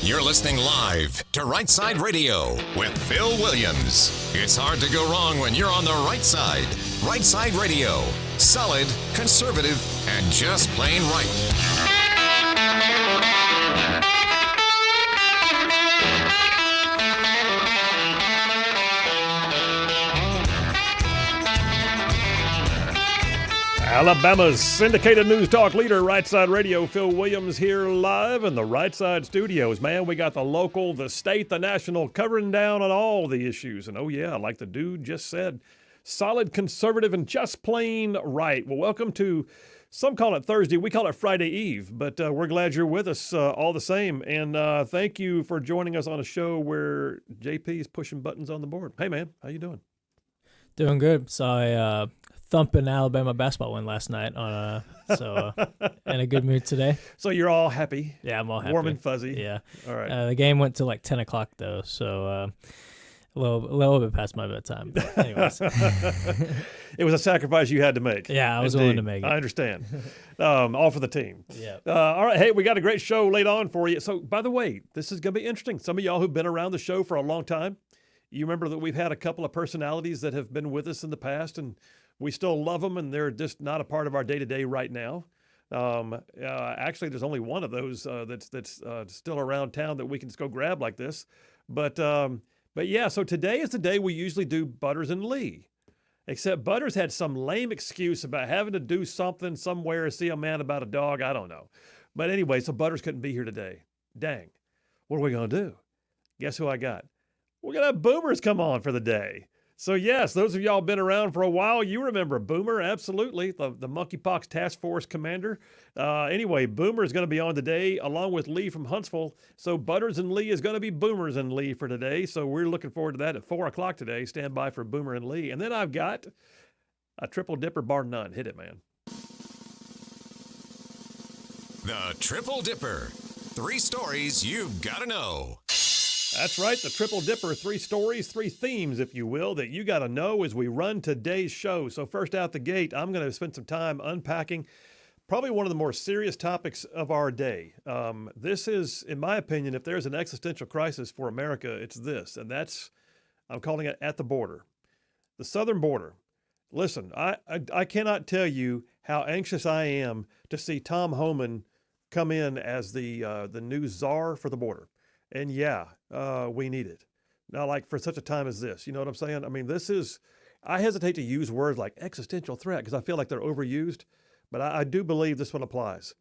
You're listening live to Rightside Radio with Phil Williams. It's hard to go wrong when you're on the right side. Rightside Radio. Solid, conservative, and just plain right. Alabama's syndicated news talk leader, Rightside Radio. Phil Williams here live in the Rightside studios. Man, we got the local, the state, the national, covering down on all the issues. And oh yeah, like the dude just said, solid, conservative, and just plain right. Well, welcome to, some call it Thursday, we call it Friday Eve, but we're glad you're with us all the same. And thank you for joining us on a show where JP is pushing buttons on the board. Hey man, how you doing? Doing good. Saw a thumping Alabama basketball win last night, so in a good mood today. So you're all happy? Yeah, I'm all happy. Warm and fuzzy? Yeah. All right. The game went to like 10 o'clock, though, so a little bit past my bedtime. But anyways. It was a sacrifice you had to make. Yeah, I was willing to make it. I understand. All for the team. Yeah. All right. Hey, we got a great show laid on for you. So, by the way, this is going to be interesting. Some of y'all who've been around the show for a long time, you remember that we've had a couple of personalities that have been with us in the past, and we still love them, and they're just not a part of our day-to-day right now. Actually, there's only one of those that's still around town that we can just go grab like this. But yeah, so today is the day we usually do Butters and Lee. Except Butters had some lame excuse about having to do something somewhere, see a man about a dog, I don't know. But anyway, so Butters couldn't be here today. Dang. What are we going to do? Guess who I got? We're going to have Boomers come on for the day. So yes, those of y'all been around for a while, you remember Boomer, absolutely, the Monkeypox Task Force commander. Anyway, Boomer is going to be on today along with Lee from Huntsville. So Butters and Lee is going to be Boomers and Lee for today. So we're looking forward to that at 4 o'clock today. Stand by for Boomer and Lee. And then I've got a triple dipper bar none. Hit it, man. The Triple Dipper. 3 stories you've got to know. That's right, the Triple Dipper, 3 stories, 3 themes, if you will, that you got to know as we run today's show. So first out the gate, I'm going to spend some time unpacking probably one of the more serious topics of our day. This is, in my opinion, if there's an existential crisis for America, it's this, and that's, I'm calling it at the border. The southern border. Listen, I cannot tell you how anxious I am to see Tom Homan come in as the new czar for the border. And yeah, we need it. Now, like for such a time as this, you know what I'm saying? I mean, I hesitate to use words like existential threat because I feel like they're overused, but I do believe this one applies.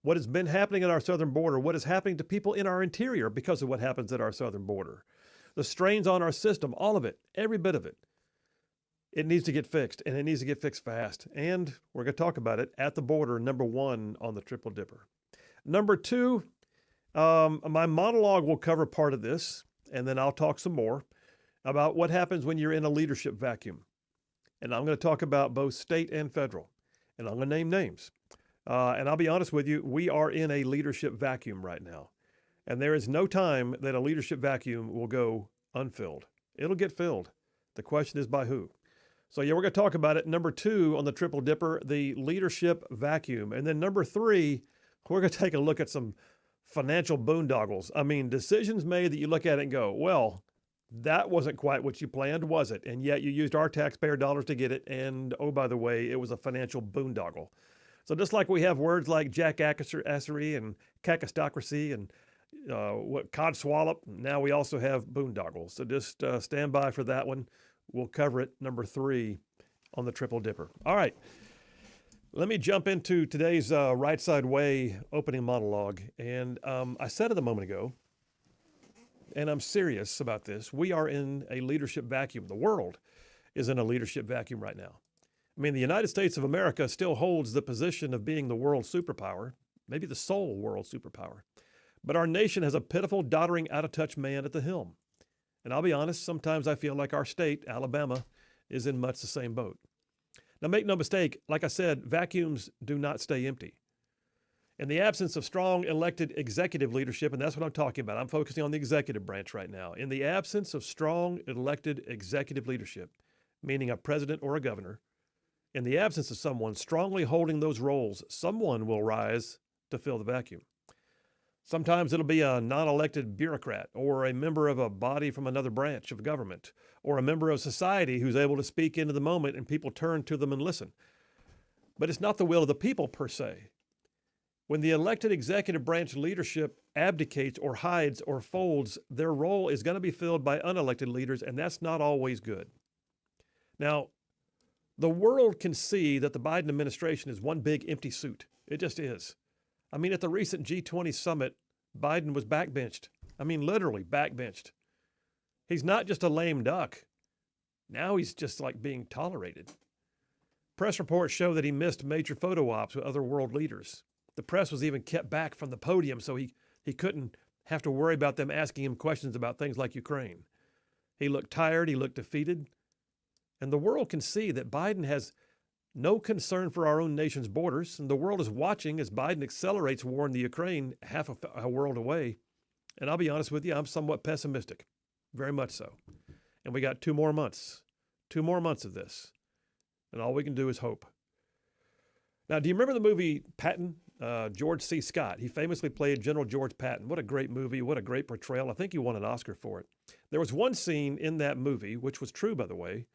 What has been happening at our southern border, what is happening to people in our interior because of what happens at our southern border, the strains on our system, all of it, every bit of it, it needs to get fixed, and it needs to get fixed fast. And we're going to talk about it at the border, number 1 on the Triple Dipper. Number 2, my monologue will cover part of this, and then I'll talk some more about what happens when you're in a leadership vacuum. And I'm going to talk about both state and federal, and I'm going to name names. And I'll be honest with you, we are in a leadership vacuum right now. And there is no time that a leadership vacuum will go unfilled. It'll get filled. The question is by who? So yeah, we're going to talk about it. Number 2 on the Triple Dipper, the leadership vacuum. And then number 3, we're going to take a look at some financial boondoggles. I mean, decisions made that you look at it and go, well, that wasn't quite what you planned, was it? And yet you used our taxpayer dollars to get it. And oh, by the way, it was a financial boondoggle. So just like we have words like jackassery and cacistocracy and codswallop, now we also have boondoggles. So just stand by for that one. We'll cover it, number 3 on the Triple Dipper. All right. Let me jump into today's Right Side Way opening monologue. And I said it a moment ago, and I'm serious about this. We are in a leadership vacuum. The world is in a leadership vacuum right now. I mean, the United States of America still holds the position of being the world superpower, maybe the sole world superpower. But our nation has a pitiful, doddering, out-of-touch man at the helm. And I'll be honest, sometimes I feel like our state, Alabama, is in much the same boat. Now, make no mistake, like I said, vacuums do not stay empty. In the absence of strong elected executive leadership, and that's what I'm talking about, I'm focusing on the executive branch right now. In the absence of strong elected executive leadership, meaning a president or a governor, in the absence of someone strongly holding those roles, someone will rise to fill the vacuum. Sometimes it'll be a non-elected bureaucrat or a member of a body from another branch of government or a member of society who's able to speak into the moment and people turn to them and listen. But it's not the will of the people per se. When the elected executive branch leadership abdicates or hides or folds, their role is going to be filled by unelected leaders, and that's not always good. Now, the world can see that the Biden administration is one big empty suit. It just is. I mean, at the recent G20 summit, Biden was backbenched. I mean, literally backbenched. He's not just a lame duck. Now he's just like being tolerated. Press reports show that he missed major photo ops with other world leaders. The press was even kept back from the podium so he couldn't have to worry about them asking him questions about things like Ukraine. He looked tired. He looked defeated. And the world can see that Biden has no concern for our own nation's borders, and the world is watching as Biden accelerates war in the Ukraine half a world away. And I'll be honest with you, I'm somewhat pessimistic, very much so. And we got 2 more months of this, and all we can do is hope. Now, do you remember the movie Patton? George C. Scott. He famously played General George Patton. What a great movie. What a great portrayal. I think he won an Oscar for it. There was one scene in that movie, which was true, by the way,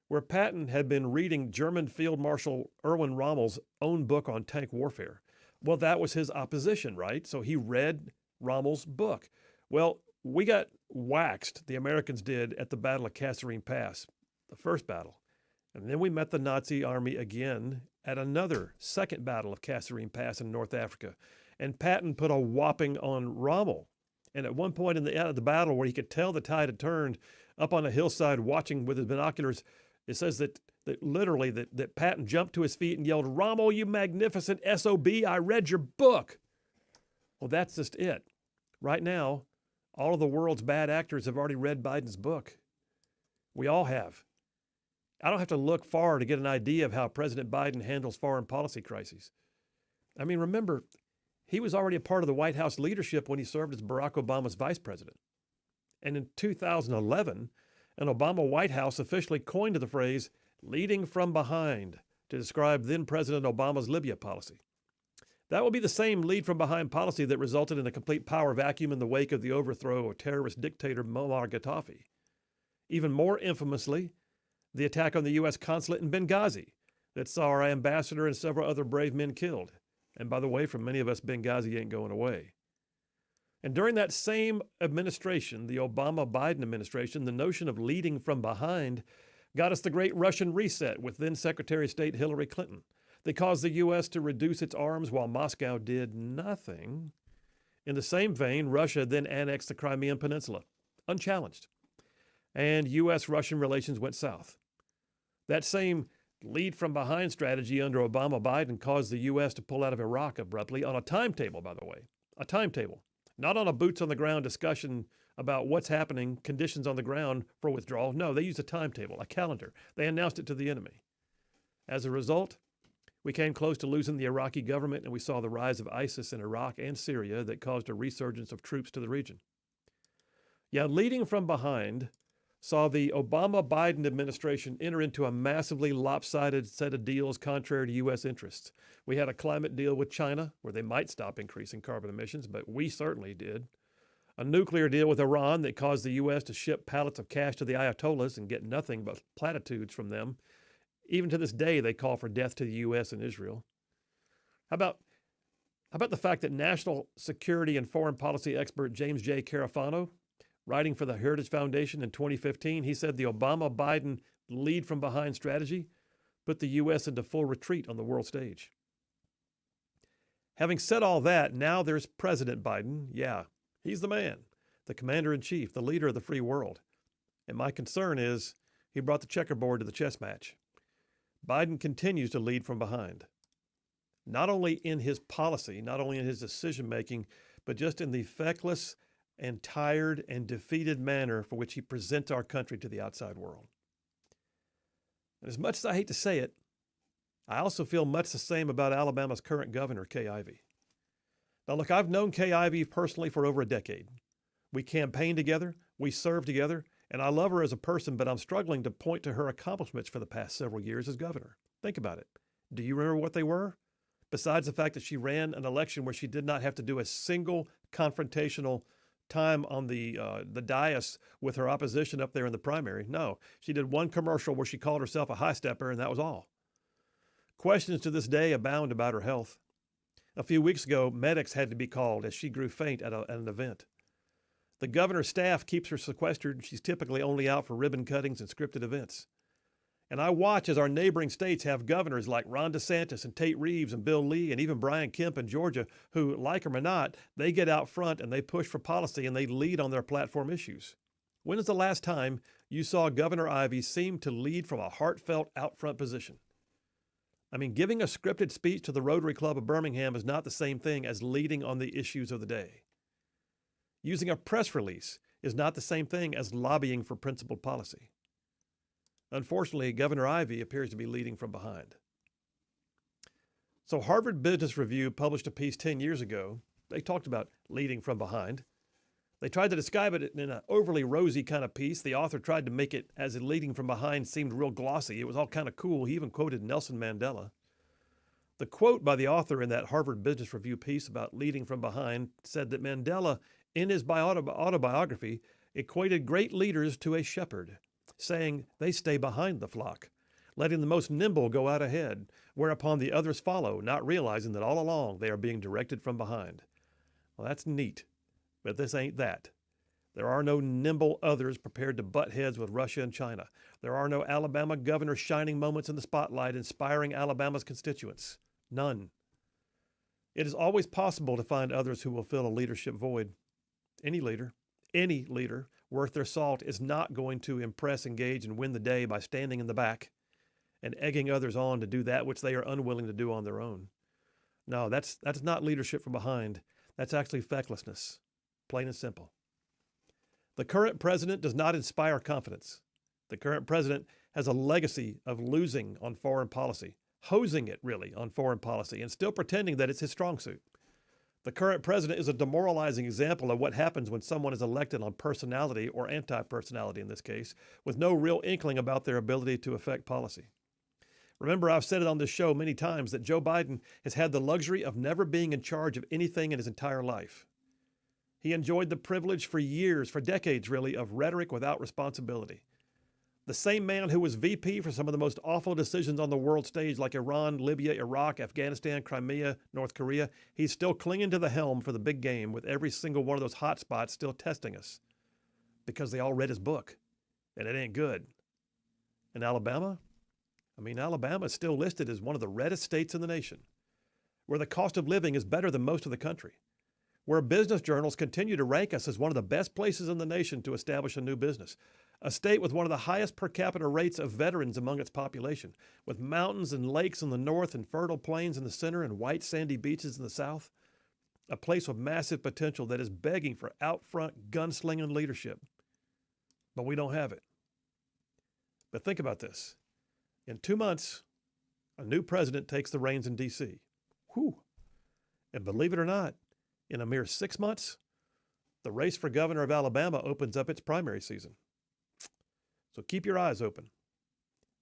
where Patton had been reading German Field Marshal Erwin Rommel's own book on tank warfare. Well, that was his opposition, right? So he read Rommel's book. Well, we got waxed, the Americans did, at the Battle of Kasserine Pass, the first battle. And then we met the Nazi army again at another second battle of Kasserine Pass in North Africa. And Patton put a whopping on Rommel. And at one point in the battle where he could tell the tide had turned, up on a hillside watching with his binoculars, it says that literally Patton jumped to his feet and yelled, "Rommel, you magnificent SOB, I read your book." Well, that's just it. Right now, all of the world's bad actors have already read Biden's book. We all have. I don't have to look far to get an idea of how President Biden handles foreign policy crises. I mean, remember, he was already a part of the White House leadership when he served as Barack Obama's vice president. And in 2011, an Obama White House officially coined the phrase "leading from behind" to describe then-President Obama's Libya policy. That will be the same lead-from-behind policy that resulted in a complete power vacuum in the wake of the overthrow of terrorist dictator Muammar Gaddafi. Even more infamously, the attack on the U.S. consulate in Benghazi that saw our ambassador and several other brave men killed. And by the way, for many of us, Benghazi ain't going away. And during that same administration, the Obama-Biden administration, the notion of leading from behind got us the great Russian reset with then-Secretary of State Hillary Clinton. They caused the U.S. to reduce its arms while Moscow did nothing. In the same vein, Russia then annexed the Crimean Peninsula, unchallenged. And U.S.-Russian relations went south. That same lead-from-behind strategy under Obama-Biden caused the U.S. to pull out of Iraq abruptly on a timetable, by the way. A timetable. Not on a boots-on-the-ground discussion about what's happening, conditions on the ground for withdrawal. No, they used a timetable, a calendar. They announced it to the enemy. As a result, we came close to losing the Iraqi government, and we saw the rise of ISIS in Iraq and Syria that caused a resurgence of troops to the region. Yeah, leading from behind saw the Obama-Biden administration enter into a massively lopsided set of deals contrary to U.S. interests. We had a climate deal with China where they might stop increasing carbon emissions, but we certainly did. A nuclear deal with Iran that caused the U.S. to ship pallets of cash to the Ayatollahs and get nothing but platitudes from them. Even to this day, they call for death to the U.S. and Israel. How about the fact that national security and foreign policy expert James J. Carafano, writing for the Heritage Foundation in 2015, he said the Obama-Biden lead-from-behind strategy put the U.S. into full retreat on the world stage. Having said all that, now there's President Biden. Yeah, he's the man, the commander-in-chief, the leader of the free world. And my concern is he brought the checkerboard to the chess match. Biden continues to lead from behind, not only in his policy, not only in his decision-making, but just in the feckless and tired and defeated manner for which he presents our country to the outside world. And as much as I hate to say it, I also feel much the same about Alabama's current governor, Kay Ivey. Now look, I've known Kay Ivey personally for over a decade. We campaigned together, we served together, and I love her as a person, but I'm struggling to point to her accomplishments for the past several years as governor. Think about it. Do you remember what they were? besides the fact that she ran an election where she did not have to do a single confrontational time on the dais with her opposition up there in the primary. No, she did one commercial where she called herself a high stepper, and that was all. Questions to this day abound about her health. A few weeks ago, medics had to be called as she grew faint at an event. The governor's staff keeps her sequestered, and she's typically only out for ribbon cuttings and scripted events. And I watch as our neighboring states have governors like Ron DeSantis and Tate Reeves and Bill Lee and even Brian Kemp in Georgia who, like him or not, they get out front and they push for policy and they lead on their platform issues. When is the last time you saw Governor Ivey seem to lead from a heartfelt out front position? I mean, giving a scripted speech to the Rotary Club of Birmingham is not the same thing as leading on the issues of the day. Using a press release is not the same thing as lobbying for principled policy. Unfortunately, Governor Ivey appears to be leading from behind. So Harvard Business Review published a piece 10 years ago. They talked about leading from behind. They tried to describe it in an overly rosy kind of piece. The author tried to make it as if leading from behind seemed real glossy. It was all kind of cool. He even quoted Nelson Mandela. The quote by the author in that Harvard Business Review piece about leading from behind said that Mandela, in his autobiography, equated great leaders to a shepherd, saying they stay behind the flock, letting the most nimble go out ahead, whereupon the others follow, not realizing that all along they are being directed from behind. Well, that's neat, but this ain't that. There are no nimble others prepared to butt heads with Russia and China. There are no Alabama governor shining moments in the spotlight, inspiring Alabama's constituents. None. It is always possible to find others who will fill a leadership void. Any leader worth their salt is not going to impress, engage, and win the day by standing in the back and egging others on to do that which they are unwilling to do on their own. No, that's not leadership from behind. That's actually fecklessness, plain and simple. The current president does not inspire confidence. The current president has a legacy of losing on foreign policy, hosing it really on foreign policy, and still pretending that it's his strong suit. The current president is a demoralizing example of what happens when someone is elected on personality, or anti-personality in this case, with no real inkling about their ability to affect policy. Remember, I've said it on this show many times that Joe Biden has had the luxury of never being in charge of anything in his entire life. He enjoyed the privilege for years, for decades really, of rhetoric without responsibility. The same man who was VP for some of the most awful decisions on the world stage like Iran, Libya, Iraq, Afghanistan, Crimea, North Korea, he's still clinging to the helm for the big game with every single one of those hot spots still testing us because they all read his book, and it ain't good. In Alabama? Alabama is still listed as one of the reddest states in the nation, where the cost of living is better than most of the country, where business journals continue to rank us as one of the best places in the nation to establish a new business, a state with one of the highest per capita rates of veterans among its population, with mountains and lakes in the north and fertile plains in the center and white sandy beaches in the south, a place with massive potential that is begging for out-front gunslinging leadership. But we don't have it. But think about this. In 2 months, a new president takes the reins in D.C. Whew. And believe it or not, in a mere 6 months, the race for governor of Alabama opens up its primary season. So keep your eyes open,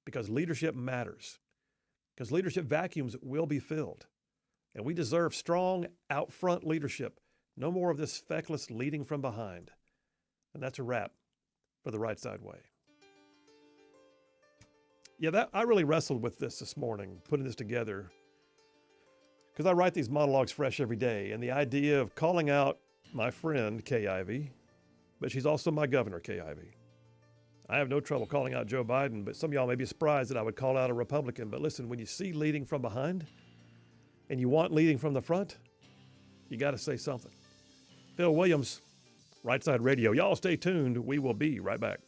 because leadership matters, because leadership vacuums will be filled, and we deserve strong, out-front leadership. No more of this feckless leading from behind. And that's a wrap for the Right Side Way. Yeah, I really wrestled with this morning, putting this together, because I write these monologues fresh every day, and the idea of calling out my friend, Kay Ivey, but she's also my governor, Kay Ivey. I have no trouble calling out Joe Biden, but some of y'all may be surprised that I would call out a Republican. But listen, when you see leading from behind and you want leading from the front, you got to say something. Phil Williams, Right Side Radio. Y'all stay tuned. We will be right back.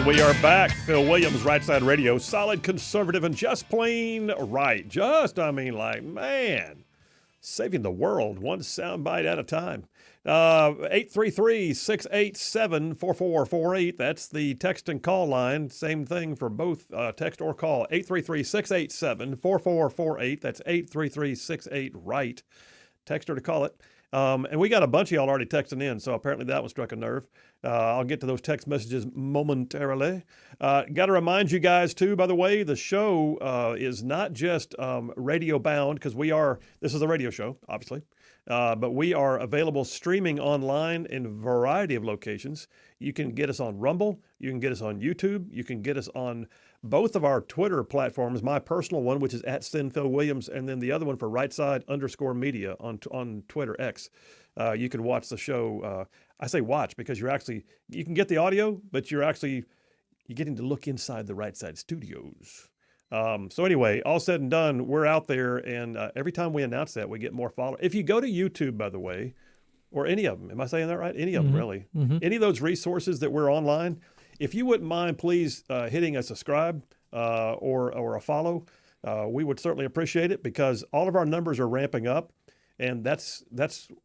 We are back. Phil Williams, Rightside Radio. Solid, conservative, and just plain right. Man, saving the world one soundbite at a time. 833-687-4448. That's the text and call line. Same thing for both text or call. 833-687-4448. That's 833-68-RIGHT. Text or to call it. And we got a bunch of y'all already texting in, so apparently that one struck a nerve. I'll get to those text messages momentarily. Got to remind you guys, too, by the way, the show is not just radio bound, because this is a radio show, obviously, but we are available streaming online in a variety of locations. You can get us on Rumble. You can get us on YouTube. You can get us on both of our Twitter platforms, my personal one, which is at @SinPhilWilliams, and then the other one for Rightside_media on Twitter X. You can watch the show. I say watch because you can get the audio, but you're getting to look inside the Rightside studios. So anyway, all said and done, we're out there, and every time we announce that, we get more followers. If you go to YouTube, by the way, or any of them, am I saying that right? Any of them, really. Mm-hmm. Any of those resources that we're online, if you wouldn't mind, please hitting a subscribe or a follow. We would certainly appreciate it because all of our numbers are ramping up, and that's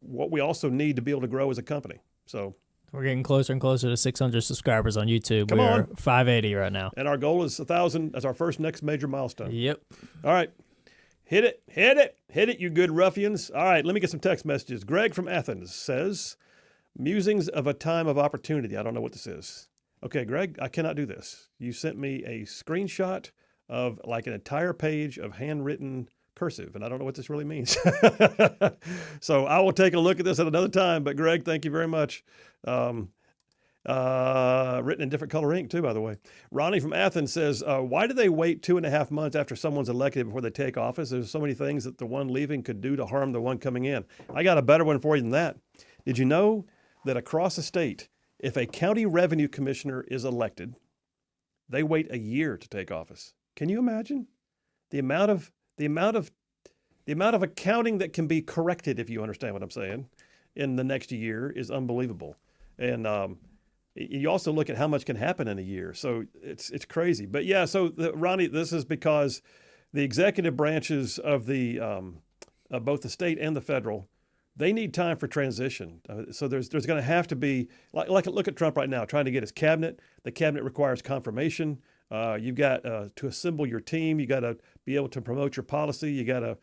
what we also need to be able to grow as a company. So we're getting closer and closer to 600 subscribers on YouTube. Come on. 580 right now. And our goal is 1,000 as our first next major milestone. Yep. All right. Hit it, you good ruffians. All right, let me get some text messages. Greg from Athens says, musings of a time of opportunity. I don't know what this is. Okay, Greg, I cannot do this. You sent me a screenshot of like an entire page of handwritten cursive, and I don't know what this really means. So I will take a look at this at another time. But Greg, thank you very much. Written in different color ink too, by the way. Ronnie from Athens says, why do they wait 2.5 months after someone's elected before they take office? There's so many things that the one leaving could do to harm the one coming in. I got a better one for you than that. Did you know that across the state, if a county revenue commissioner is elected, they wait a year to take office? Can you imagine the amount of accounting that can be corrected, if you understand what I'm saying, in the next year is unbelievable. And you also look at how much can happen in a year. So it's crazy. But yeah, so Ronnie, this is because the executive branches of of both the state and the federal, they need time for transition. So there's going to have to be, like look at Trump right now, trying to get his cabinet. The cabinet requires confirmation. You've got to assemble your team. You got to be able to promote your policy. You got to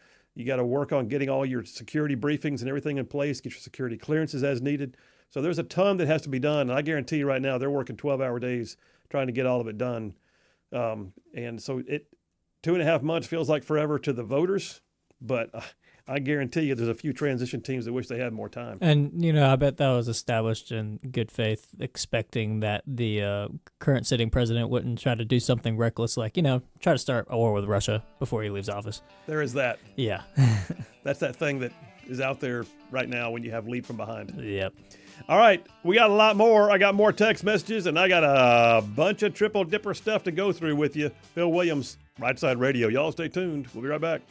work on getting all your security briefings and everything in place, get your security clearances as needed. So there's a ton that has to be done. And I guarantee you right now, they're working 12-hour days trying to get all of it done. And so 2.5 months feels like forever to the voters, but I guarantee you there's a few transition teams that wish they had more time. And, I bet that was established in good faith, expecting that the current sitting president wouldn't try to do something reckless, like, try to start a war with Russia before he leaves office. There is that. Yeah. That's that thing that is out there right now when you have lead from behind. Yep. All right, we got a lot more. I got more text messages, and I got a bunch of triple dipper stuff to go through with you. Phil Williams, Rightside Radio. Y'all stay tuned. We'll be right back.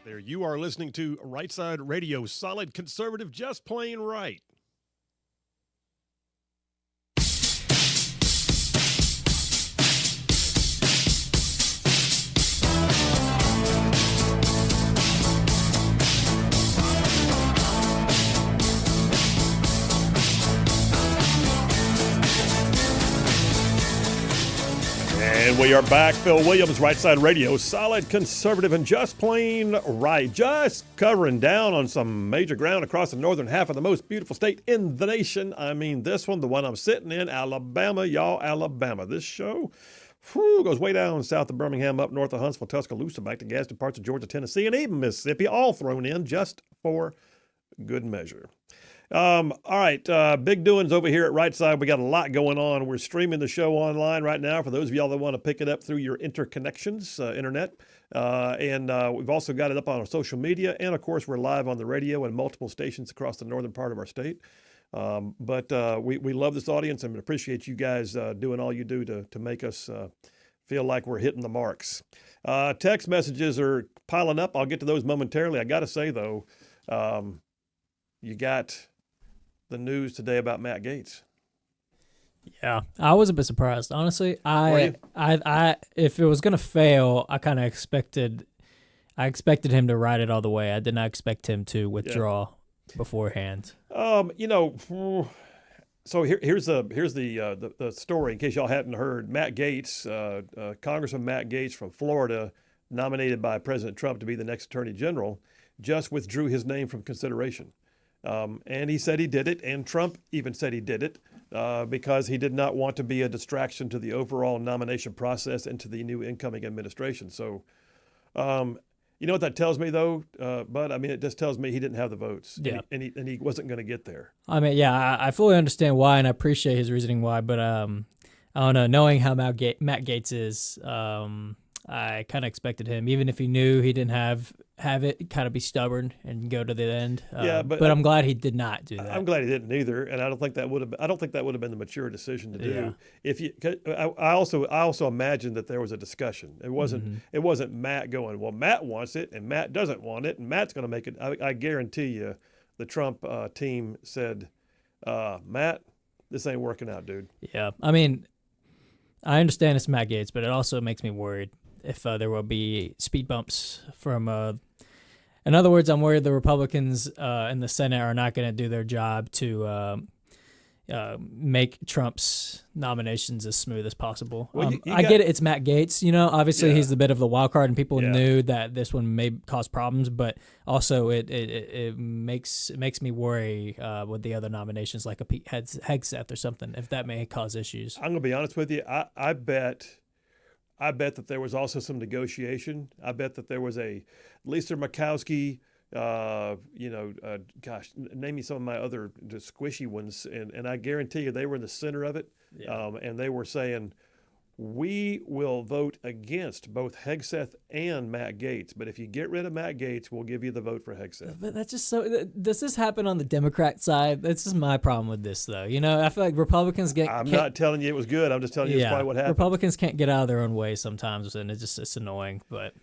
There you are listening to Rightside Radio, solid conservative, just plain right. And we are back. Phil Williams, Right Side Radio, solid conservative and just plain right. Just covering down on some major ground across the northern half of the most beautiful state in the nation. I mean, this one, the one I'm sitting in, Alabama, y'all, Alabama. This show goes way down south of Birmingham, up north of Huntsville, Tuscaloosa, back to gadsden parts of Georgia, Tennessee, and even Mississippi, all thrown in just for good measure. All right, big doings over here at Right Side. We got a lot going on. We're streaming the show online right now for those of y'all that want to pick it up through your interconnections, internet. And we've also got it up on our social media. And, of course, we're live on the radio and multiple stations across the northern part of our state. But we love this audience and appreciate you guys doing all you do to make us feel like we're hitting the marks. Text messages are piling up. I'll get to those momentarily. I got to say, though, you got the news today about Matt Gaetz. Yeah, I was a bit surprised, honestly. I if it was gonna fail, I kind of expected him to ride it all the way. I did not expect him to withdraw beforehand. So here's the story in case y'all hadn't heard. Matt Gaetz, Congressman Matt Gaetz from Florida, nominated by President Trump to be the next Attorney General, just withdrew his name from consideration. And he said he did it, and Trump even said he did it because he did not want to be a distraction to the overall nomination process and to the new incoming administration. So, you know what that tells me, though, Bud? I mean, it just tells me he didn't have the votes, and he wasn't going to get there. I mean, yeah, I fully understand why, and I appreciate his reasoning why, but I don't know. Knowing how Matt Gaetz is, I kind of expected him, even if he knew he didn't have it, kind of be stubborn and go to the end. But I'm glad he did not do that. I'm glad he didn't either, and I don't think that would have been the mature decision to do. Yeah. I also imagine that there was a discussion. It wasn't Matt going, well, Matt wants it and Matt doesn't want it, and Matt's going to make it. I guarantee you, the Trump team said, Matt, this ain't working out, dude. Yeah, I mean, I understand it's Matt Gaetz, but it also makes me worried if there will be speed bumps from in other words, I'm worried the Republicans in the Senate are not going to do their job to make Trump's nominations as smooth as possible. Well, I get it. It's Matt Gaetz. Obviously he's a bit of the wild card, and people knew that this one may cause problems, but also it makes me worry with the other nominations like a Pete Hegseth or something, if that may cause issues. I'm going to be honest with you. I bet that there was also some negotiation. I bet that there was a Lisa Murkowski, name me some of my other squishy ones, and I guarantee you they were in the center of it, and they were saying, we will vote against both Hegseth and Matt Gaetz, but if you get rid of Matt Gaetz, we'll give you the vote for Hegseth. But that's just so. Does this happen on the Democrat side? This is my problem with this, though. I feel like Republicans I'm not telling you it was good. I'm just telling you it's probably what happened. Republicans can't get out of their own way sometimes, and it's annoying. But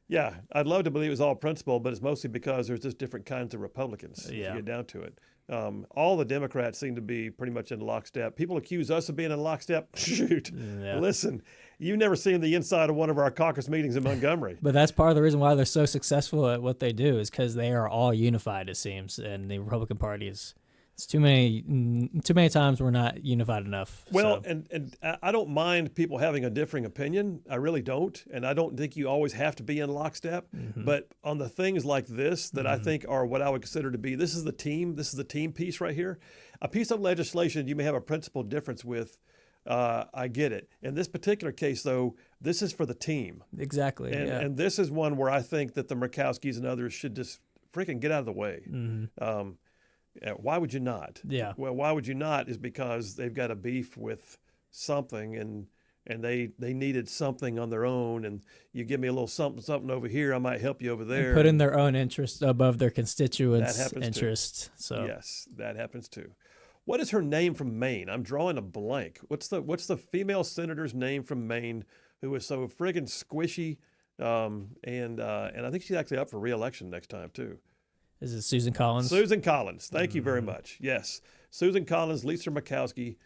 yeah, I'd love to believe it was all principle, but it's mostly because there's just different kinds of Republicans. If you get down to it. All the Democrats seem to be pretty much in lockstep. People accuse us of being in lockstep. Shoot. Yeah. Listen, you've never seen the inside of one of our caucus meetings in Montgomery. But that's part of the reason why they're so successful at what they do, is because they are all unified, it seems, and the Republican Party is It's too many times we're not unified enough. Well, so. and I don't mind people having a differing opinion. I really don't. And I don't think you always have to be in lockstep. Mm-hmm. But on the things like this that I think are what I would consider to be, this is the team piece right here. A piece of legislation you may have a principal difference with. I get it. In this particular case, though, this is for the team. Exactly. And this is one where I think that the Murkowskis and others should just freaking get out of the way. Mm-hmm. Why would you not? Yeah. Well, why would you not is because they've got a beef with something and they needed something on their own, and you give me a little something over here, I might help you over there. And putting their own interest above their constituents' interest. Too. So yes, that happens too. What is her name from Maine? I'm drawing a blank. What's the female senator's name from Maine who was so friggin' squishy And I think she's actually up for re-election next time too. Is it Susan Collins? Susan Collins. Thank you very much. Yes, Susan Collins, Lisa Murkowski.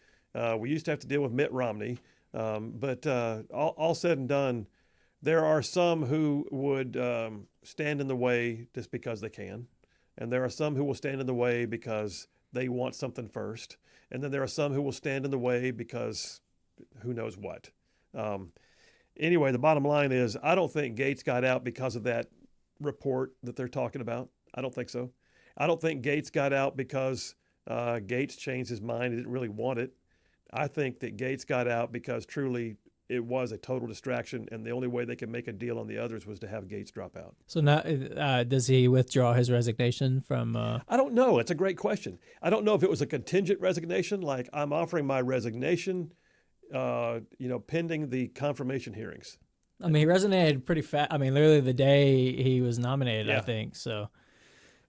We used to have to deal with Mitt Romney, but all said and done, there are some who would stand in the way just because they can, and there are some who will stand in the way because they want something first, and then there are some who will stand in the way because who knows what. Anyway, the bottom line is I don't think Gates got out because of that report that they're talking about. I don't think so. I don't think Gates got out because Gates changed his mind. He didn't really want it. I think that Gates got out because truly it was a total distraction, and the only way they could make a deal on the others was to have Gates drop out. So now, does he withdraw his resignation from? I don't know. It's a great question. I don't know if it was a contingent resignation, like I'm offering my resignation, pending the confirmation hearings. I mean, he resignated pretty fast. I mean, literally the day he was nominated, Yeah. I think. So,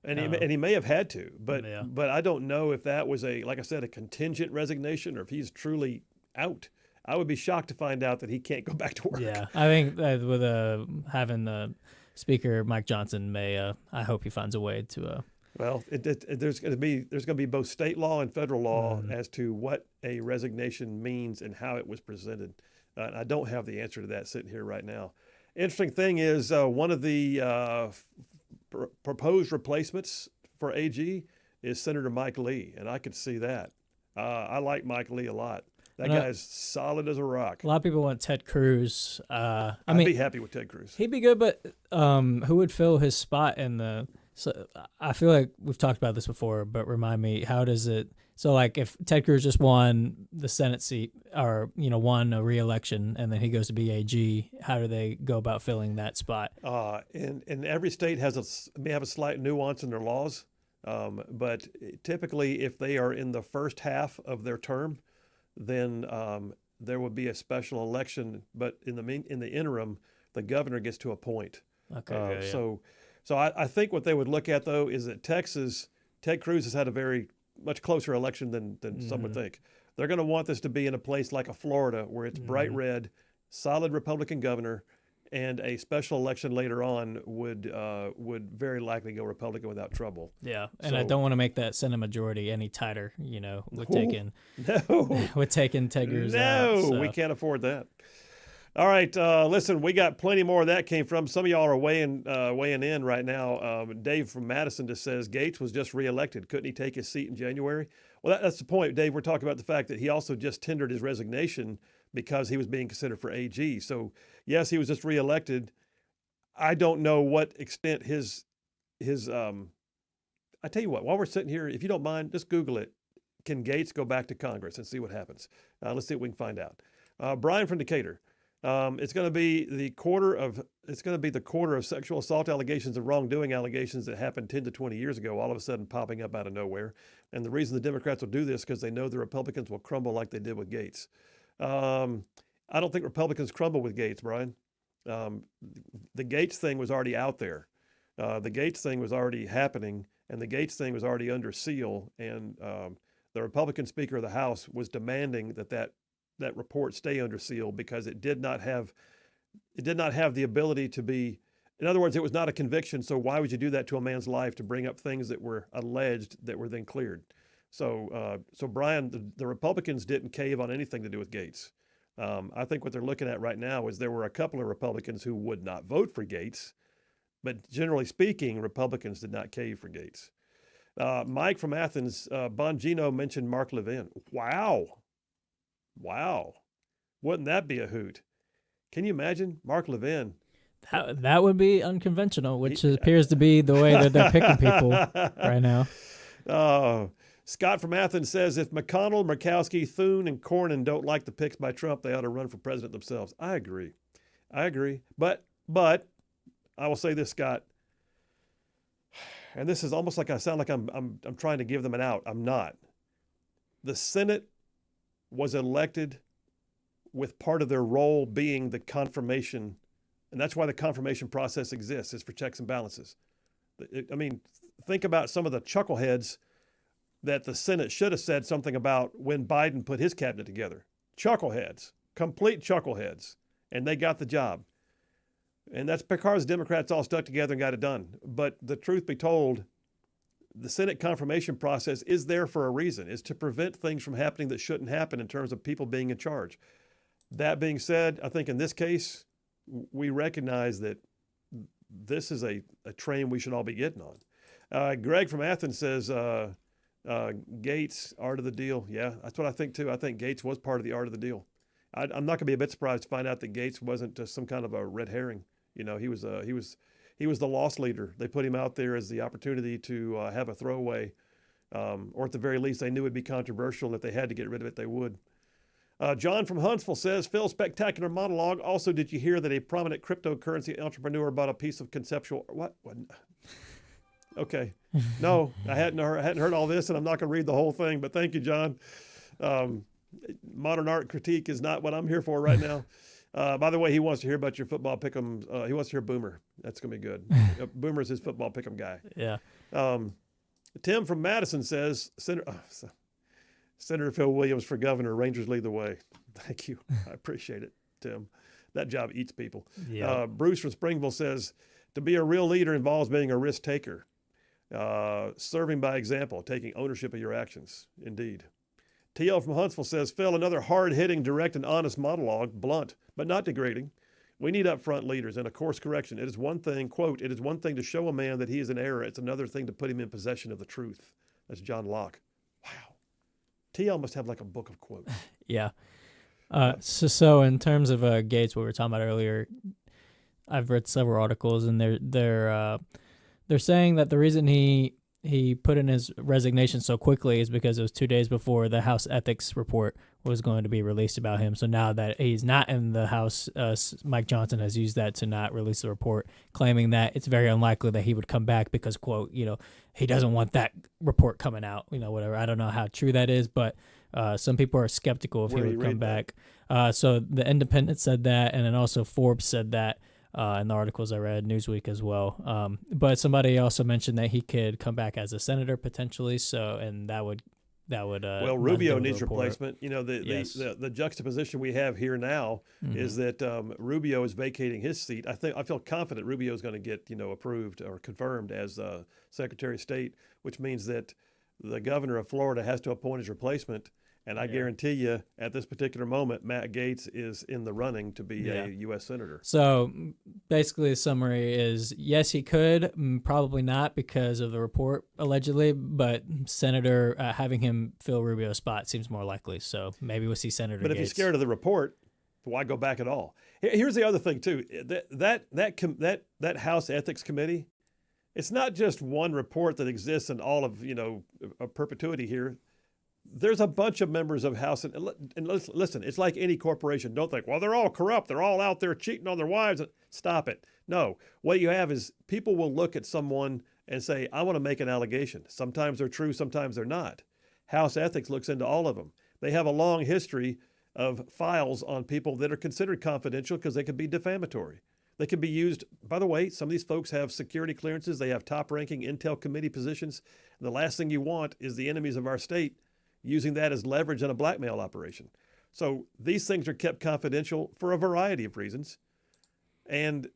and he may have had to, but Yeah. but I don't know if that was like I said, a contingent resignation or if he's truly out. I would be shocked to find out that he can't go back to work. yeah, I think that with having the Speaker Mike Johnson I hope he finds a way to. Well, there's going to be both state law and federal law as to what a resignation means and how it was presented. I don't have the answer to that sitting here right now. Interesting thing is one of the proposed replacements for AG is Senator Mike Lee, and I could see that. I like Mike Lee a lot. That guy's solid as a rock. A lot of people want Ted Cruz. I'd be happy with Ted Cruz. He'd be good, but who would fill his spot in the? So I feel like we've talked about this before, but remind me, how does it? So like if Ted Cruz just won the Senate seat or won a re-election and then he goes to be AG, how do they go about filling that spot? And every state may have a slight nuance in their laws, but typically if they are in the first half of their term, then there would be a special election. But in the interim, the governor gets to appoint. Okay. So I think what they would look at though is that Texas, Ted Cruz has had a very much closer election than some would think. They're going to want this to be in a place like a Florida where it's bright red, solid Republican governor, and a special election later on would very likely go Republican without trouble. Yeah, and I don't want to make that Senate majority any tighter. With taking Ted Cruz out. No, we can't afford that. All right, listen, we got plenty more of that came from. Some of y'all are weighing in right now. Dave from Madison just says Gates was just reelected. Couldn't he take his seat in January? Well, that's the point, Dave. We're talking about the fact that he also just tendered his resignation because he was being considered for AG. So, yes, he was just reelected. I don't know what extent his I tell you what, while we're sitting here, if you don't mind, just Google it. Can Gates go back to Congress and see what happens? Let's see what we can find out. Brian from Decatur. It's going to be the quarter of sexual assault allegations and wrongdoing allegations that happened 10 to 20 years ago, all of a sudden popping up out of nowhere. And the reason the Democrats will do this is because they know the Republicans will crumble like they did with Gates. I don't think Republicans crumble with Gates, Brian. The Gates thing was already out there. The Gates thing was already happening, and the Gates thing was already under seal. And the Republican Speaker of the House was demanding that report stay under seal because it did not have the ability to be. In other words, it was not a conviction. So why would you do that to a man's life to bring up things that were alleged that were then cleared? So Brian, the Republicans didn't cave on anything to do with Gates. I think what they're looking at right now is there were a couple of Republicans who would not vote for Gates, but generally speaking, Republicans did not cave for Gates. Mike from Athens, Bongino mentioned Mark Levin. Wow. Wouldn't that be a hoot? Can you imagine Mark Levin? That would be unconventional, which appears to be the way that they're picking people right now. Scott from Athens says, if McConnell, Murkowski, Thune, and Cornyn don't like the picks by Trump, they ought to run for president themselves. I agree. But I will say this, Scott, and this is almost like I sound like I'm trying to give them an out. I'm not. The Senate was elected with part of their role being the confirmation, and that's why the confirmation process exists, is for checks and balances. I mean, think about some of the chuckleheads that the Senate should have said something about when Biden put his cabinet together. Chuckleheads, complete chuckleheads, and they got the job. And that's because Democrats all stuck together and got it done. But the truth be told, the Senate confirmation process is there for a reason. It's to prevent things from happening that shouldn't happen in terms of people being in charge. That being said, I think in this case, we recognize that this is a train we should all be getting on. Greg from Athens says, Gates, art of the deal. Yeah, that's what I think too. I think Gates was part of the art of the deal. I'm not going to be a bit surprised to find out that Gates wasn't just some kind of a red herring. You know, he was the loss leader. They put him out there as the opportunity to have a throwaway, or at the very least, they knew it'd be controversial. If they had to get rid of it, they would. John from Huntsville says, Phil, spectacular monologue. Also, did you hear that a prominent cryptocurrency entrepreneur bought a piece of conceptual? What? Okay. No, I hadn't heard all this, and I'm not going to read the whole thing, but thank you, John. Modern art critique is not what I'm here for right now. By the way, he wants to hear about your football pick'em. He wants to hear Boomer. That's going to be good. Boomer's his football pick'em guy. Yeah. Tim from Madison says, Senator Phil Williams for governor. Rangers lead the way. Thank you. I appreciate it, Tim. That job eats people. Yeah. Bruce from Springville says, to be a real leader involves being a risk taker. Serving by example, taking ownership of your actions. Indeed. TL from Huntsville says, Phil, another hard-hitting, direct, and honest monologue, blunt, but not degrading. We need upfront leaders and a course correction. It is one thing, quote, it is one thing to show a man that he is in error. It's another thing to put him in possession of the truth. That's John Locke. Wow. TL must have like a book of quotes. Yeah. So in terms of Gates, what we were talking about earlier, I've read several articles, and they're saying that the reason he put in his resignation so quickly is because it was 2 days before the House ethics report was going to be released about him. So now that he's not in the House, Mike Johnson has used that to not release the report, claiming that it's very unlikely that he would come back because, quote, he doesn't want that report coming out, whatever. I don't know how true that is, but some people are skeptical if he would come back. So the Independent said that, and then also Forbes said that. In the articles I read, Newsweek as well. But somebody also mentioned that he could come back as a senator potentially. So, and that would. Well, Rubio needs replacement. The juxtaposition we have here now is that Rubio is vacating his seat. I feel confident Rubio is going to get approved or confirmed as Secretary of State, which means that the governor of Florida has to appoint his replacement. And I guarantee you, at this particular moment, Matt Gaetz is in the running to be a U.S. senator. So basically, the summary is, yes, he could, probably not because of the report, allegedly, but Senator having him fill Rubio's spot seems more likely. So maybe we'll see Senator But Gaetz. If he's scared of the report, why go back at all? Here's the other thing, too. That House Ethics Committee, it's not just one report that exists in all of, perpetuity here. There's a bunch of members of House, and listen, it's like any corporation. Don't think, well, they're all corrupt. They're all out there cheating on their wives. Stop it. No. What you have is people will look at someone and say, I want to make an allegation. Sometimes they're true, sometimes they're not. House Ethics looks into all of them. They have a long history of files on people that are considered confidential because they could be defamatory. They can be used, by the way, some of these folks have security clearances. They have top-ranking intel committee positions. And the last thing you want is the enemies of our state using that as leverage in a blackmail operation. So these things are kept confidential for a variety of reasons. And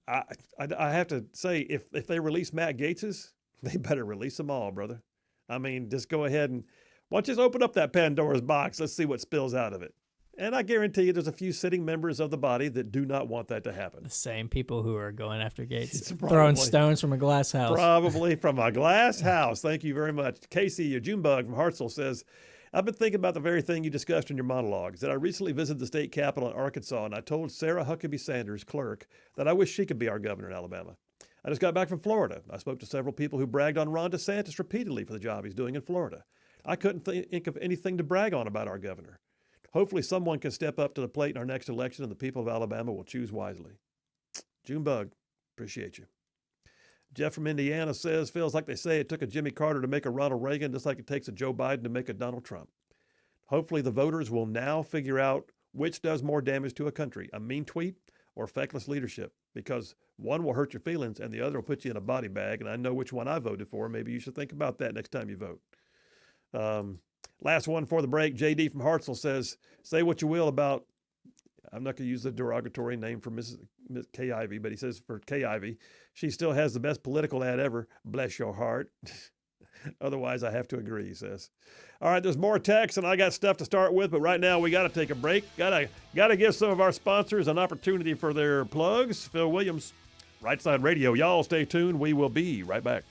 I have to say, if they release Matt Gaetz's, they better release them all, brother. I mean, just go ahead and why don't you just open up that Pandora's box? Let's see what spills out of it. And I guarantee you there's a few sitting members of the body that do not want that to happen. The same people who are going after Gaetz, throwing stones from a glass house. Probably from a glass house. Thank you very much. Casey Junebug from Hartselle says, I've been thinking about the very thing you discussed in your monologues, that I recently visited the state capitol in Arkansas, and I told Sarah Huckabee Sanders, clerk, that I wish she could be our governor in Alabama. I just got back from Florida. I spoke to several people who bragged on Ron DeSantis repeatedly for the job he's doing in Florida. I couldn't think of anything to brag on about our governor. Hopefully someone can step up to the plate in our next election and the people of Alabama will choose wisely. Junebug, appreciate you. Jeff from Indiana says, feels like they say it took a Jimmy Carter to make a Ronald Reagan, just like it takes a Joe Biden to make a Donald Trump. Hopefully the voters will now figure out which does more damage to a country, a mean tweet or feckless leadership, because one will hurt your feelings and the other will put you in a body bag, and I know which one I voted for. Maybe you should think about that next time you vote. Last one for the break. JD from Hartselle says, say what you will about I'm not going to use the derogatory name for Miss Kay Ivey, but he says for Kay Ivey, she still has the best political ad ever. Bless your heart. Otherwise, I have to agree, he says. All right, there's more text, and I got stuff to start with, but right now we got to take a break. Got to give some of our sponsors an opportunity for their plugs. Phil Williams, Rightside Radio. Y'all stay tuned. We will be right back.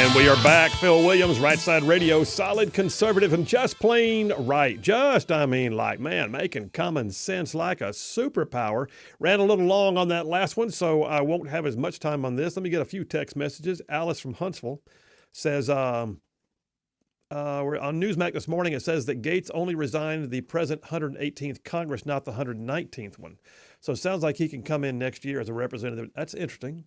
And we are back. Phil Williams, Rightside Radio, solid, conservative, and just plain right. Man, making common sense like a superpower. Ran a little long on that last one, so I won't have as much time on this. Let me get a few text messages. Alice from Huntsville says, we're on Newsmax this morning. It says that Gates only resigned the present 118th Congress, not the 119th one. So it sounds like he can come in next year as a representative. That's interesting.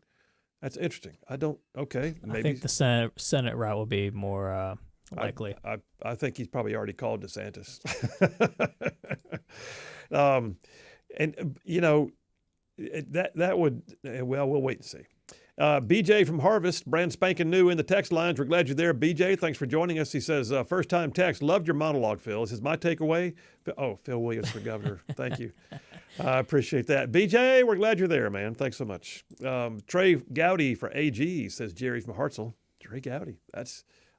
Okay. Maybe. I think the Senate route will be more likely. I think he's probably already called DeSantis. That would, we'll wait and see. BJ from Harvest, brand spanking new in the text lines. We're glad you're there. BJ, thanks for joining us. He says, first time text, loved your monologue, Phil. This is my takeaway. Phil Williams for governor. Thank you. I appreciate that. BJ, we're glad you're there, man. Thanks so much. Trey Gowdy for AG, says Jerry from Hartselle. Trey Gowdy.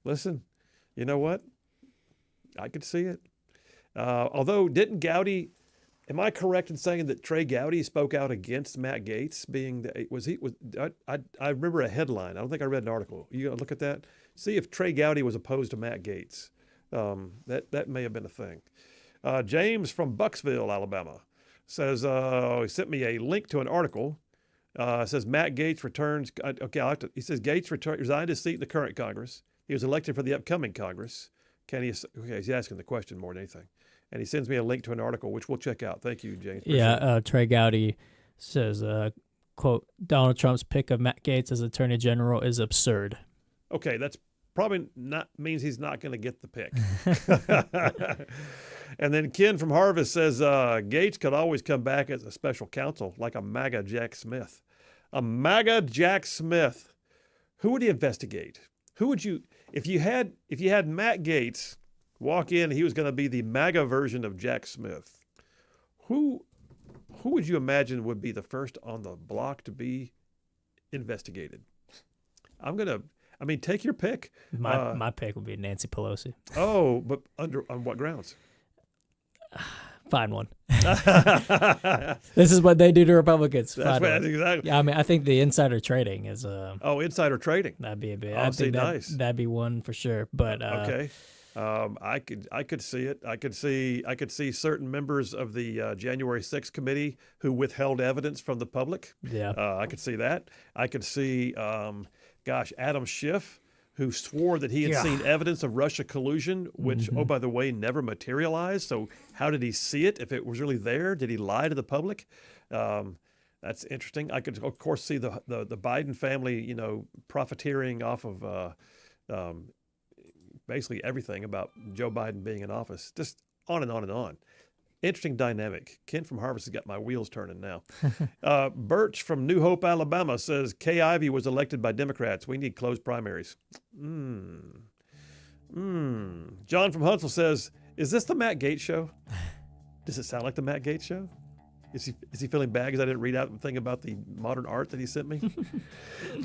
Listen, you know what? I could see it. Although, didn't Gowdy, am I correct in saying that Trey Gowdy spoke out against Matt Gaetz being I remember a headline. I don't think I read an article. You gotta look at that. See if Trey Gowdy was opposed to Matt Gaetz. That may have been a thing. James from Bucksville, Alabama, says he sent me a link to an article. Says Matt Gaetz returns. He says Gaetz resigned his seat in the current Congress. He was elected for the upcoming Congress. He's asking the question more than anything. And he sends me a link to an article, which we'll check out. Thank you, James. Trey Gowdy says, quote, Donald Trump's pick of Matt Gaetz as Attorney General is absurd. Okay, that's probably means he's not going to get the pick. And then Ken from Harvest says, Gaetz could always come back as a special counsel, like a MAGA Jack Smith. A MAGA Jack Smith. Who would he investigate? Who would you, if you had Matt Gaetz walk in, he was going to be the MAGA version of Jack Smith. Who would you imagine would be the first on the block to be investigated? Take your pick. My pick would be Nancy Pelosi. Oh, but on what grounds? Find one. This is what they do to Republicans. That's exactly. Yeah, I think the insider trading is insider trading. That'd be a bit. Nice. That'd be one for sure. But okay. I could see it. I could see certain members of the January 6th committee who withheld evidence from the public. Yeah. I could see that. I could see, Adam Schiff, who swore that he had seen evidence of Russia collusion, which, by the way, never materialized. So how did he see it? If it was really there, did he lie to the public? That's interesting. I could, of course, see the Biden family, profiteering off of basically everything about Joe Biden being in office. Just on and on and on. Interesting dynamic. Ken from Harvest has got my wheels turning now. Birch from New Hope, Alabama says, Kay Ivey was elected by Democrats. We need closed primaries. John from Huntsville says, is this the Matt Gaetz show? Does it sound like the Matt Gaetz show? Is he feeling bad because I didn't read out the thing about the modern art that he sent me?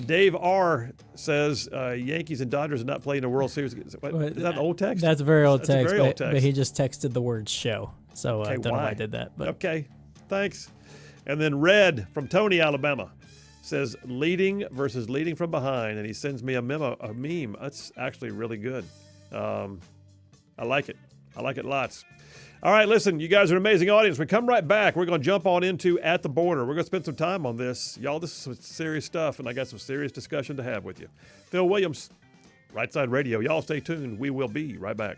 Dave R. says Yankees and Dodgers are not playing the World Series. Is that an old text? That's a very old text. Very old text. But he just texted the word show. So I don't know why I did that. But. Okay, thanks. And then Red from Tony, Alabama says leading versus leading from behind. And he sends me a meme. That's actually really good. I like it. I like it lots. All right, listen, you guys are an amazing audience. We come right back. We're going to jump on into At the Border. We're going to spend some time on this. Y'all, this is some serious stuff, and I got some serious discussion to have with you. Phil Williams, Rightside Radio. Y'all stay tuned. We will be right back.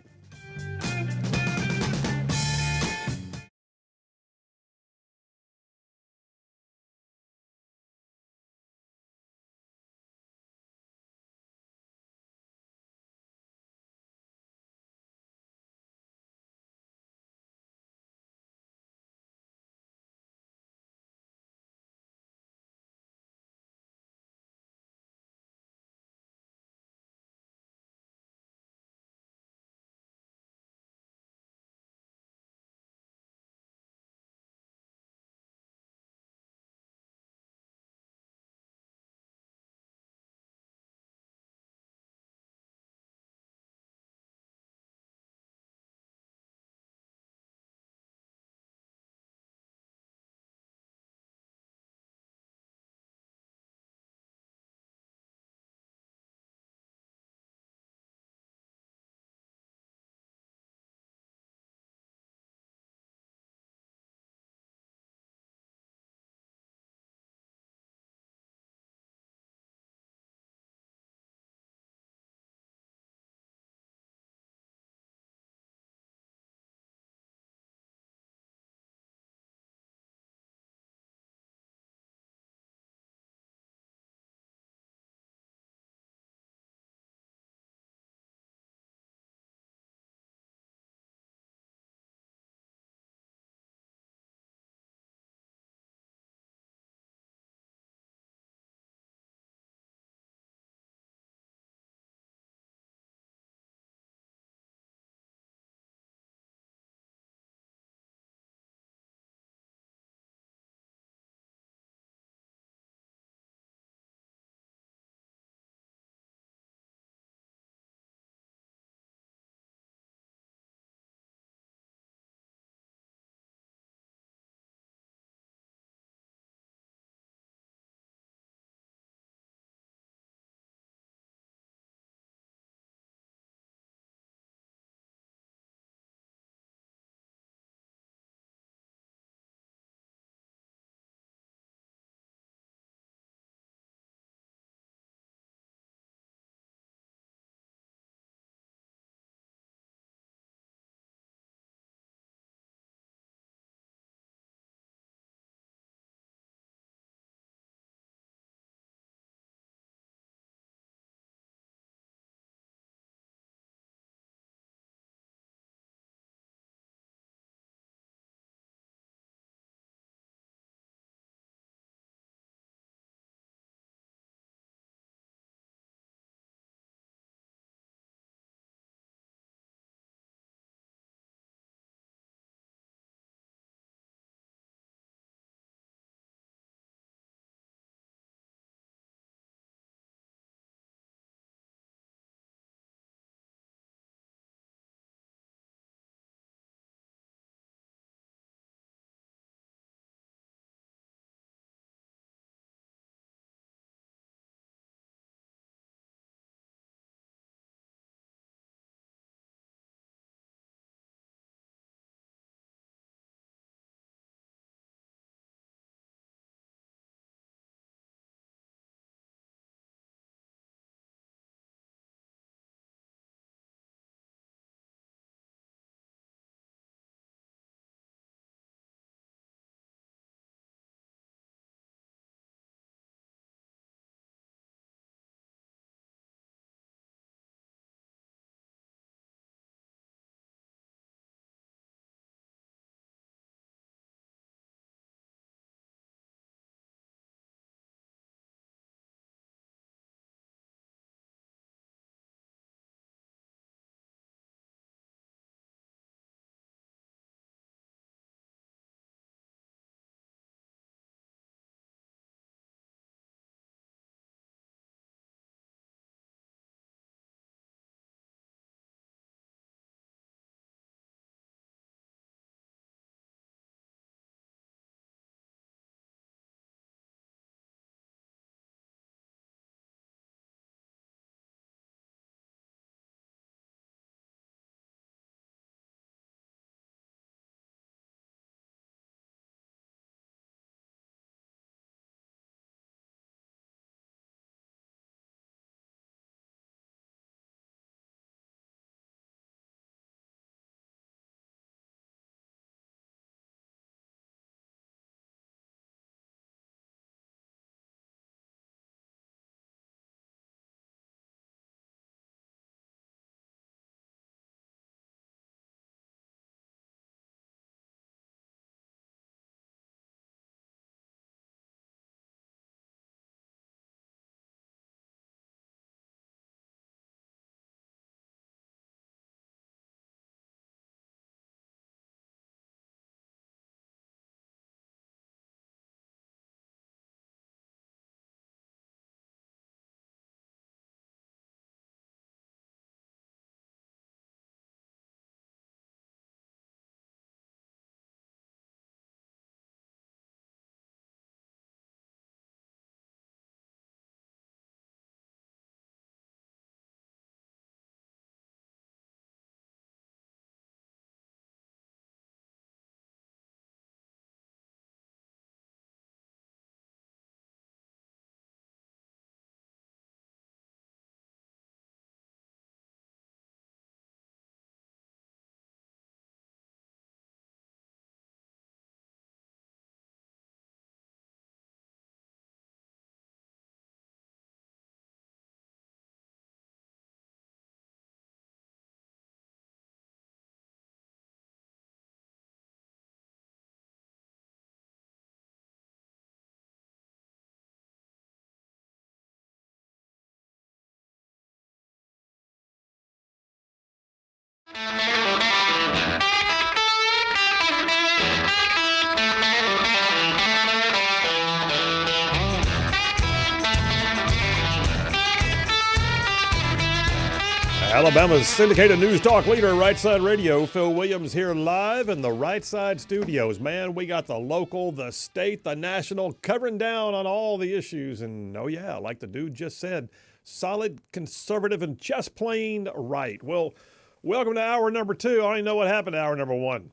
Alabama's syndicated news talk leader, Rightside Radio. Phil Williams here live in the Rightside studios. Man, we got the local, the state, the national, covering down on all the issues. And oh yeah, like the dude just said, solid, conservative, and just plain right. Well, welcome to hour number 2. I don't even know what happened to hour number 1.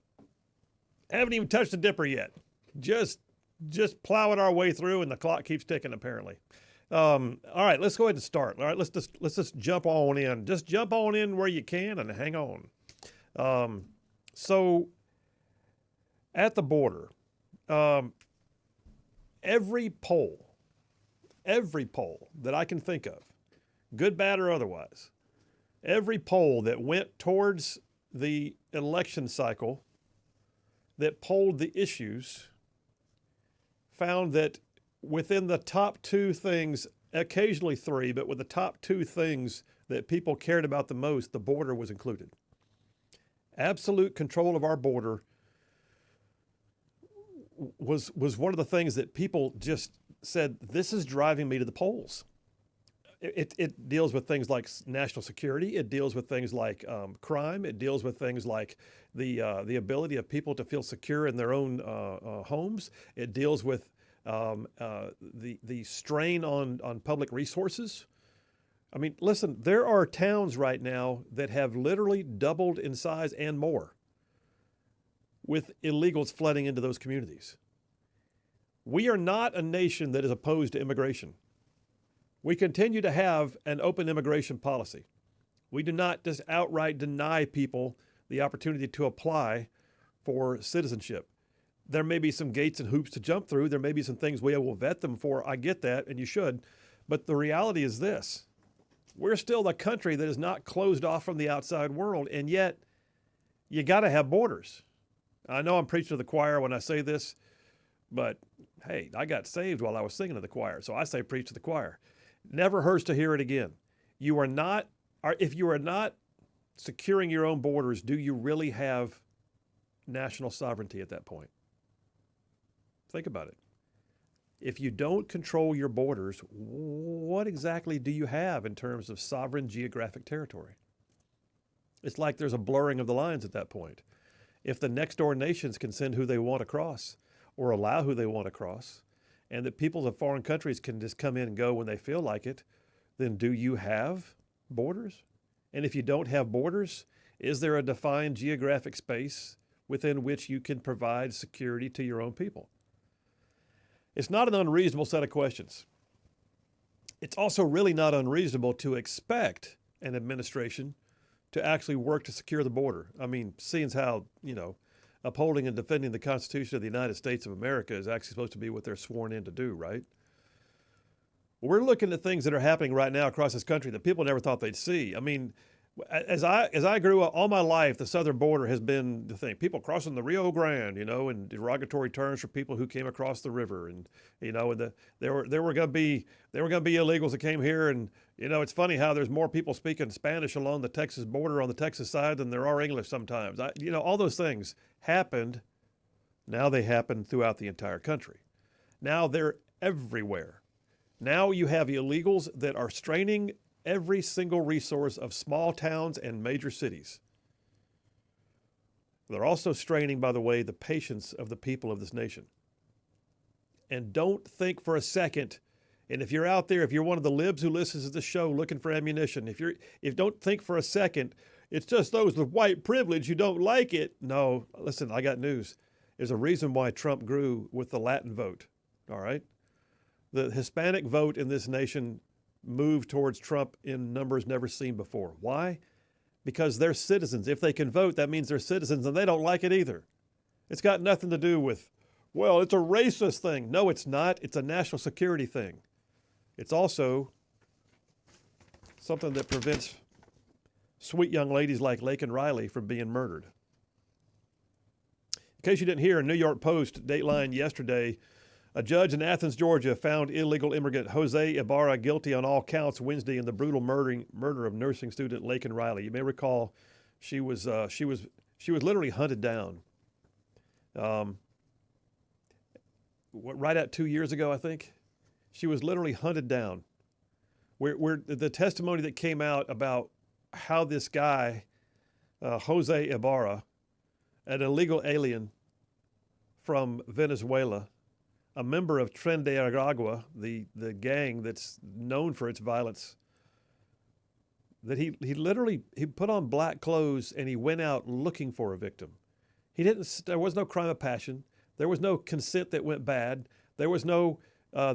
Haven't even touched the dipper yet. Just plowing our way through, and the clock keeps ticking apparently. All right, let's go ahead and start. All right, let's just jump on in. Just jump on in where you can and hang on. So at the border, every poll that I can think of, good, bad, or otherwise, every poll that went towards the election cycle that polled the issues found that within the top 2 things, occasionally 3, but with the top 2 things that people cared about the most, the border was included. Absolute control of our border was one of the things that people just said, this is driving me to the polls. It deals with things like national security. It deals with things like crime. It deals with things like the ability of people to feel secure in their own homes. It deals with the strain on public resources. I mean, listen, there are towns right now that have literally doubled in size and more with illegals flooding into those communities. We are not a nation that is opposed to immigration. We continue to have an open immigration policy. We do not just outright deny people the opportunity to apply for citizenship. There may be some gates and hoops to jump through. There may be some things we will vet them for. I get that, and you should. But the reality is this. We're still the country that is not closed off from the outside world, and yet you got to have borders. I know I'm preaching to the choir when I say this, but hey, I got saved while I was singing to the choir, so I say preach to the choir. Never hurts to hear it again. If you are not securing your own borders, do you really have national sovereignty at that point? Think about it. If you don't control your borders, what exactly do you have in terms of sovereign geographic territory? It's like there's a blurring of the lines at that point. If the next door nations can send who they want across or allow who they want across, and that people of foreign countries can just come in and go when they feel like it, then do you have borders? And if you don't have borders, is there a defined geographic space within which you can provide security to your own people? It's not an unreasonable set of questions. It's also really not unreasonable to expect an administration to actually work to secure the border. I mean, seeing as how, upholding and defending the Constitution of the United States of America is actually supposed to be what they're sworn in to do, right? We're looking at things that are happening right now across this country that people never thought they'd see. I mean, as I grew up, all my life, the southern border has been the thing. People crossing the Rio Grande, in derogatory terms for people who came across the river, and there were going to be illegals that came here, and it's funny how there's more people speaking Spanish along the Texas border on the Texas side than there are English sometimes. All those things happened. Now they happen throughout the entire country. Now they're everywhere. Now you have illegals that are straining every single resource of small towns and major cities. They're also straining, by the way, the patience of the people of this nation. And don't think for a second, and if you're out there, if you're one of the libs who listens to this show looking for ammunition, don't think for a second, it's just those with white privilege who don't like it. No, listen, I got news. There's a reason why Trump grew with the Latin vote, all right? The Hispanic vote in this nation moved towards Trump in numbers never seen before. Why? Because they're citizens. If they can vote, that means they're citizens, and they don't like it either. It's got nothing to do with, well, it's a racist thing. No, it's not. It's a national security thing. It's also something that prevents sweet young ladies like Laken Riley from being murdered. In case you didn't hear, a New York Post Dateline yesterday, a judge in Athens, Georgia, found illegal immigrant Jose Ibarra guilty on all counts Wednesday in the brutal murder of nursing student Laken Riley. You may recall she was literally hunted down. Right at 2 years ago, I think, she was literally hunted down. Where the testimony that came out about how this guy, Jose Ibarra, an illegal alien from Venezuela, a member of Tren de Aragua, the gang that's known for its violence, that he literally put on black clothes and he went out looking for a victim. There was no crime of passion. There was no consent that went bad. There was no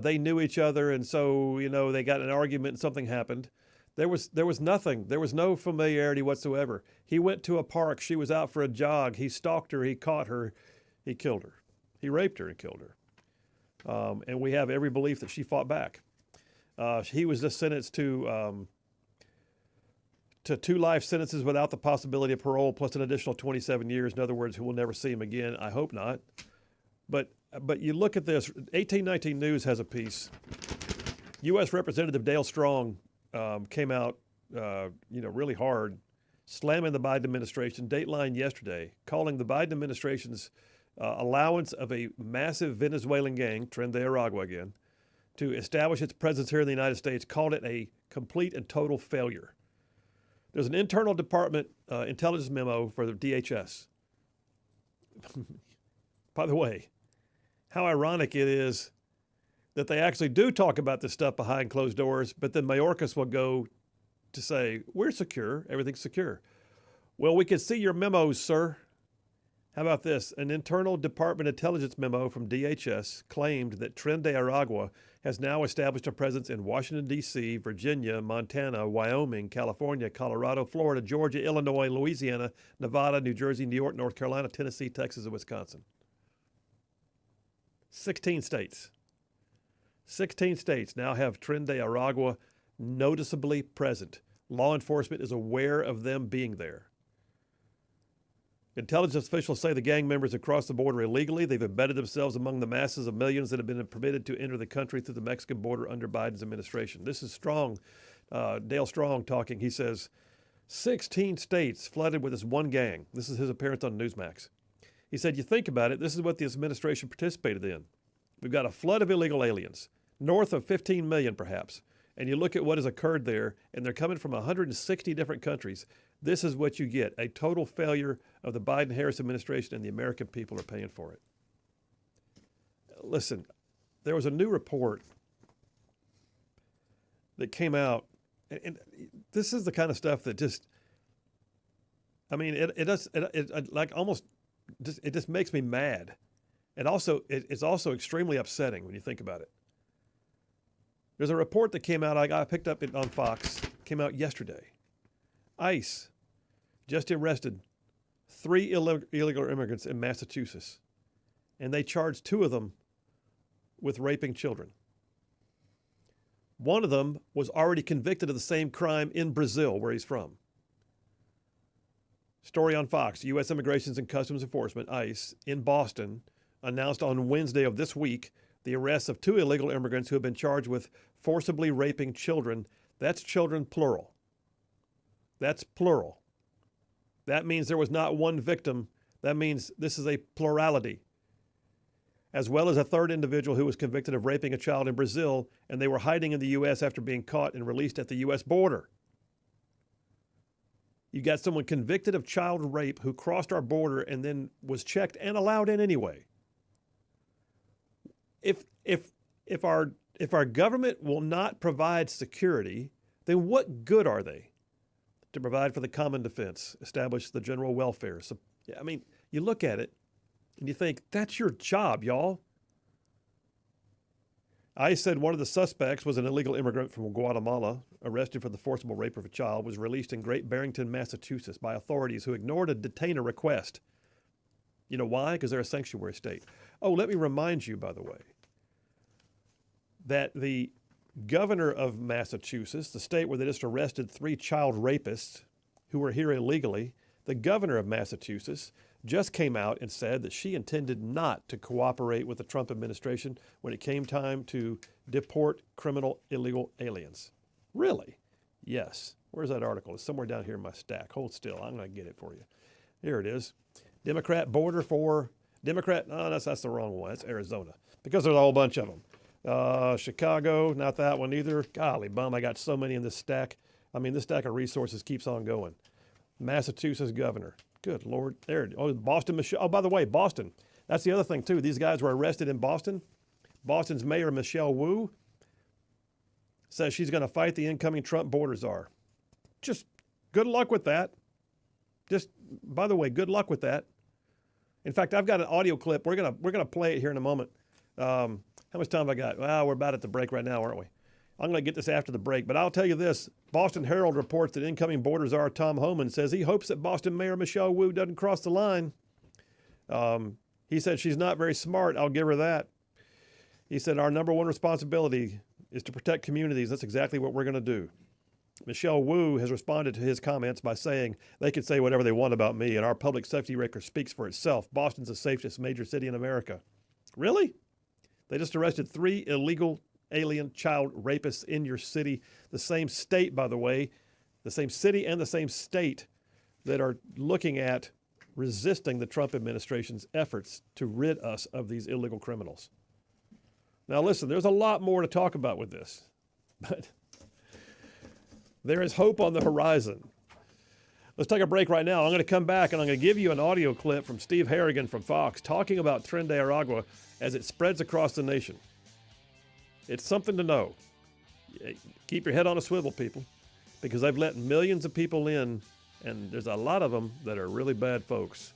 they knew each other and so they got in an argument and something happened. There was nothing. There was no familiarity whatsoever. He went to a park. She was out for a jog. He stalked her. He caught her. He killed her. He raped her and killed her. And we have every belief that she fought back. He was just sentenced to 2 life sentences without the possibility of parole, plus an additional 27 years. In other words, we'll never see him again. I hope not. But you look at this. 1819 News has a piece. U.S. Representative Dale Strong came out, really hard, slamming the Biden administration. Dateline yesterday, calling the Biden administration's allowance of a massive Venezuelan gang, Tren de Aragua again, to establish its presence here in the United States, called it a complete and total failure. There's an internal department intelligence memo for the DHS. By the way, how ironic it is that they actually do talk about this stuff behind closed doors, but then Mayorkas will go to say, we're secure, everything's secure. Well, we can see your memos, sir. How about this? An internal department intelligence memo from DHS claimed that Tren de Aragua has now established a presence in Washington, D.C., Virginia, Montana, Wyoming, California, Colorado, Florida, Georgia, Illinois, Louisiana, Nevada, New Jersey, New York, North Carolina, Tennessee, Texas, and Wisconsin. 16 states. 16 states now have Tren de Aragua noticeably present. Law enforcement is aware of them being there. Intelligence officials say the gang members have crossed the border illegally. They've embedded themselves among the masses of millions that have been permitted to enter the country through the Mexican border under Biden's administration. This is Strong, Dale Strong talking. He says, 16 states flooded with this one gang. This is his appearance on Newsmax. He said, you think about it, this is what this administration participated in. We've got a flood of illegal aliens, north of 15 million perhaps. And you look at what has occurred there, and they're coming from 160 different countries. This is what you get, a total failure of the Biden-Harris administration, and the American people are paying for it. Listen, there was a new report that came out, and this is the kind of stuff that just, it just makes me mad. And also, it's also extremely upsetting when you think about it. There's a report that came out, I picked up it on Fox, came out yesterday. ICE just arrested 3 illegal immigrants in Massachusetts, and they charged 2 of them with raping children. One of them was already convicted of the same crime in Brazil, where he's from. Story on Fox. U.S. Immigration and Customs Enforcement, ICE, in Boston, announced on Wednesday of this week the arrest of 2 illegal immigrants who have been charged with forcibly raping children. That's children, plural. That's plural. That means there was not one victim. That means this is a plurality. As well as a 3rd individual who was convicted of raping a child in Brazil, and they were hiding in the U.S. after being caught and released at the U.S. border. You got someone convicted of child rape who crossed our border and then was checked and allowed in anyway. If our government will not provide security, then what good are they? To provide for the common defense, establish the general welfare. So, you look at it and you think, that's your job, y'all. I said one of the suspects was an illegal immigrant from Guatemala, arrested for the forcible rape of a child, was released in Great Barrington, Massachusetts by authorities who ignored a detainer request. You know why? Because they're a sanctuary state. Oh, let me remind you, by the way, that the governor of Massachusetts, the state where they just arrested 3 child rapists who were here illegally, the governor of Massachusetts just came out and said that she intended not to cooperate with the Trump administration when it came time to deport criminal illegal aliens. Really? Yes. Where's that article? It's somewhere down here in my stack. Hold still. I'm going to get it for you. Here it is. Democrat border for Democrat. No, that's the wrong one. That's Arizona, because there's a whole bunch of them. Chicago, not that one either. Golly bum, I got so many in this stack. I mean, this stack of resources keeps on going. Massachusetts governor. Good Lord. There. Oh, Boston, Michelle. Oh, by the way, Boston. That's the other thing, too. These guys were arrested in Boston. Boston's mayor, Michelle Wu, says she's going to fight the incoming Trump border czar. Just good luck with that. Just, by the way, good luck with that. In fact, I've got an audio clip. We're gonna play it here in a moment. How much time have I got? Well, we're about at the break right now, aren't we? I'm going to get this after the break, but I'll tell you this. Boston Herald reports that incoming border czar Tom Homan says he hopes that Boston Mayor Michelle Wu doesn't cross the line. He said she's not very smart. I'll give her that. He said our number one responsibility is to protect communities. That's exactly what we're going to do. Michelle Wu has responded to his comments by saying they can say whatever they want about me, and our public safety record speaks for itself. Boston's the safest major city in America. Really? They just arrested 3 illegal alien child rapists in your city. The same state, by the way, the same city and the same state that are looking at resisting the Trump administration's efforts to rid us of these illegal criminals. Now, listen, there's a lot more to talk about with this, but there is hope on the horizon. Let's take a break right now. I'm going to come back and I'm going to give you an audio clip from Steve Harrigan from Fox talking about Tren de Aragua as it spreads across the nation. It's something to know. Keep your head on a swivel, people, because they've let millions of people in, and there's a lot of them that are really bad folks.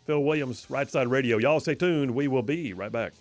Phil Williams, Rightside Radio. Y'all stay tuned. We will be right back.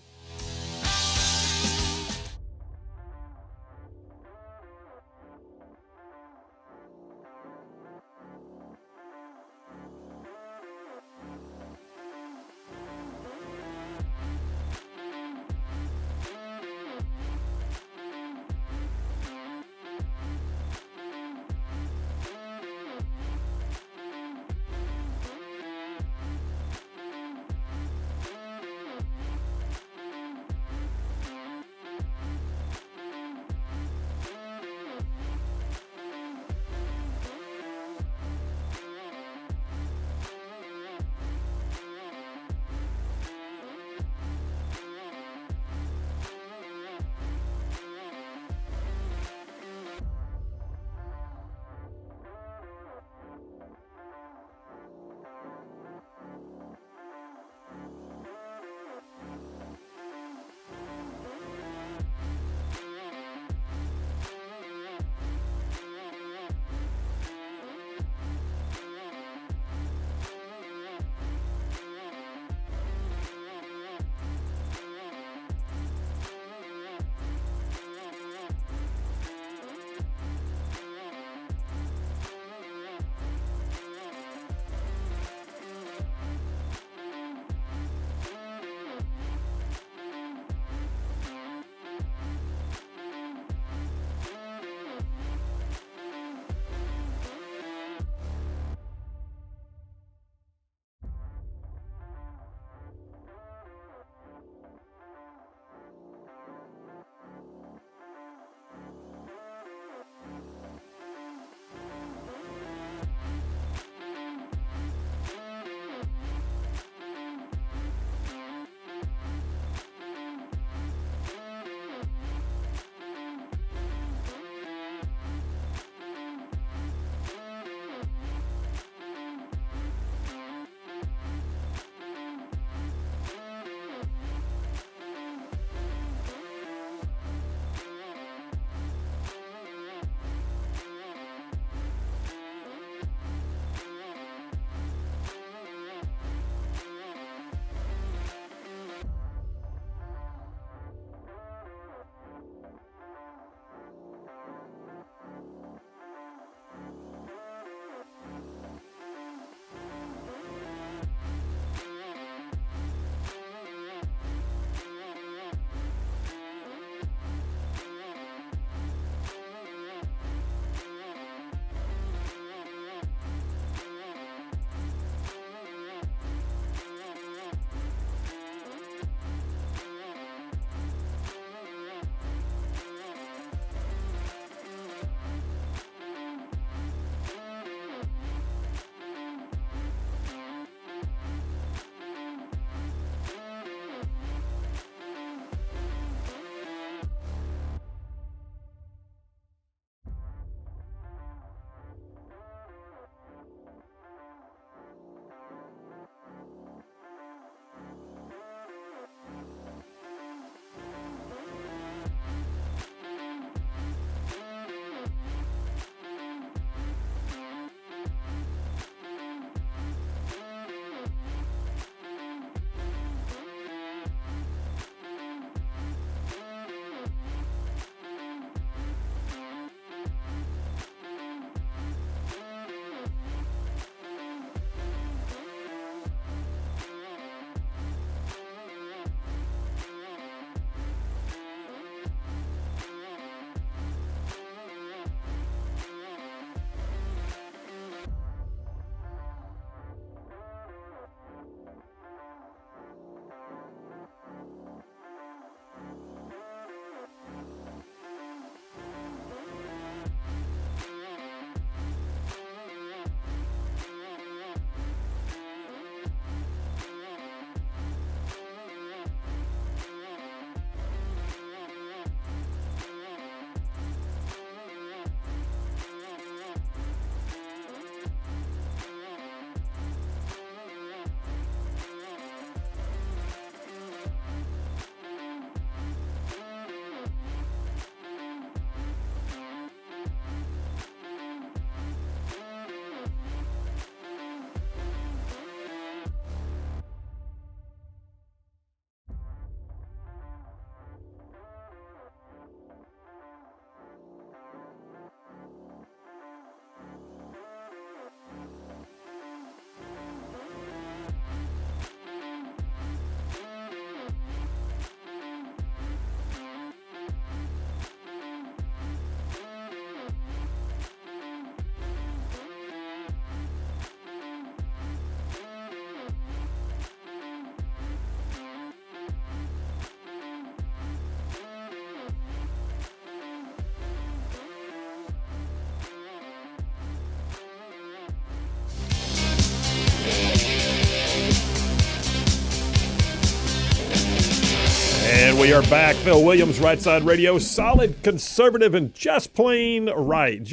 we are back. Phil Williams, Rightside Radio, solid, conservative, and just plain right.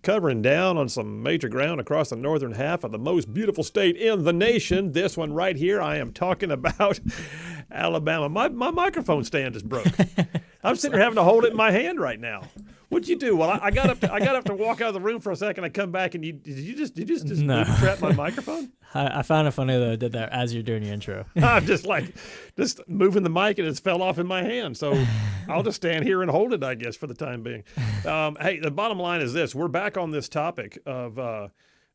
Covering down on some major ground across the northern half of the most beautiful state in the nation. This one right here, I am talking about Alabama. My microphone stand is broke. I'm sitting here having to hold it in my hand right now. What'd you do? Well, I got up to walk out of the room for a second. I come back and did you just No. trap my microphone? I found it funny that I did that as you're doing your intro. I'm just moving the mic and it's fell off in my hand. So I'll just stand here and hold it, I guess, for the time being. Hey, the bottom line is this. We're back on this topic of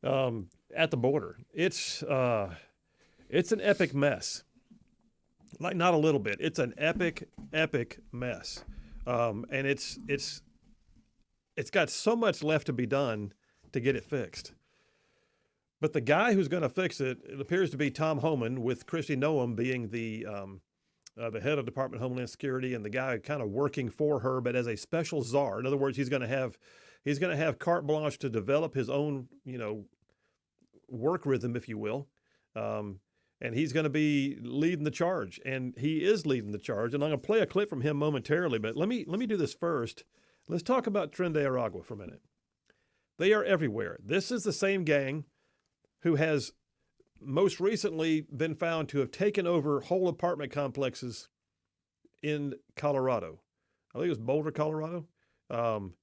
at the border. It's an epic mess. Like, not a little bit. It's an epic mess. And it's got so much left to be done to get it fixed. But the guy who's going to fix it appears to be Tom Homan, with Kristi Noem being the head of Department of Homeland Security and the guy kind of working for her, but as a special czar. In other words, he's going to have carte blanche to develop his own, work rhythm, if you will. And he's going to be leading the charge, and he is leading the charge. And I'm going to play a clip from him momentarily, but let me do this first. Let's talk about Tren de Aragua for a minute. They are everywhere. This is the same gang who has most recently been found to have taken over whole apartment complexes in Colorado. I think it was Boulder, Colorado. And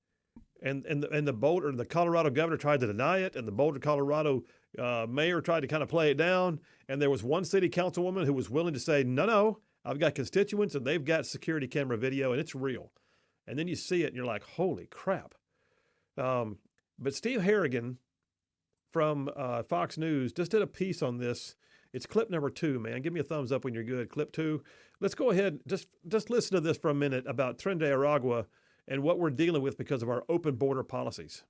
the Colorado governor tried to deny it, and the Boulder, Colorado mayor tried to kind of play it down. And there was one city councilwoman who was willing to say, no, I've got constituents and they've got security camera video and it's real. And then you see it and you're like, holy crap. But Steve Harrigan from Fox News just did a piece on this. It's clip number 2, man. Give me a thumbs up when you're good. Clip 2. Let's go ahead. Just listen to this for a minute about Tren de Aragua and what we're dealing with because of our open border policies.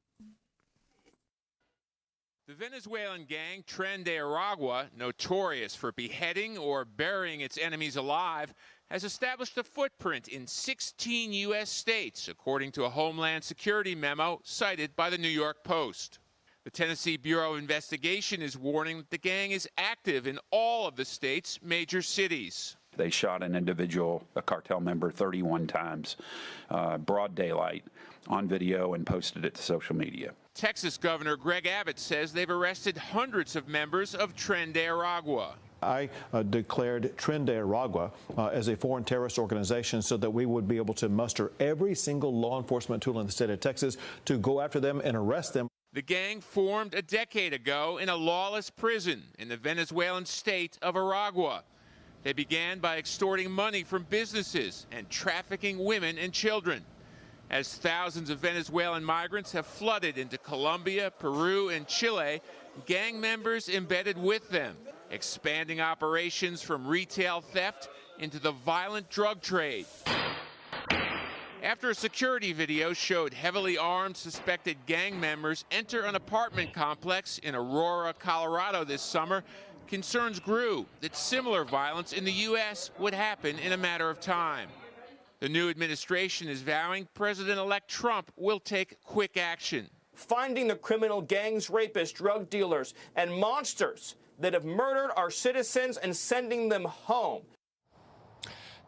The Venezuelan gang Tren de Aragua, notorious for beheading or burying its enemies alive, has established a footprint in 16 U.S. states, according to a Homeland Security memo cited by the New York Post. The Tennessee Bureau of Investigation is warning that the gang is active in all of the state's major cities. They shot an individual, a cartel member, 31 times, broad daylight, on video and posted it to social media. Texas Governor Greg Abbott says they've arrested hundreds of members of Tren de Aragua. I declared Tren de Aragua as a foreign terrorist organization so that we would be able to muster every single law enforcement tool in the state of Texas to go after them and arrest them. The gang formed a decade ago in a lawless prison in the Venezuelan state of Aragua. They began by extorting money from businesses and trafficking women and children. As thousands of Venezuelan migrants have flooded into Colombia, Peru, and Chile, gang members embedded with them, expanding operations from retail theft into the violent drug trade. After a security video showed heavily armed suspected gang members enter an apartment complex in Aurora, Colorado this summer, concerns grew that similar violence in the U.S. would happen in a matter of time. The new administration is vowing President-elect Trump will take quick action. Finding the criminal gangs, rapists, drug dealers, and monsters that have murdered our citizens and sending them home.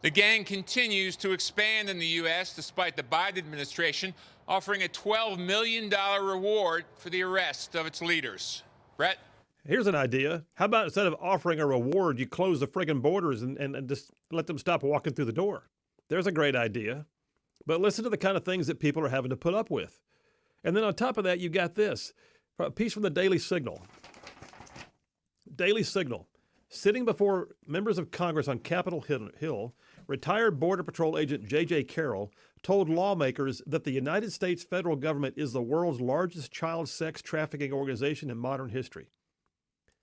The gang continues to expand in the U.S. despite the Biden administration offering a $12 million reward for the arrest of its leaders. Brett? Here's an idea. How about instead of offering a reward, you close the friggin' borders and just let them stop walking through the door? There's a great idea. But listen to the kind of things that people are having to put up with. And then on top of that, you got this. A piece from the Daily Signal. Daily Signal. Sitting before members of Congress on Capitol Hill, retired Border Patrol agent J.J. Carroll told lawmakers that the United States federal government is the world's largest child sex trafficking organization in modern history.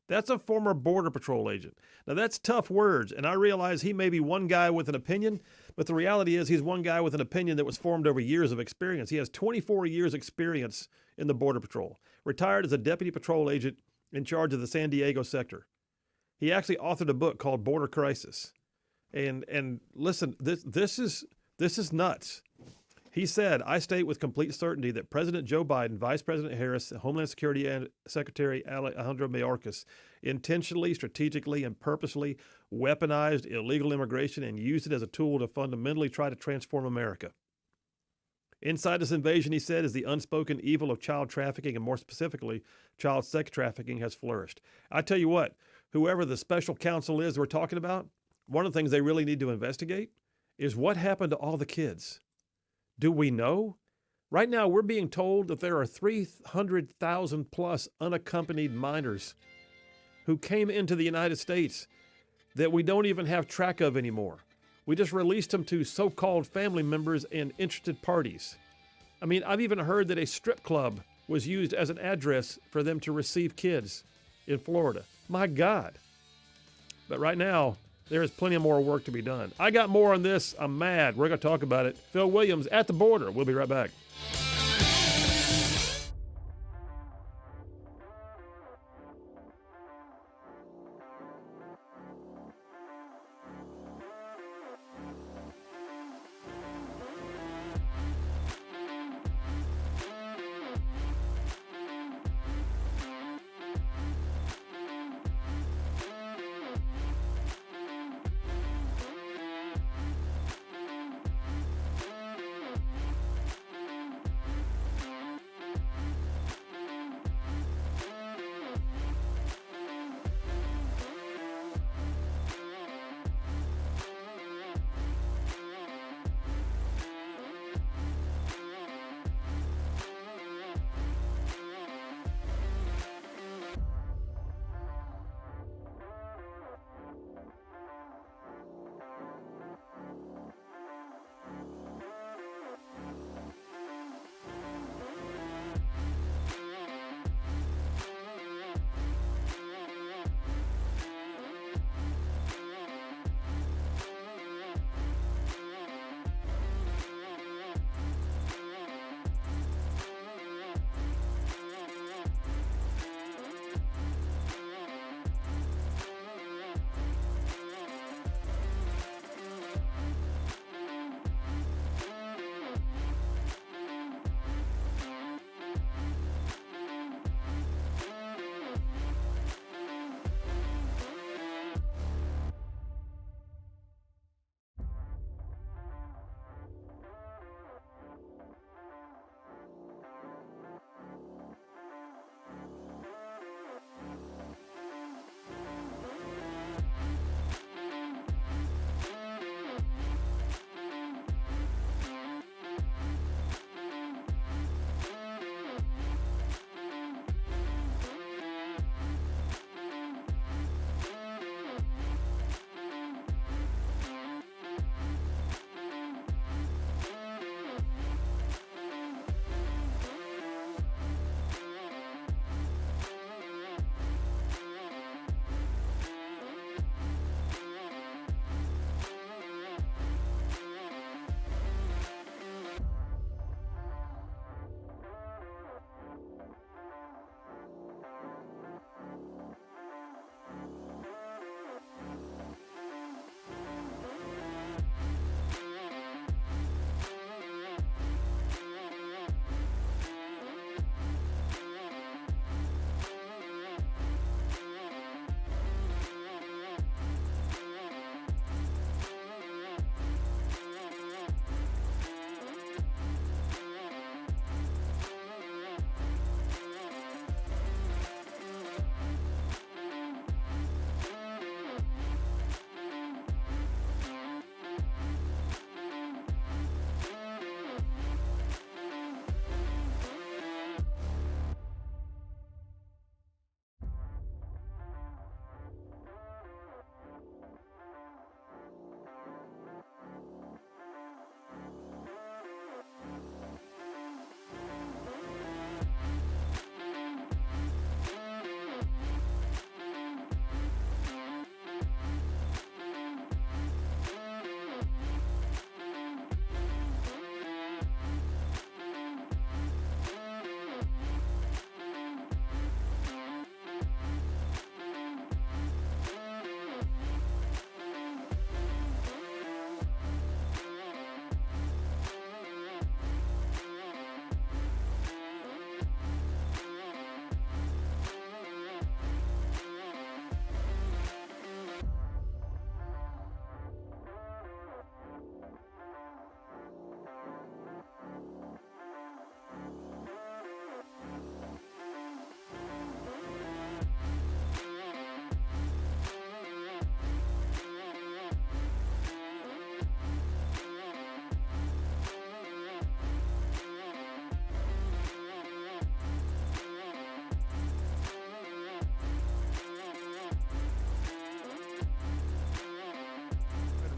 That's a former Border Patrol agent. Now, that's tough words, and I realize he may be one guy with an opinion, but the reality is he's one guy with an opinion that was formed over years of experience. He has 24 years' experience in the Border Patrol, retired as a deputy patrol agent in charge of the San Diego sector. He actually authored a book called Border Crisis. And listen, this is nuts. He said, I state with complete certainty that President Joe Biden, Vice President Harris, Homeland Security and Secretary Alejandro Mayorkas intentionally, strategically, and purposely weaponized illegal immigration and used it as a tool to fundamentally try to transform America. Inside this invasion, he said, is the unspoken evil of child trafficking, and more specifically, child sex trafficking has flourished. I tell you what, whoever the special counsel is we're talking about, one of the things they really need to investigate is what happened to all the kids. Do we know? Right now, we're being told that there are 300,000 plus unaccompanied minors who came into the United States that we don't even have track of anymore. We just released them to so-called family members and interested parties. I mean, I've even heard that a strip club was used as an address for them to receive kids in Florida. My God. But right now, there is plenty more work to be done. I got more on this. I'm mad. We're going to talk about it. Phil Williams at the border. We'll be right back.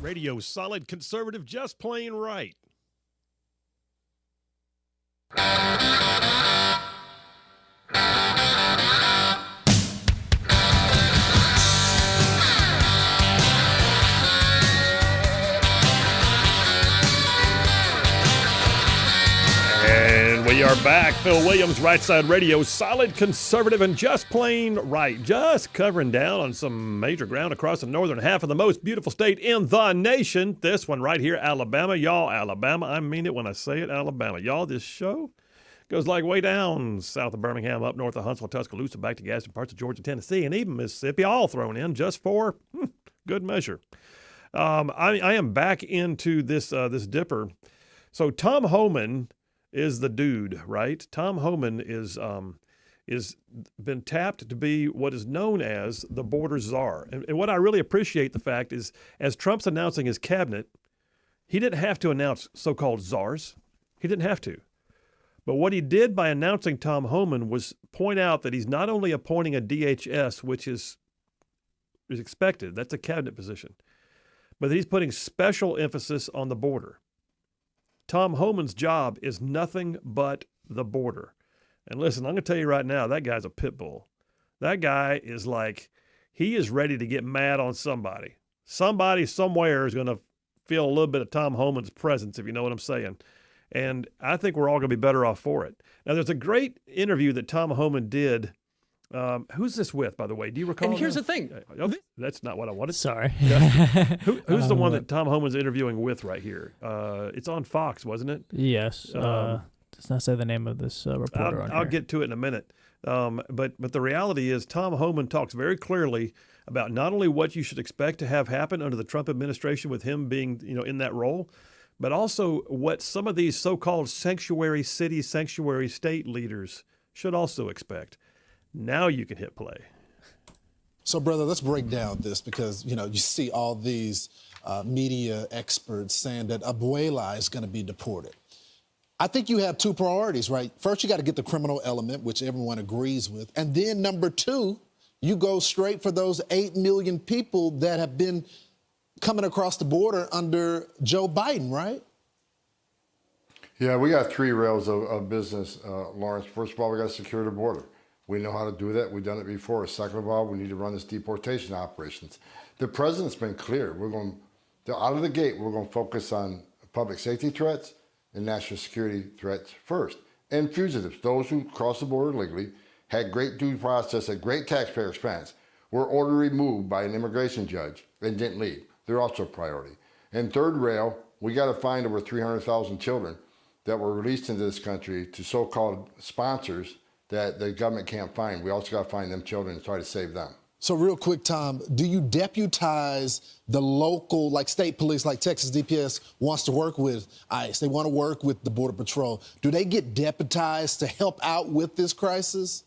Radio, solid conservative, just plain right. And we are back. Phil Williams, Rightside Radio, solid conservative and just plain right. Just covering down on some major ground across the northern half of the most beautiful state in the nation. This one right here, Alabama. Y'all, Alabama. I mean it when I say it, Alabama. Y'all, this show goes like way down south of Birmingham, up north of Huntsville, Tuscaloosa, back to Gadsden, parts of Georgia, Tennessee, and even Mississippi, all thrown in just for good measure. I am back into this dipper. So Tom Homan is the dude, right? Tom Homan is been tapped to be what is known as the border czar. And what I really appreciate the fact is, as Trump's announcing his cabinet, he didn't have to announce so-called czars. He didn't have to. But what he did by announcing Tom Homan was point out that he's not only appointing a DHS, which is expected, that's a cabinet position, but that he's putting special emphasis on the border. Tom Homan's job is nothing but the border. And listen, I'm going to tell you right now, that guy's a pit bull. That guy is like, he is ready to get mad on somebody. Somebody somewhere is going to feel a little bit of Tom Homan's presence, if you know what I'm saying. And I think we're all going to be better off for it. Now, there's a great interview that Tom Homan did. Who's this with, by the way? Do you recall? And here's the thing. Oh, that's not what I wanted. Sorry. Who's the one that Tom Homan's interviewing with right here? It's on Fox, wasn't it? Yes. Does not say the name of this reporter on here. I'll get to it in a minute. But the reality is Tom Homan talks very clearly about not only what you should expect to have happen under the Trump administration with him being, in that role, but also what some of these so-called sanctuary city, sanctuary state leaders should also expect. Now you can hit play. So, brother, let's break down this because, you see all these media experts saying that Abuela is going to be deported. I think you have two priorities, right? First, you got to get the criminal element, which everyone agrees with. And then number two, you go straight for those 8 million people that have been coming across the border under Joe Biden, right? Yeah, we got three rails of business, Lawrence. First of all, we got to secure the border. We know how to do that. We've done it before. Second of all, we need to run this deportation operations. The president's been clear. Out of the gate, we're going to focus on public safety threats and national security threats first. And fugitives, those who crossed the border legally, had great due process at great taxpayer expense, were ordered removed by an immigration judge and didn't leave. They're also a priority. And third rail, we got to find over 300,000 children that were released into this country to so-called sponsors that the government can't find. We also got to find them children and try to save them. So real quick, Tom, do you deputize the local, like state police, like Texas DPS wants to work with ICE? They want to work with the Border Patrol. Do they get deputized to help out with this crisis?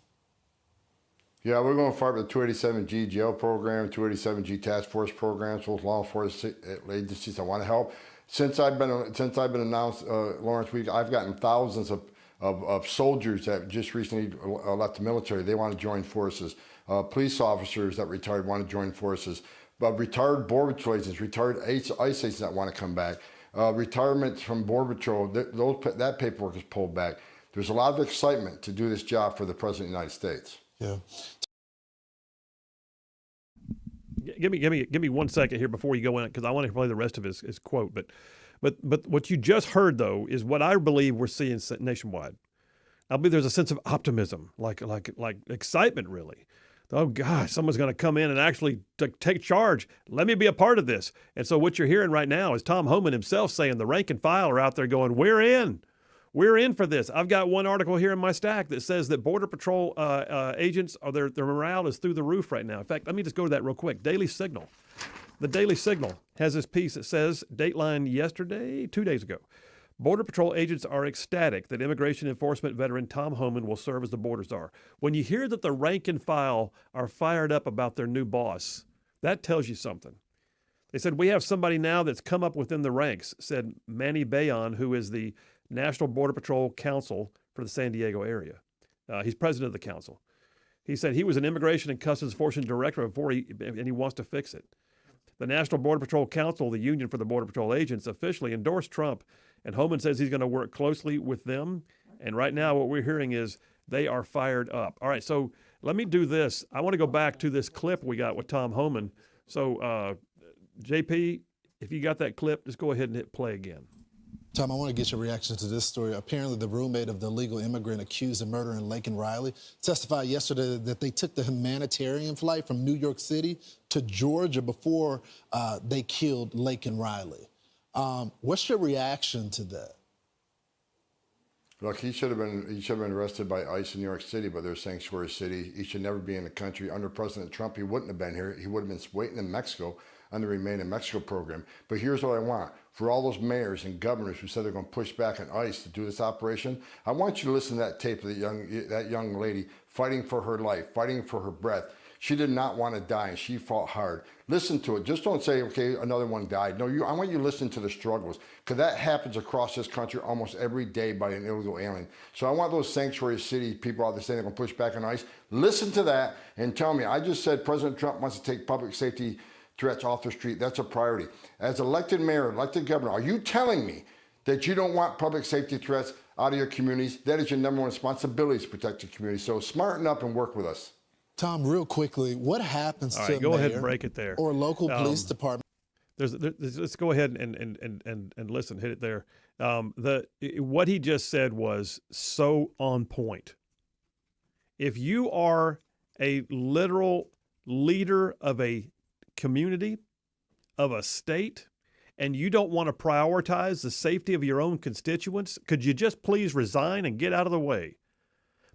Yeah, we're going to fight with the 287G jail program, 287G task force programs, both law enforcement agencies that want to help. Since I've been announced, Lawrence, I've gotten thousands of soldiers that just recently left the military. They want to join forces. Police officers that retired want to join forces. Retired Border Patrol agents, retired ICE agents that want to come back. Retirements from Border Patrol, that paperwork is pulled back. There's a lot of excitement to do this job for the President of the United States. Yeah. Give me 1 second here before you go in, because I want to play the rest of his quote. But what you just heard, though, is what I believe we're seeing nationwide. I believe there's a sense of optimism, like excitement, really. Oh, gosh, someone's going to come in and actually take charge. Let me be a part of this. And so what you're hearing right now is Tom Homan himself saying the rank and file are out there going, we're in. We're in for this. I've got one article here in my stack that says that Border Patrol agents, their morale is through the roof right now. In fact, let me just go to that real quick. Daily Signal. The Daily Signal has this piece that says, Dateline yesterday, 2 days ago, Border Patrol agents are ecstatic that immigration enforcement veteran Tom Homan will serve as the border czar. When you hear that the rank and file are fired up about their new boss, that tells you something. They said, we have somebody now that's come up within the ranks, said Manny Bayon, who is the National Border Patrol Council for the San Diego area. He's president of the council. He said he was an immigration and customs enforcement director before and he wants to fix it. The National Border Patrol Council, the union for the Border Patrol agents, officially endorsed Trump, and Homan says he's going to work closely with them. And right now what we're hearing is they are fired up. All right, so let me do this. I want to go back to this clip we got with Tom Homan. So, JP, if you got that clip, just go ahead and hit play again. Tom, I want to get your reaction to this story. Apparently, the roommate of the illegal immigrant accused of murdering Laken Riley testified yesterday that they took the humanitarian flight from New York City to Georgia before they killed Laken Riley. What's your reaction to that? Look, he should have been arrested by ICE in New York City, but they're sanctuary city. He should never be in the country. Under President Trump, he wouldn't have been here. He would have been waiting in Mexico on the Remain in Mexico program. But here's what I want. For all those mayors and governors who said they're going to push back on ICE to do this operation, I want you to listen to that tape of that young lady fighting for her life, fighting for her breath. She did not want to die, and she fought hard. Listen to it. Just don't say, okay, another one died. No, I want you to listen to the struggles, because that happens across this country almost every day by an illegal alien. So I want those sanctuary city people out there saying they're going to push back on ICE. Listen to that and tell me. I just said President Trump wants to take public safety threats off the street. That's a priority. As elected mayor, elected governor, are you telling me that you don't want public safety threats out of your communities? That is your number one responsibility, to protect your community. So smarten up and work with us. Tom, real quickly, what happens to a go mayor ahead and break it there. or local police department? Let's go ahead and listen. Hit it there. What he just said was so on point. If you are a literal leader of a community, of a state, and you don't want to prioritize the safety of your own constituents, could you just please resign and get out of the way?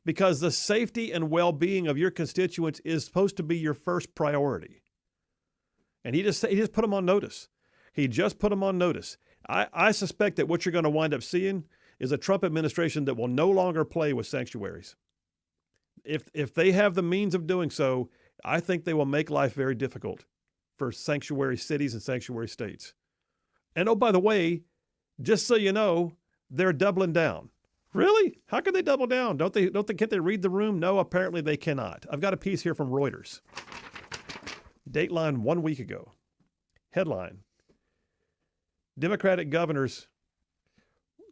Because the safety and well-being of your constituents is supposed to be your first priority. And he just put them on notice. He just put them on notice. I suspect that what you're going to wind up seeing is a Trump administration that will no longer play with sanctuaries. If they have the means of doing so, I think they will make life very difficult for sanctuary cities and sanctuary states. And oh, by the way, just so you know, they're doubling down. Really? How can they double down? Can't they read the room? No, apparently they cannot. I've got a piece here from Reuters. Dateline 1 week ago. Headline: Democratic governors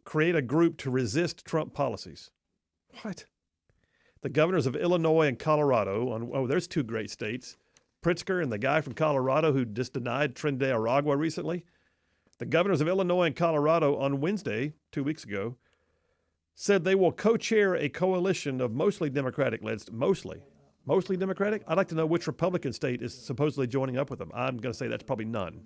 create a group to resist Trump policies. What? The governors of Illinois and Colorado, there's two great states, Pritzker and the guy from Colorado who just denied Tren de Aragua recently. The governors of Illinois and Colorado on Wednesday, 2 weeks ago, said they will co-chair a coalition of mostly Democratic-led, mostly Democratic? I'd like to know which Republican state is supposedly joining up with them. I'm going to say that's probably none.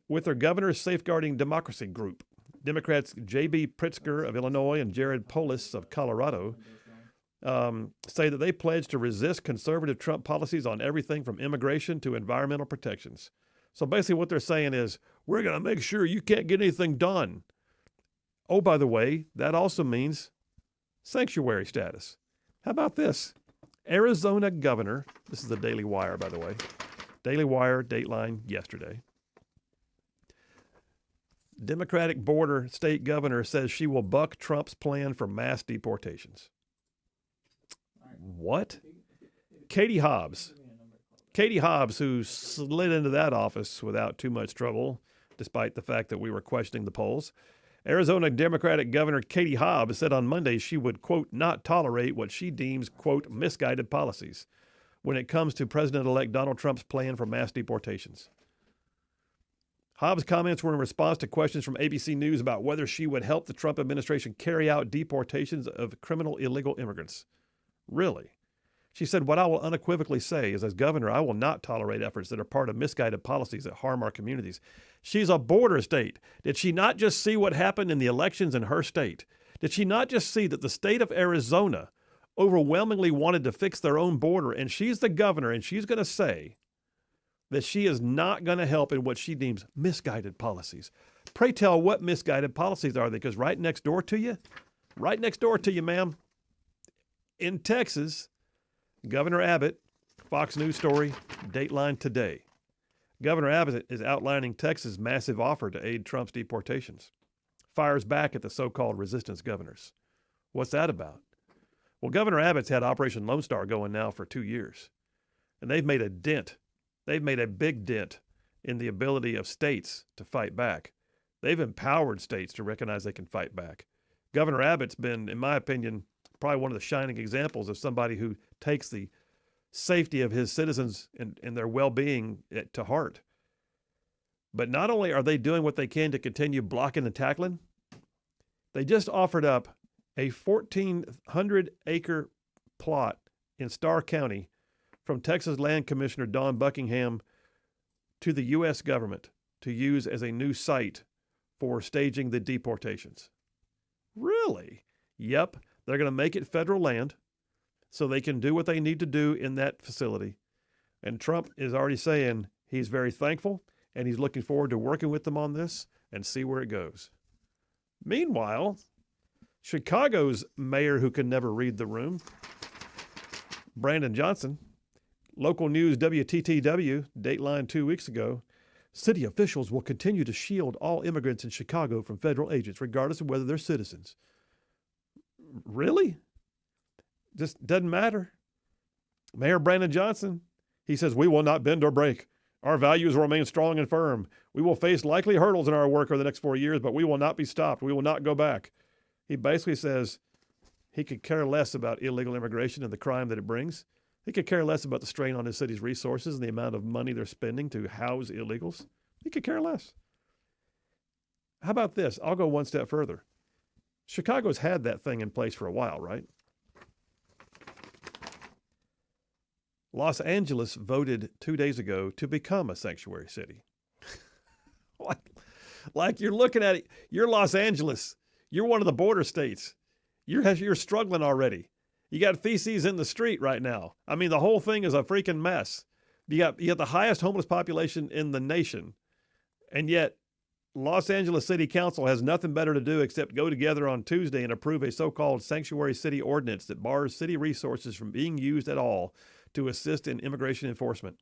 With their Governors Safeguarding Democracy group, Democrats J.B. Pritzker of Illinois and Jared Polis of Colorado say that they pledge to resist conservative Trump policies on everything from immigration to environmental protections. So basically what they're saying is, we're going to make sure you can't get anything done. Oh, by the way, that also means sanctuary status. How about this? Arizona governor, this is the Daily Wire, by the way. Daily Wire, Dateline, yesterday. Democratic border state governor says she will buck Trump's plan for mass deportations. What? Katie Hobbs, who slid into that office without too much trouble, despite the fact that we were questioning the polls. Arizona Democratic Governor Katie Hobbs said on Monday she would, quote, not tolerate what she deems, quote, misguided policies when it comes to President-elect Donald Trump's plan for mass deportations. Hobbs' comments were in response to questions from ABC News about whether she would help the Trump administration carry out deportations of criminal illegal immigrants. Really? She said, what I will unequivocally say is, as governor, I will not tolerate efforts that are part of misguided policies that harm our communities. She's a border state. Did she not just see what happened in the elections in her state? Did she not just see that the state of Arizona overwhelmingly wanted to fix their own border, and she's the governor, and she's going to say that she is not going to help in what she deems misguided policies? Pray tell, what misguided policies are they? Because right next door to you, ma'am, in Texas, Governor Abbott, Fox News story, Dateline today. Governor Abbott is outlining Texas' massive offer to aid Trump's deportations. Fires back at the so-called resistance governors. What's that about? Well, Governor Abbott's had Operation Lone Star going now for 2 years, and they've made a dent They've made a big dent in the ability of states to fight back. They've empowered states to recognize they can fight back. Governor Abbott's been, in my opinion, probably one of the shining examples of somebody who takes the safety of his citizens and their well-being to heart. But not only are they doing what they can to continue blocking and tackling, they just offered up a 1,400-acre plot in Starr County from Texas Land Commissioner Don Buckingham to the U.S. government to use as a new site for staging the deportations. Really? Yep. They're going to make it federal land so they can do what they need to do in that facility. And Trump is already saying he's very thankful and he's looking forward to working with them on this and see where it goes. Meanwhile, Chicago's mayor who can never read the room, Brandon Johnson, local news WTTW, Dateline 2 weeks ago, city officials will continue to shield all immigrants in Chicago from federal agents, regardless of whether they're citizens. Really? Just doesn't matter. Mayor Brandon Johnson, he says, we will not bend or break. Our values will remain strong and firm. We will face likely hurdles in our work over the next 4 years, but we will not be stopped. We will not go back. He basically says he could care less about illegal immigration and the crime that it brings. He could care less about the strain on his city's resources and the amount of money they're spending to house illegals. He could care less. How about this? I'll go one step further. Chicago's had that thing in place for a while, right? Los Angeles voted 2 days ago to become a sanctuary city. like you're looking at it, you're Los Angeles. You're one of the border states. You're struggling already. You got feces in the street right now. I mean, the whole thing is a freaking mess. You got the highest homeless population in the nation, and yet Los Angeles City Council has nothing better to do except go together on Tuesday and approve a so-called sanctuary city ordinance that bars city resources from being used at all to assist in immigration enforcement.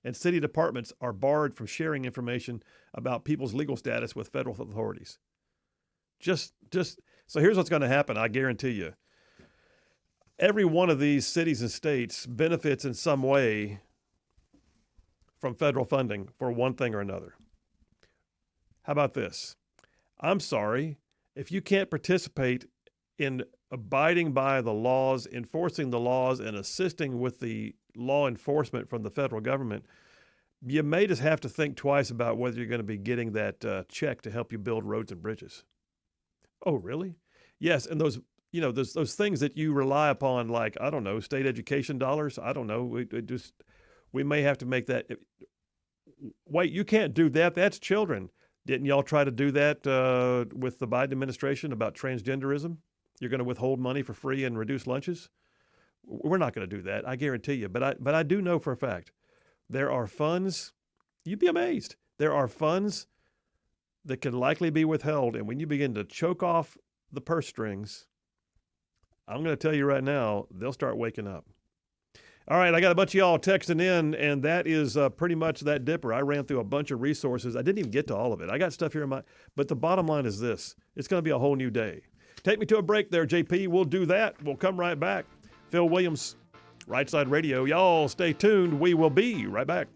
And city departments are barred from sharing information about people's legal status with federal authorities. So here's what's going to happen, I guarantee you. Every one of these cities and states benefits in some way from federal funding for one thing or another. How about this? I'm sorry, if you can't participate in abiding by the laws, enforcing the laws, and assisting with the law enforcement from the federal government, you may just have to think twice about whether you're going to be getting that check to help you build roads and bridges. Oh, really? Yes, and those things that you rely upon, like, I don't know, state education dollars. I don't know. We may have to make that. Wait, you can't do that. That's children. Didn't y'all try to do that with the Biden administration about transgenderism? You're going to withhold money for free and reduce lunches? We're not going to do that, I guarantee you. But I do know for a fact there are funds. You'd be amazed. There are funds that can likely be withheld, and when you begin to choke off the purse strings, I'm going to tell you right now, they'll start waking up. All right, I got a bunch of y'all texting in, and that is pretty much that dipper. I ran through a bunch of resources. I didn't even get to all of it. I got stuff here but the bottom line is this. It's going to be a whole new day. Take me to a break there, JP. We'll do that. We'll come right back. Phil Williams, Rightside Radio. Y'all stay tuned. We will be right back.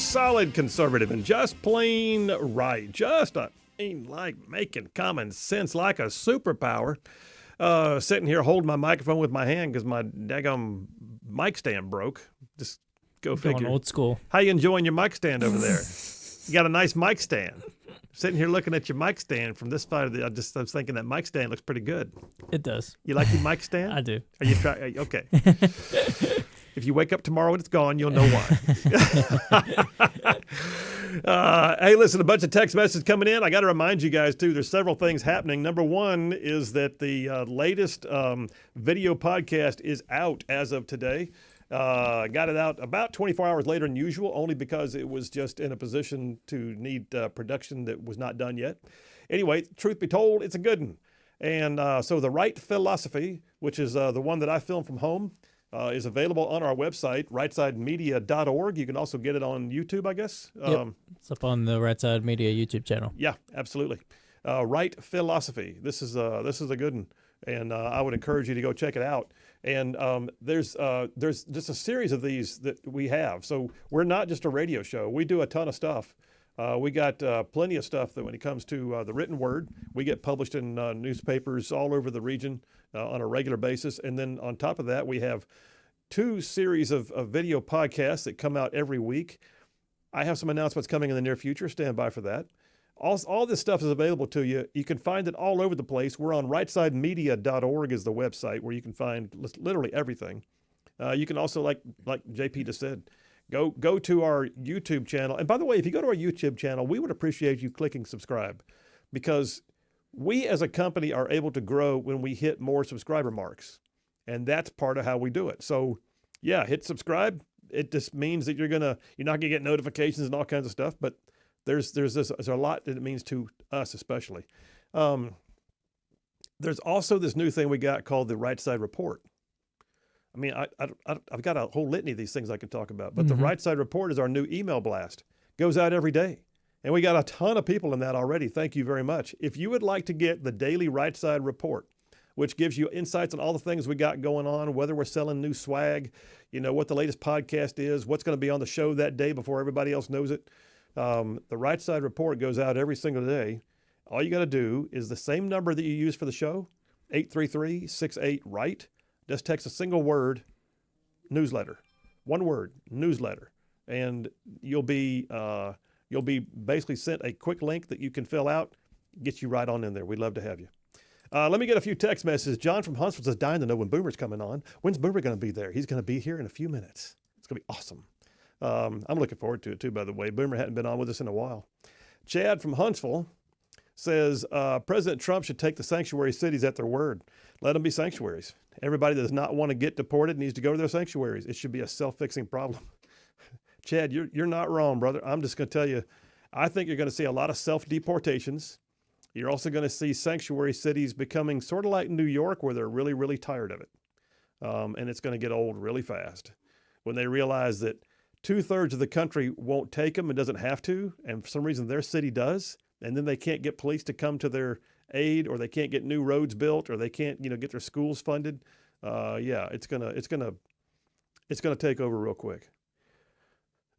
solid conservative and just plain right. Like making common sense like a superpower. Sitting here holding my microphone with my hand because my daggone mic stand broke. Just go figure. Going old school. How you enjoying your mic stand over there? You got a nice mic stand. Sitting here looking at your mic stand from this side of the. I was thinking that mic stand looks pretty good. It does. You like your mic stand? I do. Are you try? Okay. If you wake up tomorrow and it's gone, you'll know why. Hey, listen, a bunch of text messages coming in. I got to remind you guys, too, there's several things happening. Number one is that the latest video podcast is out as of today. Got it out about 24 hours later than usual, only because it was just in a position to need production that was not done yet. Anyway, truth be told, it's a good one. And so the Right Philosophy, which is the one that I filmed from home, is available on our website, rightsidemedia.org. You can also get it on YouTube, I guess. Yep. It's up on the Right Side Media YouTube channel. Yeah, absolutely. Right Philosophy. This is a good one, and I would encourage you to go check it out. And there's just a series of these that we have. So we're not just a radio show. We do a ton of stuff. We got plenty of stuff that when it comes to the written word, we get published in newspapers all over the region on a regular basis. And then on top of that, we have 2 series of video podcasts that come out every week. I have some announcements coming in the near future. Stand by for that. All this stuff is available to you. You can find it all over the place. We're on rightsidemedia.org is the website where you can find literally everything. You can also, like JP just said, go to our YouTube channel. And by the way, if you go to our YouTube channel, we would appreciate you clicking subscribe, because we as a company are able to grow when we hit more subscriber marks. And that's part of how we do it. So yeah, hit subscribe. It just means that you're not gonna get notifications and all kinds of stuff, but there's a lot that it means to us, especially. There's also this new thing we got called the Right Side Report. I mean, I've got a whole litany of these things I could talk about, but the Right Side Report is our new email blast. Goes out every day. And we got a ton of people in that already. Thank you very much. If you would like to get the daily Right Side Report, which gives you insights on all the things we got going on, whether we're selling new swag, what the latest podcast is, what's going to be on the show that day before everybody else knows it. The Right Side Report goes out every single day. All you got to do is the same number that you use for the show, 833-68-RIGHT. Just text a single word, newsletter. One word, newsletter. And you'll be basically sent a quick link that you can fill out, get you right on in there. We'd love to have you. Let me get a few text messages. John from Huntsville says, dying to know when Boomer's coming on. When's Boomer going to be there? He's going to be here in a few minutes. It's going to be awesome. I'm looking forward to it too, by the way. Boomer hadn't been on with us in a while. Chad from Huntsville says, President Trump should take the sanctuary cities at their word. Let them be sanctuaries. Everybody that does not want to get deported needs to go to their sanctuaries. It should be a self-fixing problem. Chad, you're not wrong, brother. I'm just going to tell you, I think you're going to see a lot of self-deportations. You're also going to see sanctuary cities becoming sort of like New York, where they're really, really tired of it. And it's going to get old really fast when they realize that 2/3 of the country won't take them and doesn't have to, and for some reason their city does, and then they can't get police to come to their aid, or they can't get new roads built, or they can't, get their schools funded. It's gonna take over real quick.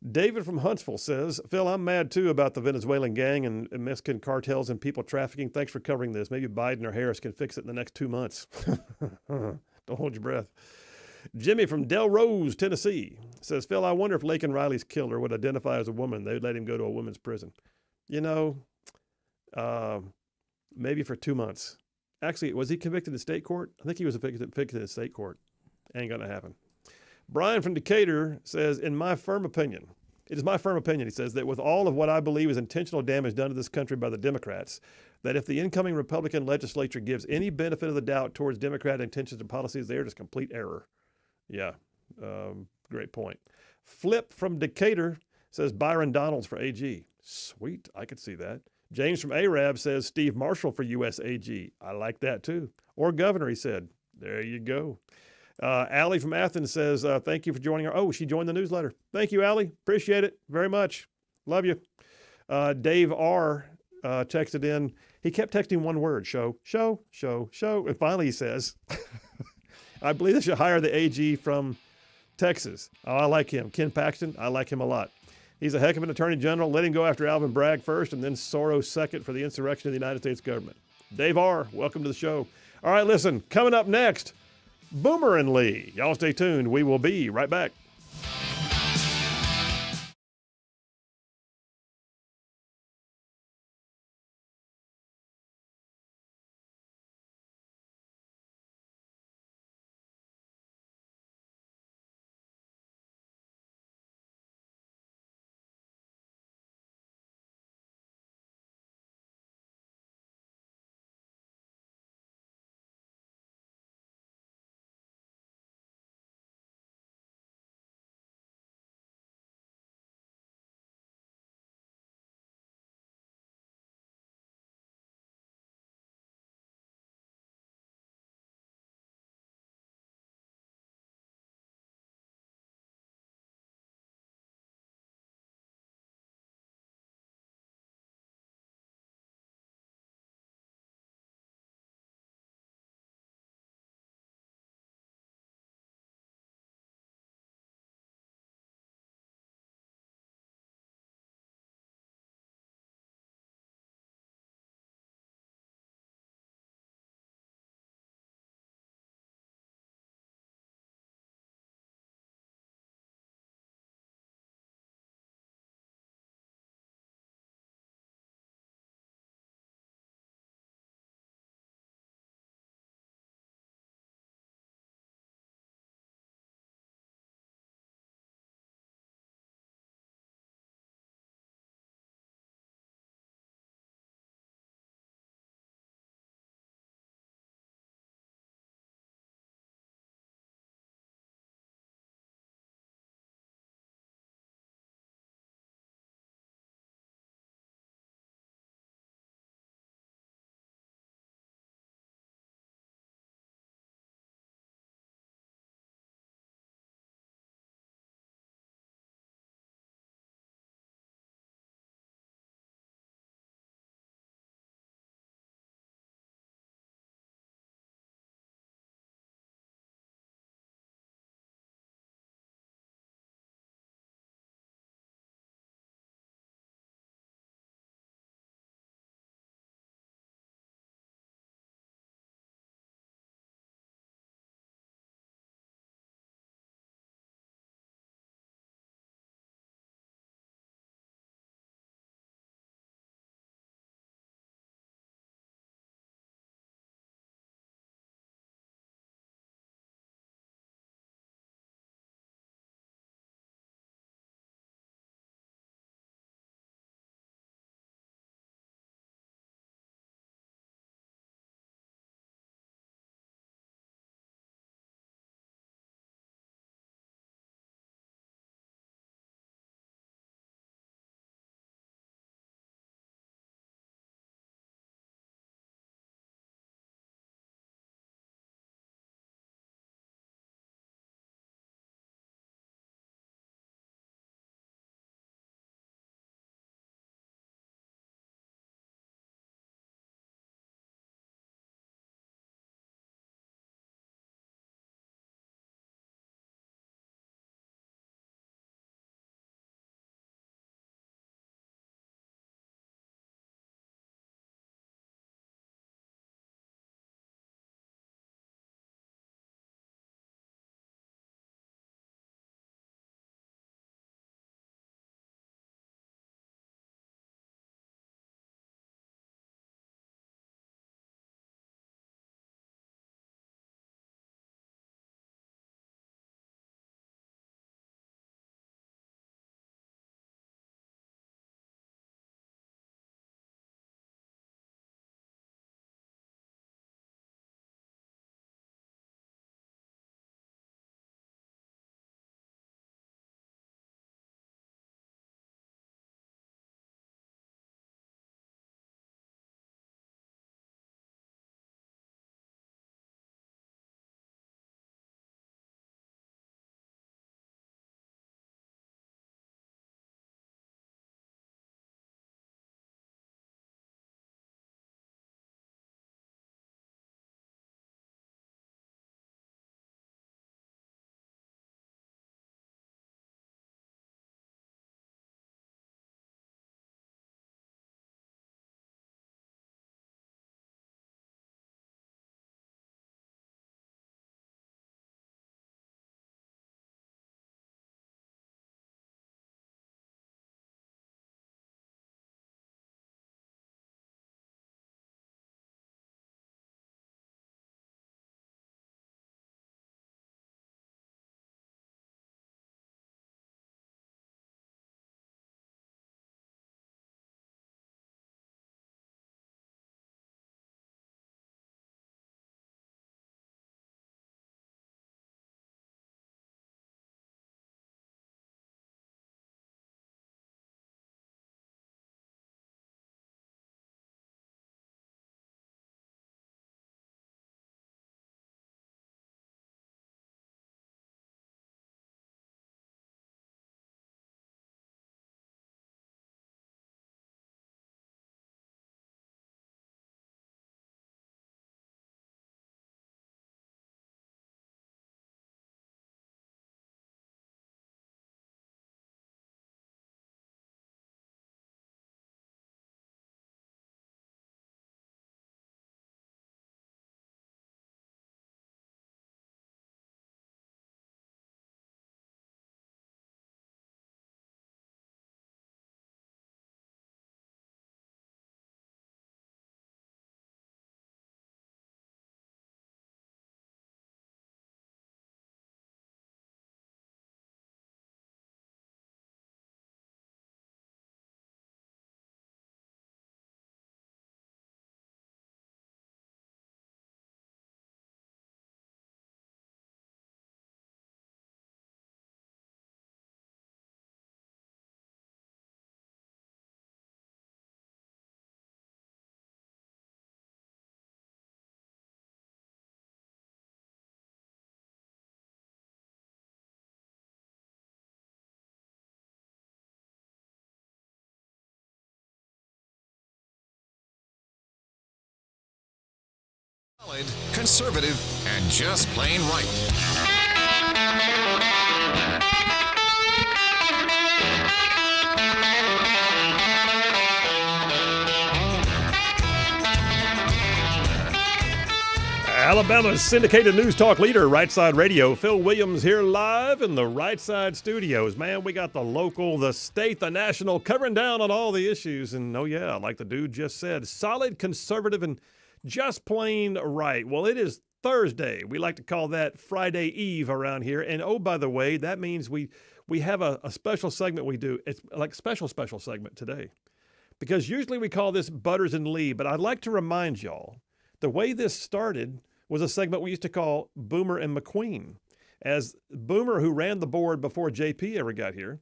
David from Huntsville says, Phil, I'm mad too about the Venezuelan gang and Mexican cartels and people trafficking. Thanks for covering this. Maybe Biden or Harris can fix it in the next 2 months. Don't hold your breath. Jimmy from Del Rose, Tennessee says, Phil, I wonder if Laken Riley's killer would identify as a woman. They'd let him go to a women's prison. Maybe for 2 months. Actually, was he convicted in state court? I think he was convicted in state court. Ain't going to happen. Brian from Decatur says, it is my firm opinion, he says, that with all of what I believe is intentional damage done to this country by the Democrats, that if the incoming Republican legislature gives any benefit of the doubt towards Democrat intentions and policies, they are just complete error. Yeah, great point. Flip from Decatur says Byron Donalds for AG. Sweet, I could see that. James from Arab says Steve Marshall for U.S. AG. I like that too. Or governor, he said. There you go. Allie from Athens says, thank you for joining her. Oh, she joined the newsletter. Thank you, Allie. Appreciate it very much. Love you. Dave R. Texted in. He kept texting one word, show. And finally he says, I believe they should hire the AG from Texas. Oh, I like him. Ken Paxton, I like him a lot. He's a heck of an attorney general. Let him go after Alvin Bragg first, and then Soros second for the insurrection of the United States government. Dave R., welcome to the show. All right, listen, coming up next, Boomer and Lee. Y'all stay tuned. We will be right back. Solid, conservative, and just plain right. Alabama's syndicated news talk leader, Rightside Radio. Phil Williams here live in the Rightside studios. Man, we got the local, the state, the national, covering down on all the issues. And oh yeah, like the dude just said, solid, conservative, and just plain right. Well, it is Thursday. We like to call that Friday Eve around here. And oh, by the way, that means we have a special segment we do. It's like special segment today. Because usually we call this Butters and Lee, but I'd like to remind y'all, the way this started was a segment we used to call Boomer and McQueen. As Boomer, who ran the board before JP ever got here,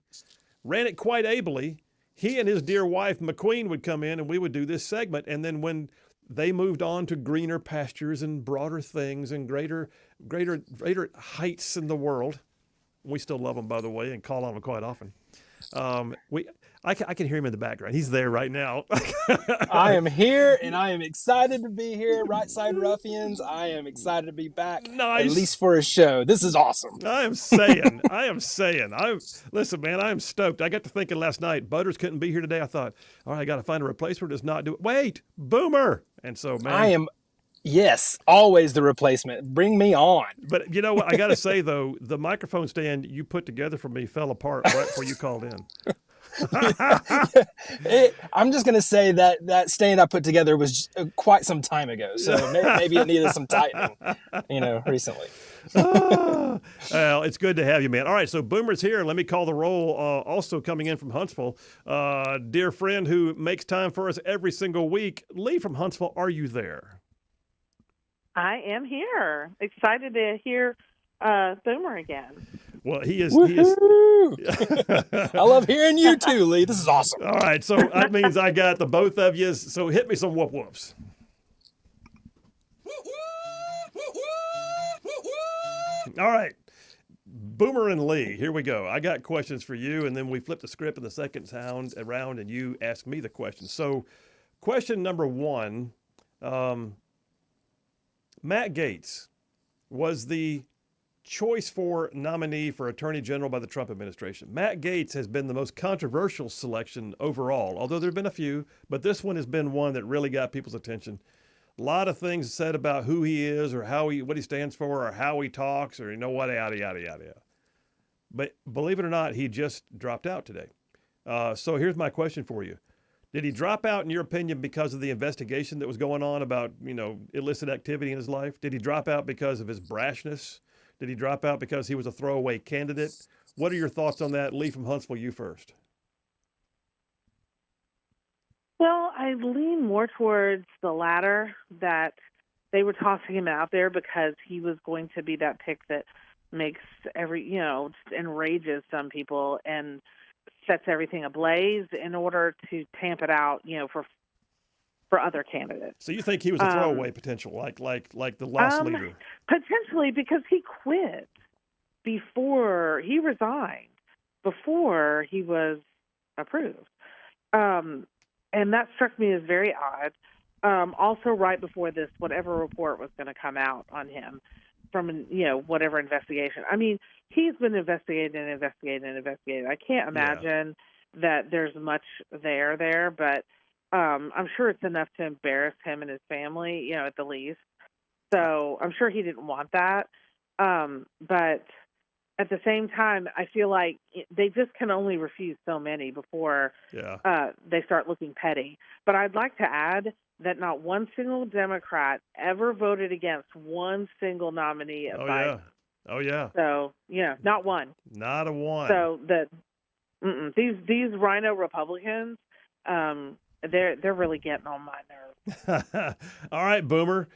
ran it quite ably. He and his dear wife, McQueen, would come in and we would do this segment. And then when they moved on to greener pastures and broader things and greater heights in the world, we still love them, by the way, and call on them quite often. I can hear him in the background. He's there right now. I am here, and I am excited to be here. Right Side Ruffians, I am excited to be back. Nice. At least for a show. This is awesome. I am saying. Listen, man, I am stoked. I got to thinking last night, Butters couldn't be here today. I thought, all right, I got to find a replacement. Does not do it. Wait, Boomer. And so, man. I am, yes, always the replacement. Bring me on. But you know what? I got to say, though, the microphone stand you put together for me fell apart right before you called in. I'm just going to say that stand I put together was quite some time ago. So maybe it needed some tightening, recently. Well, it's good to have you, man. All right, so Boomer's here. Let me call the roll. Also coming in from Huntsville, dear friend who makes time for us every single week. Lee from Huntsville, are you there? I am here. Excited to hear Boomer again. Well, he is. I love hearing you too, Lee. This is awesome. All right, so that means I got the both of you. So hit me some whoop whoops. All right, Boomer and Lee, here we go. I got questions for you, and then we flip the script in the second sound around, and you ask me the question. So, question number one, Matt Gaetz was the choice for nominee for Attorney General by the Trump administration. Matt Gaetz has been the most controversial selection overall, although there have been a few, but this one has been one that really got people's attention. A lot of things said about who he is or what he stands for or how he talks or what, yada, yada, yada. But believe it or not, he just dropped out today. So here's my question for you. Did he drop out, in your opinion, because of the investigation that was going on about, illicit activity in his life? Did he drop out because of his brashness? Did he drop out because he was a throwaway candidate? What are your thoughts on that? Lee from Huntsville, you first. Well, I lean more towards the latter, that they were tossing him out there because he was going to be that pick that makes enrages some people and sets everything ablaze in order to tamp it out, for other candidates. So you think he was a throwaway potential, like the lost leader? Potentially, because he quit before he resigned, before he was approved. And that struck me as very odd. Also, right before this, whatever report was going to come out on him from, whatever investigation. I mean, he's been investigated. I can't imagine that there's much there, but I'm sure it's enough to embarrass him and his family, at the least. So I'm sure he didn't want that. But at the same time, I feel like they just can only refuse so many before they start looking petty. But I'd like to add that not one single Democrat ever voted against one single nominee of Biden. Oh, yeah. So, not one. Not a one. So these rhino Republicans, they're really getting on my nerves. All right, Boomer,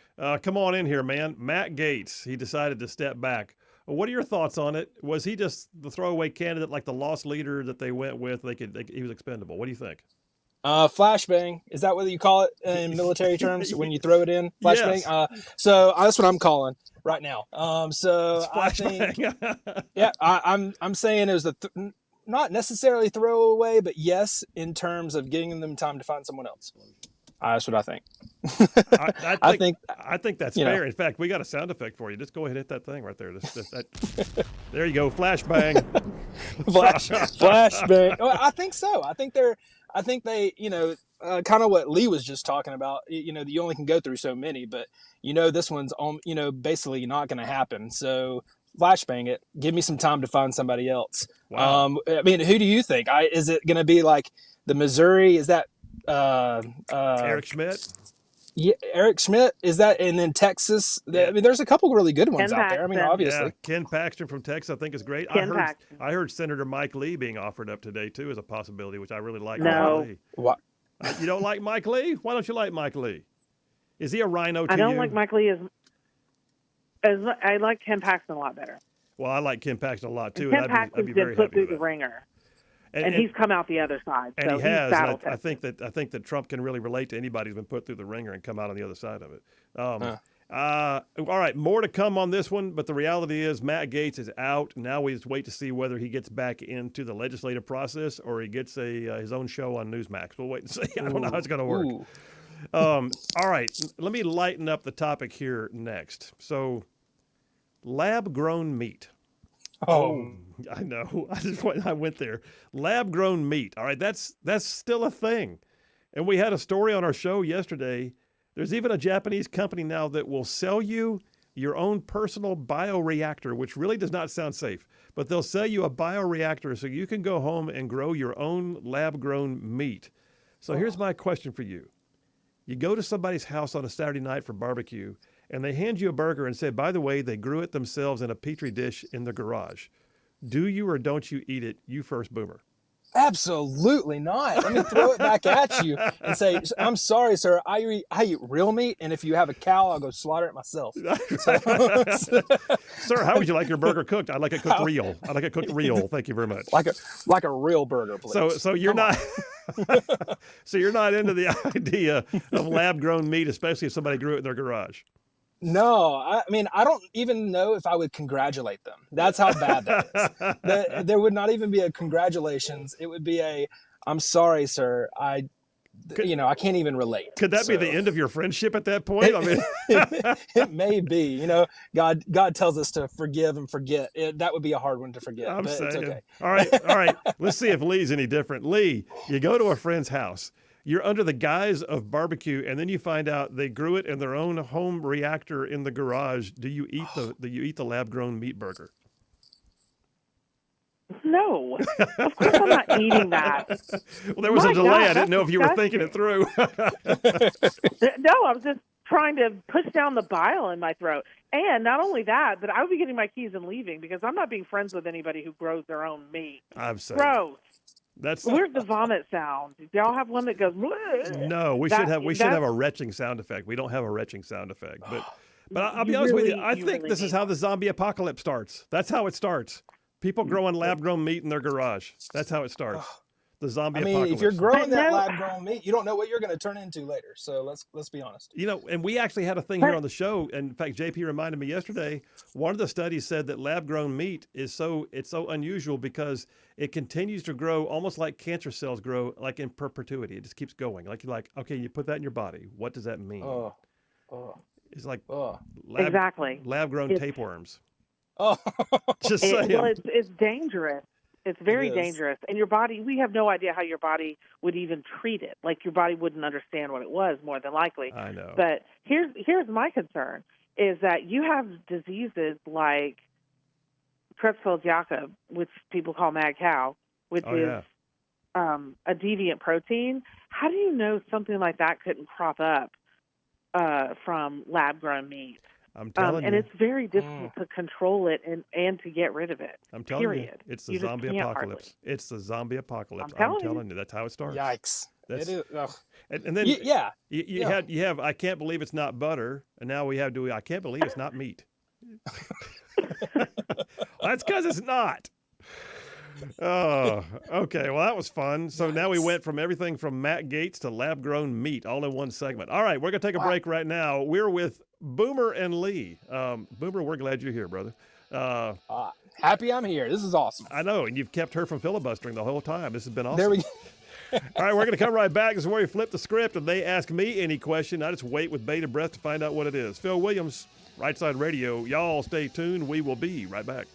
come on in here, man. Matt Gaetz, he decided to step back. What are your thoughts on it? Was he just the throwaway candidate, like the lost leader that they went with? He was expendable. What do you think? Flashbang. Is that what you call it in military terms when you throw it in? Flashbang. Yes. So that's what I'm calling right now. So I think, I'm saying it was not necessarily throwaway, but yes, in terms of getting them time to find someone else. That's what I think. I think that's fair. In fact, we got a sound effect for you. Just go ahead and hit that thing right there. There you go. Flashbang. Flashbang. Well, I think so. I think they, kind of what Lee was just talking about. You only can go through so many, but this one's basically not going to happen. So flashbang it. Give me some time to find somebody else. Wow. I mean, who do you think? Is it going to be like the Missouri? Is that Eric Schmidt? Yeah, Eric Schmidt, is that, and then Texas? Yeah. I mean, there's a couple really good ones Ken out there. I mean, Paxton. obviously. Yeah, Ken Paxton from Texas, I think is great. I heard Senator Mike Lee being offered up today too as a possibility, which I really like. No. What? You don't like Mike Lee? Why don't you like Mike Lee? Is he a rhino to you? I don't like Mike Lee as I like Ken Paxton a lot better. Well, I like Ken Paxton a lot too. And Ken Paxton's been put through the ringer. And he's come out the other side. And so he has. And I think that Trump can really relate to anybody who's been put through the ringer and come out on the other side of it. All right, more to come on this one, but the reality is Matt Gaetz is out. Now we just wait to see whether he gets back into the legislative process or he gets his own show on Newsmax. We'll wait and see. I don't know how it's going to work. All right, let me lighten up the topic here next. So, lab-grown meat. Oh, I know. I went there. Lab-grown meat. All right, that's still a thing. And we had a story on our show yesterday. There's even a Japanese company now that will sell you your own personal bioreactor, which really does not sound safe. But they'll sell you a bioreactor so you can go home and grow your own lab-grown meat. So here's my question for you. You go to somebody's house on a Saturday night for barbecue, and they hand you a burger and say, by the way, they grew it themselves in a Petri dish in the garage. Do you or don't you eat it? You first, Boomer. absolutely not. Let me throw it back at you and say, I'm sorry, sir. I eat real meat, and if you have a cow, I'll go slaughter it myself. Sir, how would you like your burger cooked? I'd like it cooked real. I'd like it cooked real. Thank you very much. Like a real burger, please. So you're not so you're not into the idea of lab-grown meat, especially if somebody grew it in their garage. No, I mean, I don't even know if I would congratulate them. That's how bad that is. There would not even be a congratulations. It would be a, I'm sorry, sir. I can't even relate. Could that be the end of your friendship at that point? I mean, it may be. God tells us to forgive and forget. That would be a hard one to forget. I'm but saying. It's okay. All right. Let's see if Lee's any different. Lee, you go to a friend's house. You're under the guise of barbecue, and then you find out they grew it in their own home reactor in the garage. Do you eat the lab-grown meat burger? No, of course I'm not eating that. Well, there was a delay. God, I didn't know if you were thinking it through. No, I was just trying to push down the bile in my throat. And not only that, but I would be getting my keys and leaving because I'm not being friends with anybody who grows their own meat. I'm saying. Gross. Where's the vomit sound? Do y'all have one that goes? Bleh? No, we should have a retching sound effect. We don't have a retching sound effect. But I'll be honest with you. I think this is how the zombie apocalypse starts. That's how it starts. People growing lab-grown meat in their garage. That's how it starts. The zombie apocalypse. If you're growing that lab-grown meat, you don't know what you're going to turn into later. So let's be honest. And we actually had a thing here on the show. And in fact, JP reminded me yesterday. One of the studies said that lab-grown meat is so unusual because it continues to grow almost like cancer cells grow, like in perpetuity. It just keeps going. Okay, you put that in your body. What does that mean? It's like exactly lab-grown tapeworms. Oh, just saying. Well, it's dangerous. It's very dangerous. And your body, we have no idea how your body would even treat it. Like your body wouldn't understand what it was, more than likely. I know. But here's my concern, is that you have diseases like Creutzfeldt-Jakob, which people call mad cow, which is a deviant protein. How do you know something like that couldn't crop up from lab-grown meat? I'm telling you. And it's very difficult to control it and to get rid of it. I'm telling you. It's the zombie apocalypse. Hardly. It's the zombie apocalypse. I'm telling you. That's how it starts. Yikes. It is. And then you have I can't believe it's not butter, and now we have I can't believe it's not meat. That's because it's not. Oh, okay. Well, that was fun. So now we went from everything from Matt Gaetz to lab-grown meat all in one segment. All right, we're going to take a break right now. We're with Boomer and Lee. Boomer, we're glad you're here, brother. Happy I'm here. This is awesome. I know, and you've kept her from filibustering the whole time. This has been awesome. There we go. All right, we're going to come right back. This is where we flip the script and they ask me any question. I just wait with bated breath to find out what it is. Phil Williams, Right Side Radio. Y'all stay tuned. We will be right back.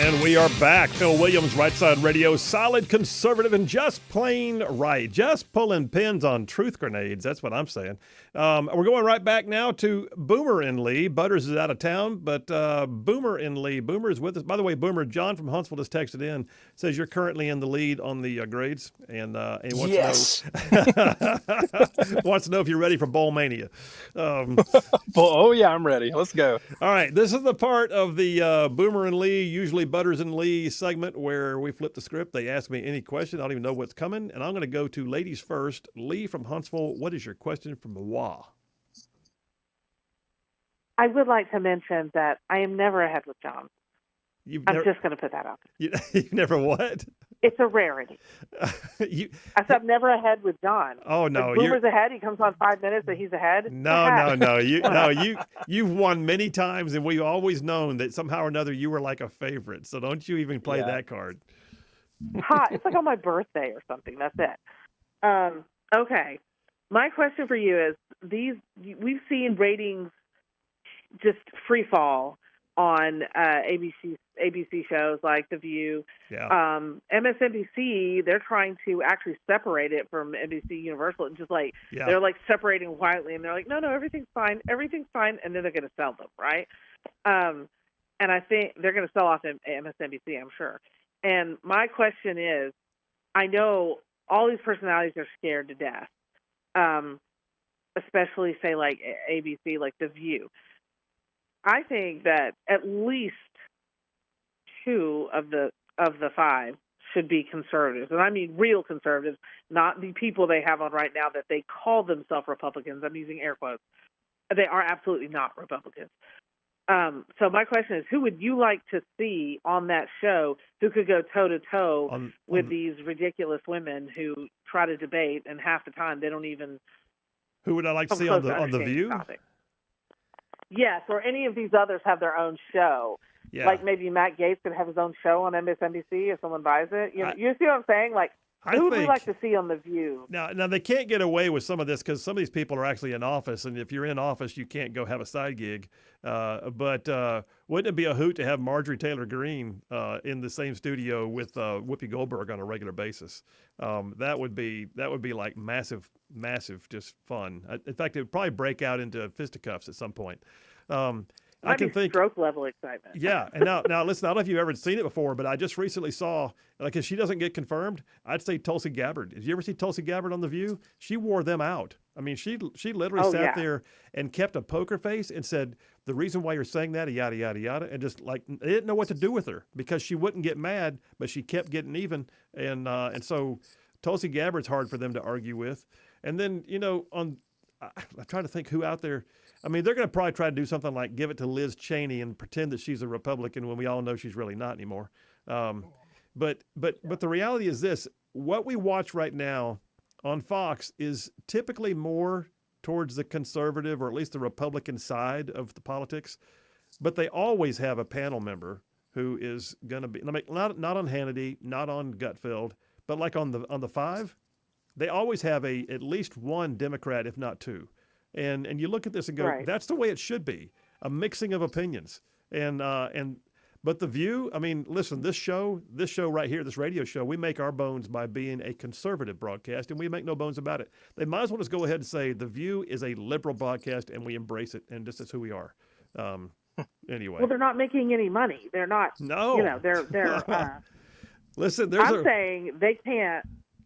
And we are back. Phil Williams, Rightside Radio, solid conservative and just plain right. Just pulling pins on truth grenades. That's what I'm saying. We're going right back now to Boomer in Lee. Butters is out of town, but Boomer in Lee. Boomer is with us. By the way, Boomer, John from Huntsville just texted in, says you're currently in the lead on the grades, and he wants to know, wants to know if you're ready for Bowl Mania. Oh, yeah, I'm ready. Let's go. All right, this is the part of the Boomer and Lee, usually Butters and Lee segment where we flip the script. They ask me any question. I don't even know what's coming, and I'm going to go to ladies first. Lee from Huntsville, what is your question from Milwaukee? I would like to mention that I am never ahead with John. I'm just going to put that out there. You've never what? It's a rarity. I said I'm never ahead with John. Oh no, if Boomer's ahead. He comes on 5 minutes, and he's ahead. No. You've won many times, and we've always known that somehow or another you were like a favorite. So don't you even play that card. It's like on my birthday or something. That's it. Okay. My question for you is: we've seen ratings just free fall on ABC shows like The View. Yeah. MSNBC, they're trying to actually separate it from NBC Universal and just they're like separating quietly, and they're like, no, everything's fine, and then they're going to sell them, right? And I think they're going to sell off MSNBC, I'm sure. And my question is, I know all these personalities are scared to death, especially say like ABC, like The View. I think that at least 2 of the 5 should be conservatives, and I mean real conservatives, not the people they have on right now that they call themselves Republicans. I'm using air quotes. They are absolutely not Republicans. So my question is, who would you like to see on that show who could go toe-to-toe with these ridiculous women who try to debate, and half the time they don't even... Who would I like to see on the View? Topic. Yes, or any of these others have their own show. Yeah. Like maybe Matt Gaetz could have his own show on MSNBC if someone buys it. You see what I'm saying? Like, who would we like to see on The View? Now they can't get away with some of this because some of these people are actually in office, and if you're in office, you can't go have a side gig. But wouldn't it be a hoot to have Marjorie Taylor Greene in the same studio with Whoopi Goldberg on a regular basis? That would be like massive, just fun. In fact, it would probably break out into fisticuffs at some point. I can think stroke level excitement. Yeah, and now listen. I don't know if you've ever seen it before, but I just recently saw, like, if she doesn't get confirmed, I'd say Tulsi Gabbard. Did you ever see Tulsi Gabbard on The View? She wore them out. I mean, she literally sat there and kept a poker face and said, the reason why you're saying that, yada yada yada, and just like they didn't know what to do with her because she wouldn't get mad, but she kept getting even, and so Tulsi Gabbard's hard for them to argue with. And then I'm trying to think who out there. I mean, they're going to probably try to do something like give it to Liz Cheney and pretend that she's a Republican when we all know she's really not anymore. But the reality is this: what we watch right now on Fox is typically more towards the conservative or at least the Republican side of the politics. But they always have a panel member who is going to be not on Hannity, not on Gutfeld, but like on the 5, they always have at least one Democrat, if not 2. And you look at this and go, that's the way it should be, a mixing of opinions. But The View, I mean, listen, this show right here, this radio show, we make our bones by being a conservative broadcast, and we make no bones about it. They might as well just go ahead and say The View is a liberal broadcast, and we embrace it, and this is who we are. Anyway. Well, they're not making any money. They're not. No. They're. Listen, I'm saying they can't.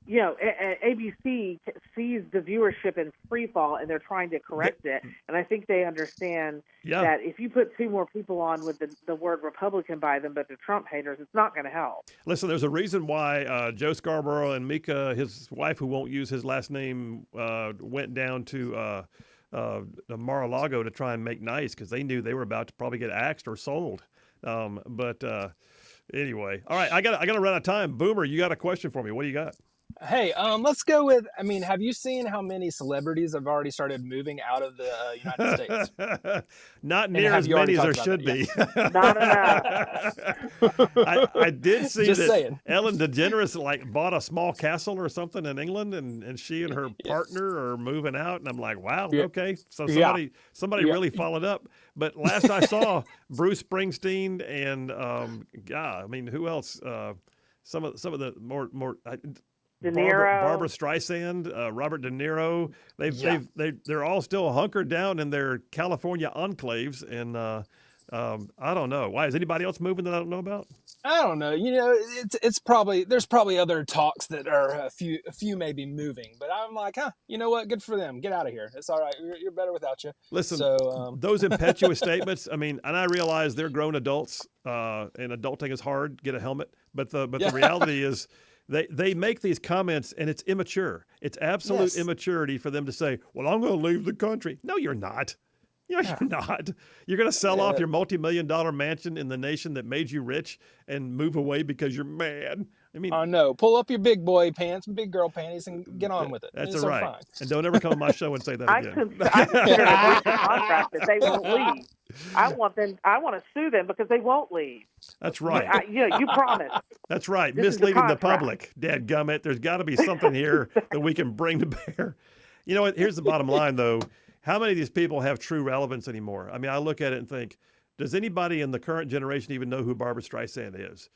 ABC sees the viewership in free fall, and they're trying to correct it. And I think they understand that if you put 2 more people on with the word Republican by them, but they're Trump haters, it's not going to help. Listen, there's a reason why Joe Scarborough and Mika, his wife, who won't use his last name, went down to Mar-a-Lago to try and make nice because they knew they were about to probably get axed or sold. Anyway, all right, I got to run out of time. Boomer, you got a question for me? What do you got? Hey, let's go with. I mean, have you seen how many celebrities have already started moving out of the United States? Not near as many as there should be. Not enough. I did see Just that saying. Ellen DeGeneres like bought a small castle or something in England, and she and her partner are moving out, and I'm like, wow, okay, so somebody really followed up. But last I saw, Bruce Springsteen and I mean, who else? Some of the more De Niro, Barbara Streisand, Robert De Niro. They're all still hunkered down in their California enclaves, and I don't know why. Is anybody else moving that I don't know about? I don't know. You know, it's probably there's probably other talks that are a few maybe moving, but I'm like, you know what? Good for them. Get out of here. It's all right. You're better without you. Listen, so, those impetuous statements. I mean, and I realize they're grown adults, and adulting is hard. Get a helmet, but the reality is. They make these comments, and it's immature. It's absolute immaturity for them to say, well, I'm going to leave the country. No, you're not. You're not. You're going to sell off your multi-million-dollar mansion in the nation that made you rich and move away because you're mad. I mean, I know. Pull up your big boy pants, big girl panties, and get on with it. That's it's all right. Fine. And don't ever come on my show and say that again. I consider it a breach of contract that they won't leave. I want to sue them because they won't leave. That's right. You promised. That's right. This Misleading the public. Dadgummit. There's got to be something here that we can bring to bear. You know what? Here's the bottom line, though. How many of these people have true relevance anymore? I mean, I look at it and think, does anybody in the current generation even know who Barbara Streisand is?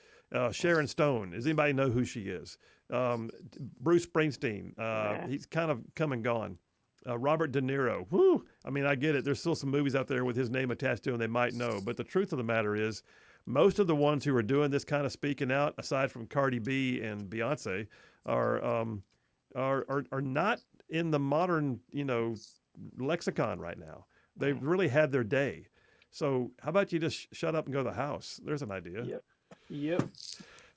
Sharon Stone, does anybody know who she is? Bruce Springsteen, he's kind of come and gone. Robert De Niro, whew, I mean, I get it. There's still some movies out there with his name attached to them they might know. But the truth of the matter is, most of the ones who are doing this kind of speaking out, aside from Cardi B and Beyonce, are not in the modern, lexicon right now. They've really had their day. So how about you just shut up and go to the house? There's an idea. Yep.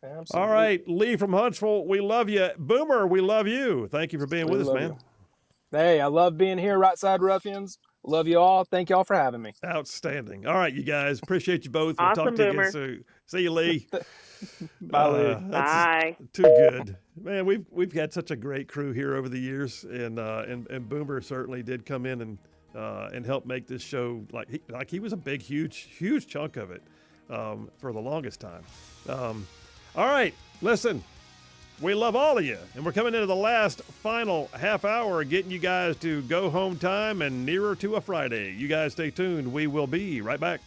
Absolutely. All right, Lee from Huntsville, we love you. Boomer, we love you. Thank you for being with us, man. You. Hey, I love being here, Rightside Ruffians. Love you all. Thank you all for having me. Outstanding. All right, you guys. Appreciate you both. We'll awesome, talk to you Boomer. again soon. See you, Lee. Bye, Lee. Bye. Too good. Man, we've had such a great crew here over the years, and Boomer certainly did come in and help make this show like he was a big, huge chunk of it for the longest time. All right, listen. We love all of you, and we're coming into the final half hour, getting you guys to go home time and nearer to a Friday. You guys stay tuned. We will be right back.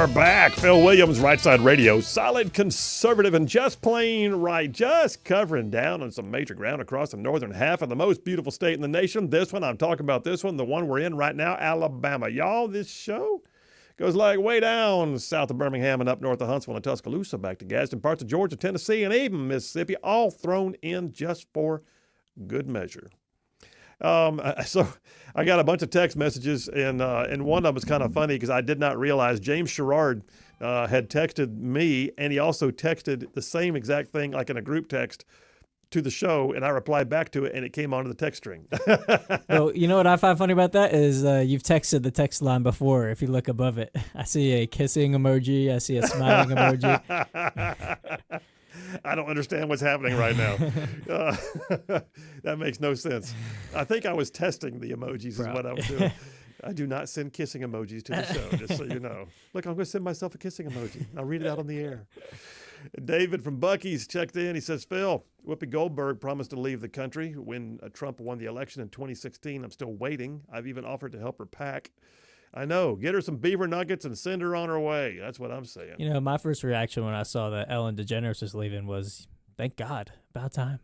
are back. Phil Williams, Rightside Radio. Solid, conservative, and just plain right. Just covering down on some major ground across the northern half of the most beautiful state in the nation. This one, I'm talking about this one, the one we're in right now, Alabama. Y'all, this show goes like way down south of Birmingham and up north of Huntsville and Tuscaloosa, back to Gadsden, parts of Georgia, Tennessee, and even Mississippi, all thrown in just for good measure. So I got a bunch of text messages, and one of them was kind of funny because I did not realize James Sherrard had texted me, and he also texted the same exact thing, like in a group text, to the show, and I replied back to it, and it came onto the text string. Well, you know what I find funny about that is you've texted the text line before. If you look above it, I see a kissing emoji. I see a smiling emoji. I don't understand what's happening right now. That makes no sense. I think I was testing the emojis is what I was doing. I do not send kissing emojis to the show, just so you know. Look, I'm going to send myself a kissing emoji. I'll read it out on the air. David from Buc-ee's checked in. He says, Phil, Whoopi Goldberg promised to leave the country when Trump won the election in 2016. I'm still waiting. I've even offered to help her pack. I know. Get her some beaver nuggets and send her on her way. That's what I'm saying. You know, my first reaction when I saw that Ellen DeGeneres was leaving was, thank God, about time.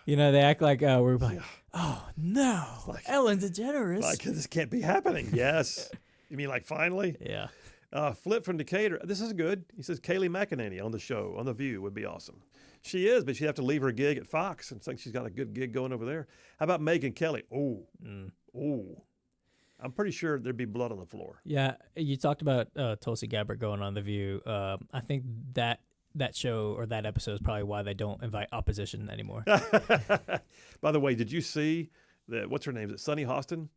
You know, they act like we're like, oh, no, like, Ellen DeGeneres. Like, this can't be happening. Yes. You mean like finally? Yeah. Flip from Decatur. This is good. He says Kayleigh McEnany on the show, on The View, would be awesome. She is, but she'd have to leave her gig at Fox and think she's got a good gig going over there. How about Megyn Kelly? Oh. I'm pretty sure there'd be blood on the floor. Yeah, you talked about Tulsi Gabbard going on The View. I think that show or that episode is probably why they don't invite opposition anymore. By the way, did you see that? What's her name? Is it Sunny Hostin?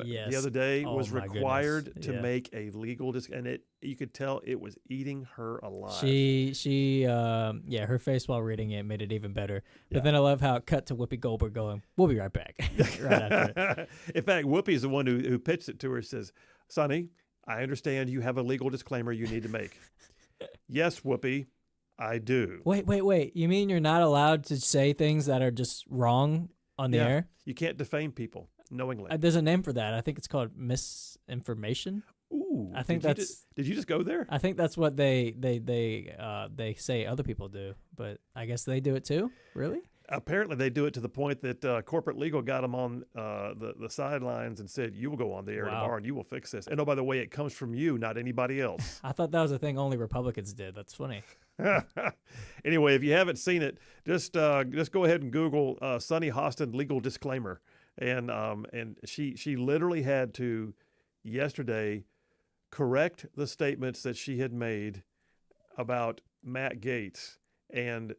Yes. The other day was required to Yeah. make a legal and you could tell it was eating her alive. She her face while reading it made it even better. But then I love how it cut to Whoopi Goldberg going, "We'll be right back." Right after it. In fact, Whoopi is the one who pitched it to her. Says, "Sonny, I understand you have a legal disclaimer you need to make." Yes, Whoopi, I do. Wait. You mean you're not allowed to say things that are just wrong on the air? You can't defame people knowingly. There's a name for that. I think it's called misinformation. Ooh, I think did you just go there? I think that's what they say other people do, but I guess they do it too. Really? Apparently, they do it to the point that corporate legal got them on the sidelines and said, "You will go on the air tomorrow and you will fix this." And oh, by the way, it comes from you, not anybody else. I thought that was a thing only Republicans did. That's funny. Anyway, if you haven't seen it, just go ahead and Google Sunny Hostin legal disclaimer, and she literally had to yesterday correct the statements that she had made about Matt Gaetz and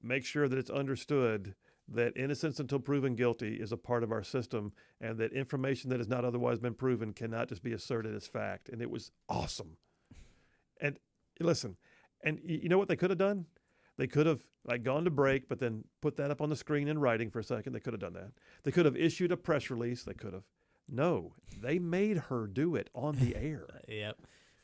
make sure that it's understood that innocence until proven guilty is a part of our system, and that information that has not otherwise been proven cannot just be asserted as fact. And it was awesome. And listen. And you know what they could have done? They could have gone to break, but then put that up on the screen in writing for a second. They could have done that. They could have issued a press release. They could have. No, they made her do it on the air. Yep.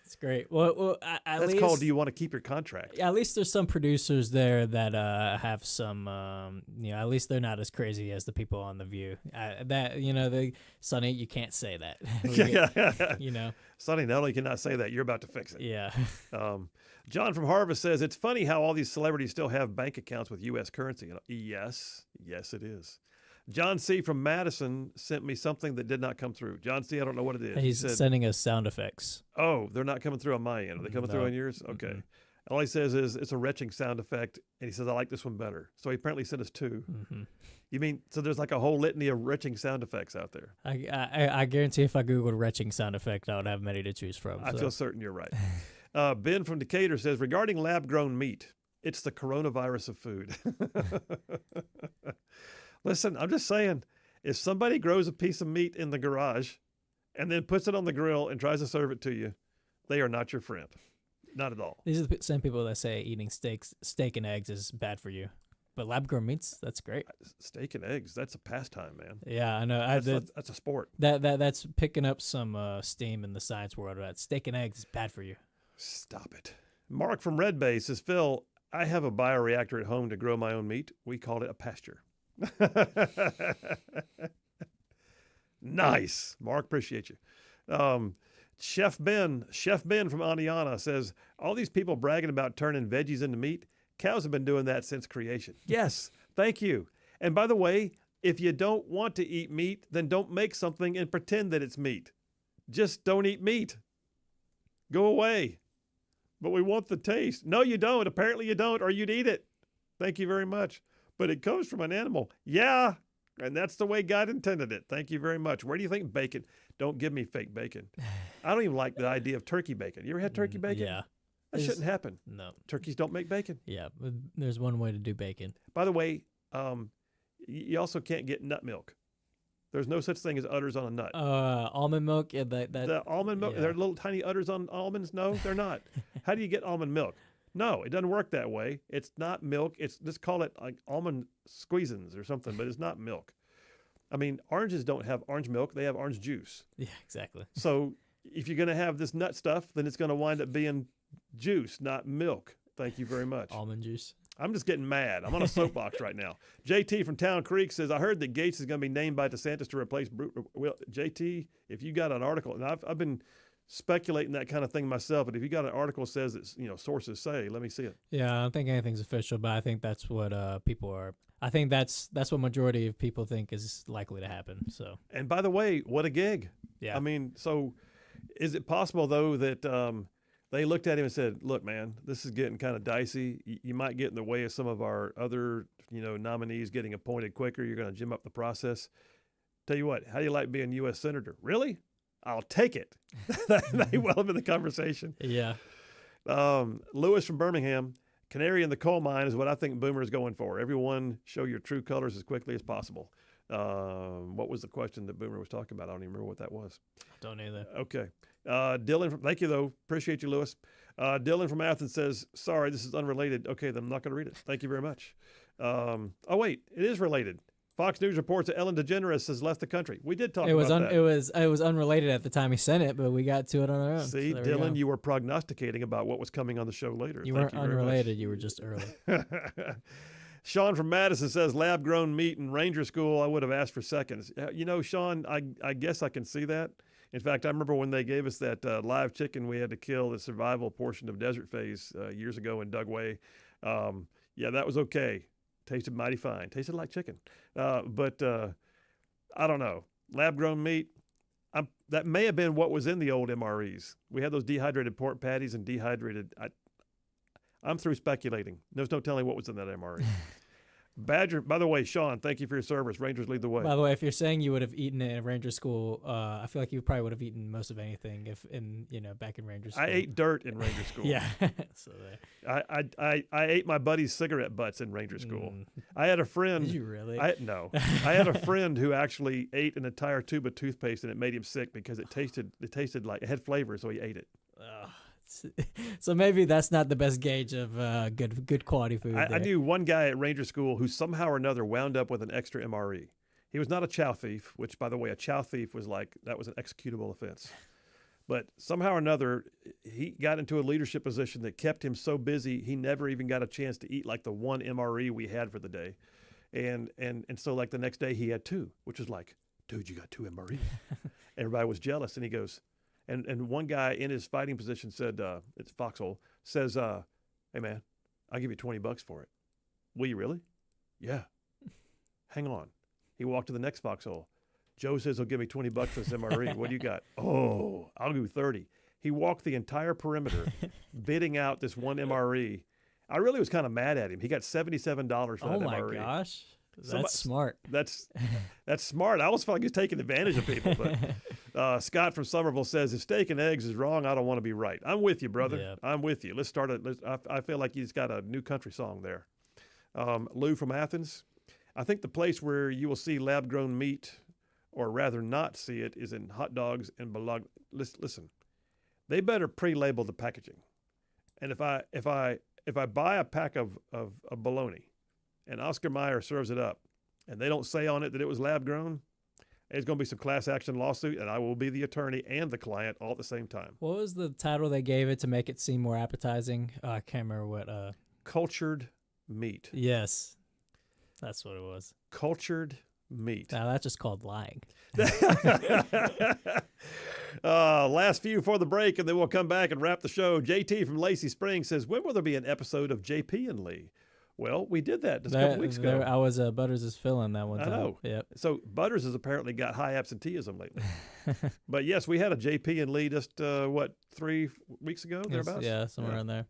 It's great. Well, that's called "Do you want to keep your contract?" At least there's some producers there that have some, at least they're not as crazy as the people on The View. Sonny, you can't say that. Sonny, not only cannot say that, you're about to fix it. Yeah. John from Harvest says, it's funny how all these celebrities still have bank accounts with U.S. currency. Yes, it is. John C. from Madison sent me something that did not come through. John C., I don't know what it is. He's sending us sound effects. Oh, they're not coming through on my end. Are they coming through on yours? Okay. Mm-hmm. All he says is it's a retching sound effect, and he says, I like this one better. So he apparently sent us two. Mm-hmm. You mean, so there's like a whole litany of retching sound effects out there? I guarantee if I Googled retching sound effect, I would have many to choose from. I feel certain you're right. Ben from Decatur says, regarding lab-grown meat, it's the coronavirus of food. Listen, I'm just saying, if somebody grows a piece of meat in the garage and then puts it on the grill and tries to serve it to you, they are not your friend. Not at all. These are the same people that say eating steak and eggs is bad for you. But lab-grown meats, that's great. Steak and eggs, that's a pastime, man. Yeah, I know. That's a sport. That's picking up some steam in the science world. That steak and eggs is bad for you. Stop it. Mark from Red Bay says, Phil, I have a bioreactor at home to grow my own meat. We call it a pasture. Nice. Mark, appreciate you. Chef Ben from Aniana says, all these people bragging about turning veggies into meat, cows have been doing that since creation. Yes, thank you. And by the way, if you don't want to eat meat, then don't make something and pretend that it's meat. Just don't eat meat. Go away. But we want the taste. No, you don't. Apparently you don't, or you'd eat it. Thank you very much. But it comes from an animal. Yeah, and that's the way God intended it. Thank you very much. Where do you think bacon? Don't give me fake bacon. I don't even like the idea of turkey bacon. You ever had turkey bacon? Yeah. That shouldn't happen. No. Turkeys don't make bacon. Yeah, but there's one way to do bacon. By the way, you also can't get nut milk. There's no such thing as udders on a nut. Almond milk, yeah, the almond milk, yeah. they're little tiny udders on almonds? No, they're not. How do you get almond milk? No, it doesn't work that way. It's not milk. It's just call it like almond squeezins or something, but it's not milk. I mean, oranges don't have orange milk. They have orange juice. Yeah, exactly. So if you're going to have this nut stuff, then it's going to wind up being juice, not milk. Thank you very much. Almond juice. I'm just getting mad. I'm on a soapbox right now. JT from Town Creek says, I heard that Gates is going to be named by DeSantis to replace Well, JT, if you got an article, and I've been speculating that kind of thing myself, but if you got an article that says that, sources say, let me see it. Yeah, I don't think anything's official, but I think that's what people are. I think that's what majority of people think is likely to happen. So. And by the way, what a gig. Yeah. I mean, so is it possible, though, that they looked at him and said, look, man, this is getting kind of dicey. You might get in the way of some of our other, nominees getting appointed quicker. You're going to gym up the process. Tell you what, how do you like being U.S. Senator? Really? I'll take it. They well up in the conversation. Yeah. Lewis from Birmingham, canary in the coal mine is what I think Boomer is going for. Everyone show your true colors as quickly as possible. What was the question that Boomer was talking about? I don't even remember what that was. Don't either. Okay. Dylan, thank you, though. Appreciate you, Lewis. Dylan from Athens says, sorry, this is unrelated. Okay, then I'm not going to read it. Thank you very much. Oh, wait, it is related. Fox News reports that Ellen DeGeneres has left the country. We did talk about that. It was unrelated at the time he sent it, but we got to it on our own. See, so Dylan, you were prognosticating about what was coming on the show later. You weren't unrelated. You were just early. Sean from Madison says, lab-grown meat in Ranger School, I would have asked for seconds. Sean, I guess I can see that. In fact, I remember when they gave us that live chicken we had to kill, the survival portion of Desert Phase years ago in Dugway. Yeah, that was okay. Tasted mighty fine. Tasted like chicken. But I don't know. Lab-grown meat, that may have been what was in the old MREs. We had those dehydrated pork patties and dehydrated... I'm through speculating. There's no telling what was in that MRE. Badger, by the way, Sean, thank you for your service. Rangers lead the way. By the way, if you're saying you would have eaten it in Ranger School, I feel like you probably would have eaten most of anything back in Ranger School. I ate dirt in Ranger School. Yeah. So I ate my buddy's cigarette butts in Ranger School. I had a friend. Did you really? No. I had a friend who actually ate an entire tube of toothpaste and it made him sick because it tasted like it had flavor, so he ate it. So maybe that's not the best gauge of good quality food. I knew one guy at Ranger School who somehow or another wound up with an extra MRE. He was not a chow thief, which, by the way, a chow thief was that was an executable offense. But somehow or another, he got into a leadership position that kept him so busy he never even got a chance to eat like the one MRE we had for the day. And so like the next day he had two, which was like, dude, you got two MRE. Everybody was jealous, and he goes. And one guy in his fighting position said, it's Foxhole, says, hey, man, I'll give you $20 for it. Will you really? Yeah. Hang on. He walked to the next Foxhole. Joe says he'll give me $20 for this MRE. What do you got? Oh, I'll do 30. He walked the entire perimeter, bidding out this one MRE. I really was kind of mad at him. He got $77 for that MRE. Oh, my gosh. That's smart. That's smart. I always felt like he's taking advantage of people. But Scott from Somerville says, if steak and eggs is wrong, I don't want to be right. I'm with you, brother. Yeah. I'm with you. Let's start I feel like he's got a new country song there. Lou from Athens. I think the place where you will see lab-grown meat, or rather not see it, is in hot dogs and bologna. Listen, they better pre-label the packaging. And if I buy a pack of bologna, and Oscar Mayer serves it up, and they don't say on it that it was lab-grown, there's going to be some class action lawsuit, and I will be the attorney and the client all at the same time. What was the title they gave it to make it seem more appetizing? I can't remember what. Cultured meat. Yes, that's what it was. Cultured meat. Now that's just called lying. Last few for the break, and then we'll come back and wrap the show. JT from Lacey Springs says, when will there be an episode of JP and Lee? Well, we did that just a couple weeks ago. I was Butters' fill-in that one time. I know. Yep. So Butters has apparently got high absenteeism lately. But yes, we had a JP and Lee just, 3 weeks ago, thereabouts? Yeah, somewhere around there.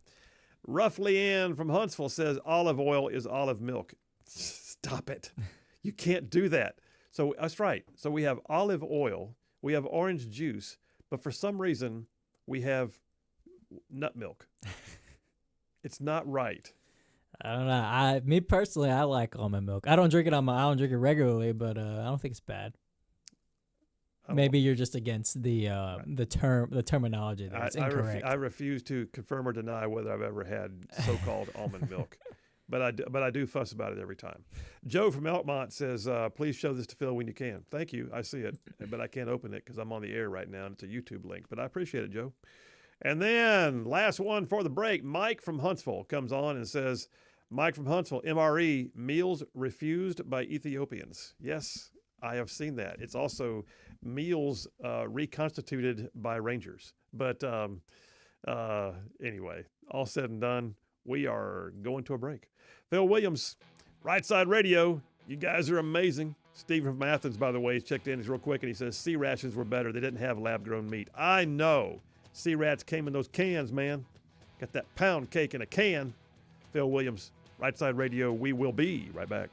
Roughly Ann from Huntsville says olive oil is olive milk. Stop it. You can't do that. So that's right. So we have olive oil, we have orange juice, but for some reason we have nut milk. It's not right. I don't know. Me personally, I like almond milk. I don't drink it I don't drink it regularly, but I don't think it's bad. Maybe you're just against the terminology there. It's incorrect. I refuse to confirm or deny whether I've ever had so-called almond milk, but I do fuss about it every time. Joe from Elkmont says, "Please show this to Phil when you can." Thank you. I see it, but I can't open it because I'm on the air right now and it's a YouTube link. But I appreciate it, Joe. And then last one for the break. Mike from Huntsville comes on and says, "Mike from Huntsville, MRE meals refused by Ethiopians." Yes. I have seen that. It's also meals reconstituted by Rangers. But anyway, all said and done, we are going to a break. Phil Williams, Rightside Radio. You guys are amazing. Stephen from Athens, by the way, he's checked in. He's real quick, and he says sea rations were better. They didn't have lab-grown meat. I know. Sea rats came in those cans, man. Got that pound cake in a can. Phil Williams, Rightside Radio. We will be right back.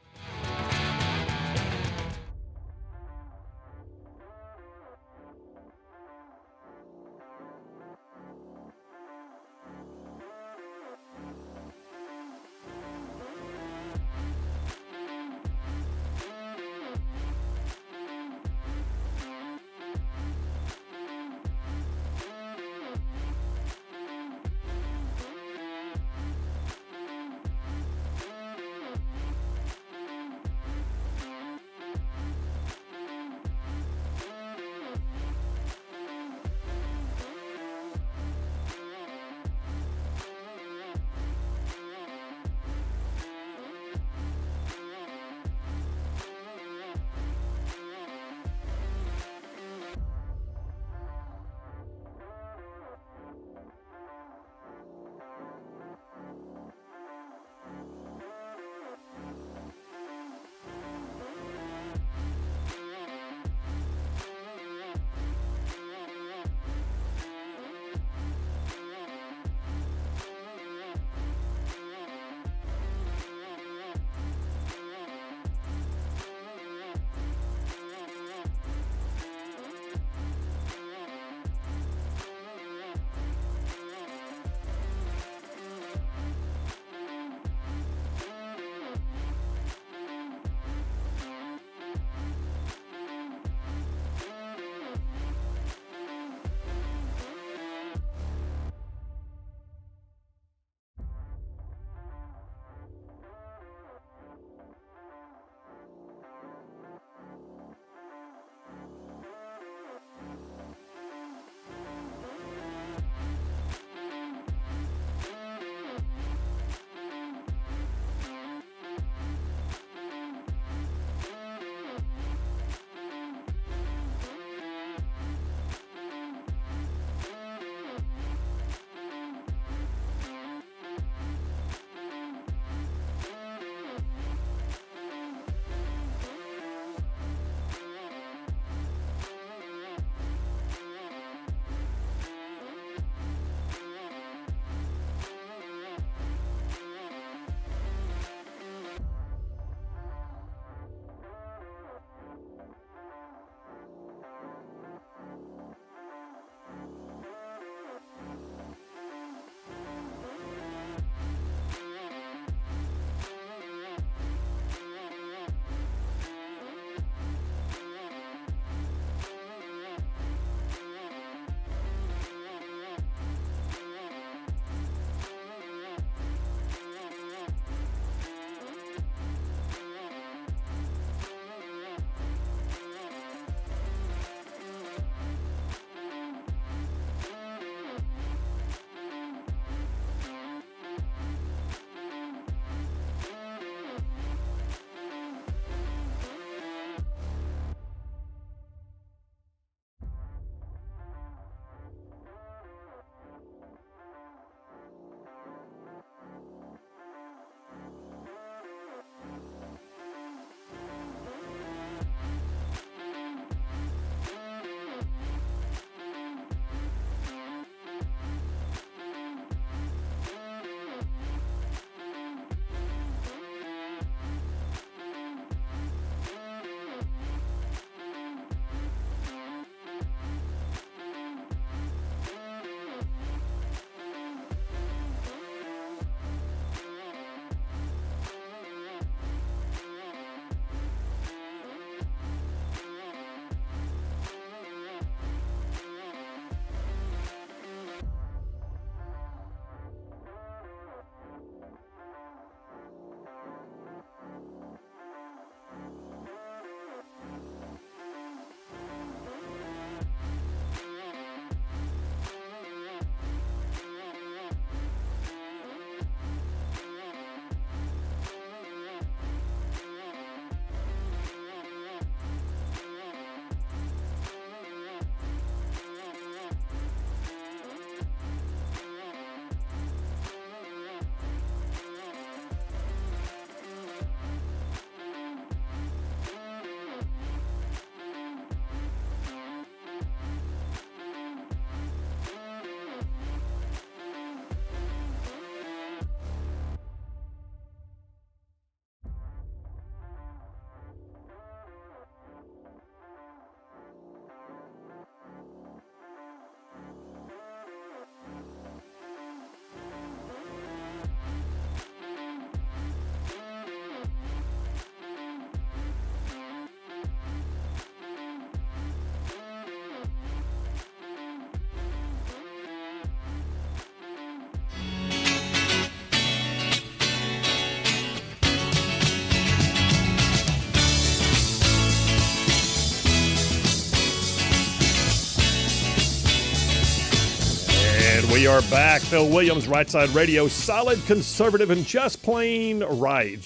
And we are back. Phil Williams, Rightside Radio, solid, conservative, and just plain right.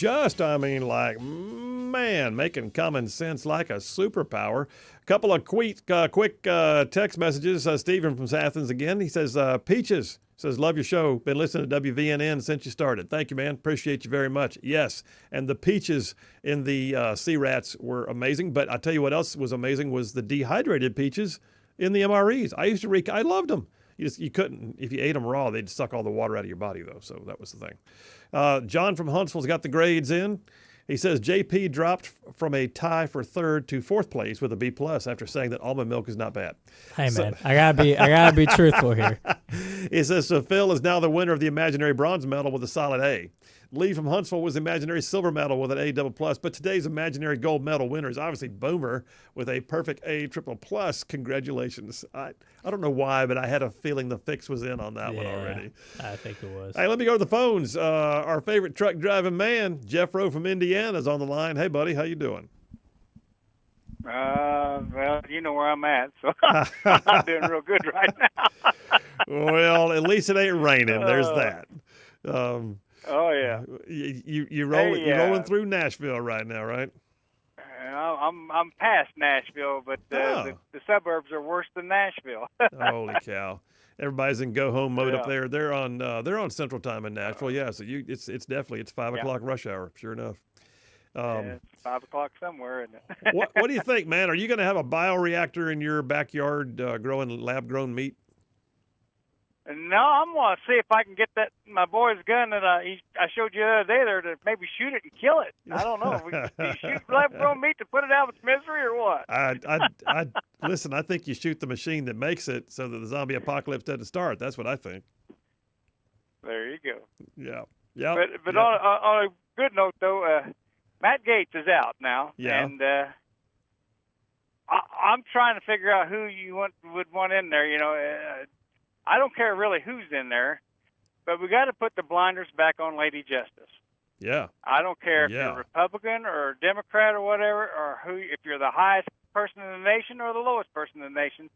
Making common sense like a superpower. A couple of quick text messages. Stephen from Athens again. He says, Peaches says, love your show. Been listening to WVNN since you started. Thank you, man. Appreciate you very much. Yes, and the peaches in the Sea Rats were amazing. But I tell you what else was amazing was the dehydrated peaches in the MREs. I loved them. You couldn't, if you ate them raw, they'd suck all the water out of your body, though. So that was the thing. John from Huntsville's got the grades in. He says JP dropped from a tie for third to fourth place with a B+ after saying that almond milk is not bad. Hey, man, I gotta be truthful here. He says, so Phil is now the winner of the imaginary bronze medal with a solid A. Lee from Huntsville was the imaginary silver medal with an A++, but today's imaginary gold medal winner is obviously Boomer with a perfect A++. Congratulations. I don't know why, but I had a feeling the fix was in on that one already. I think it was. Hey, let me go to the phones. Our favorite truck driving man, Jeff Rowe from Indiana, is on the line. Hey, buddy, how you doing? Well, you know where I'm at, so I'm doing real good right now. Well, at least it ain't raining. There's that. Oh yeah. You're rolling through Nashville right now, right? I'm past Nashville, but the suburbs are worse than Nashville. Holy cow! Everybody's in go home mode up there. They're on Central Time in Nashville. Yeah, so it's definitely 5 o'clock rush hour. Sure enough. It's 5 o'clock somewhere, isn't it? What do you think, man? Are you going to have a bioreactor in your backyard growing lab-grown meat? No, I'm going to see if I can get my boy's gun that I showed you the other day there to maybe shoot it and kill it. I don't know. Do you shoot lab-grown meat to put it out of its misery or what? I listen, I think you shoot the machine that makes it so that the zombie apocalypse doesn't start. That's what I think. There you go. Yeah. But on a good note, though, Matt Gaetz is out now. Yeah. And I'm trying to figure out who you would want in there. You know, I don't care really who's in there, but we got to put the blinders back on Lady Justice. Yeah. I don't care if you're a Republican or a Democrat or whatever, or if you're the highest person in the nation or the lowest person in the nation.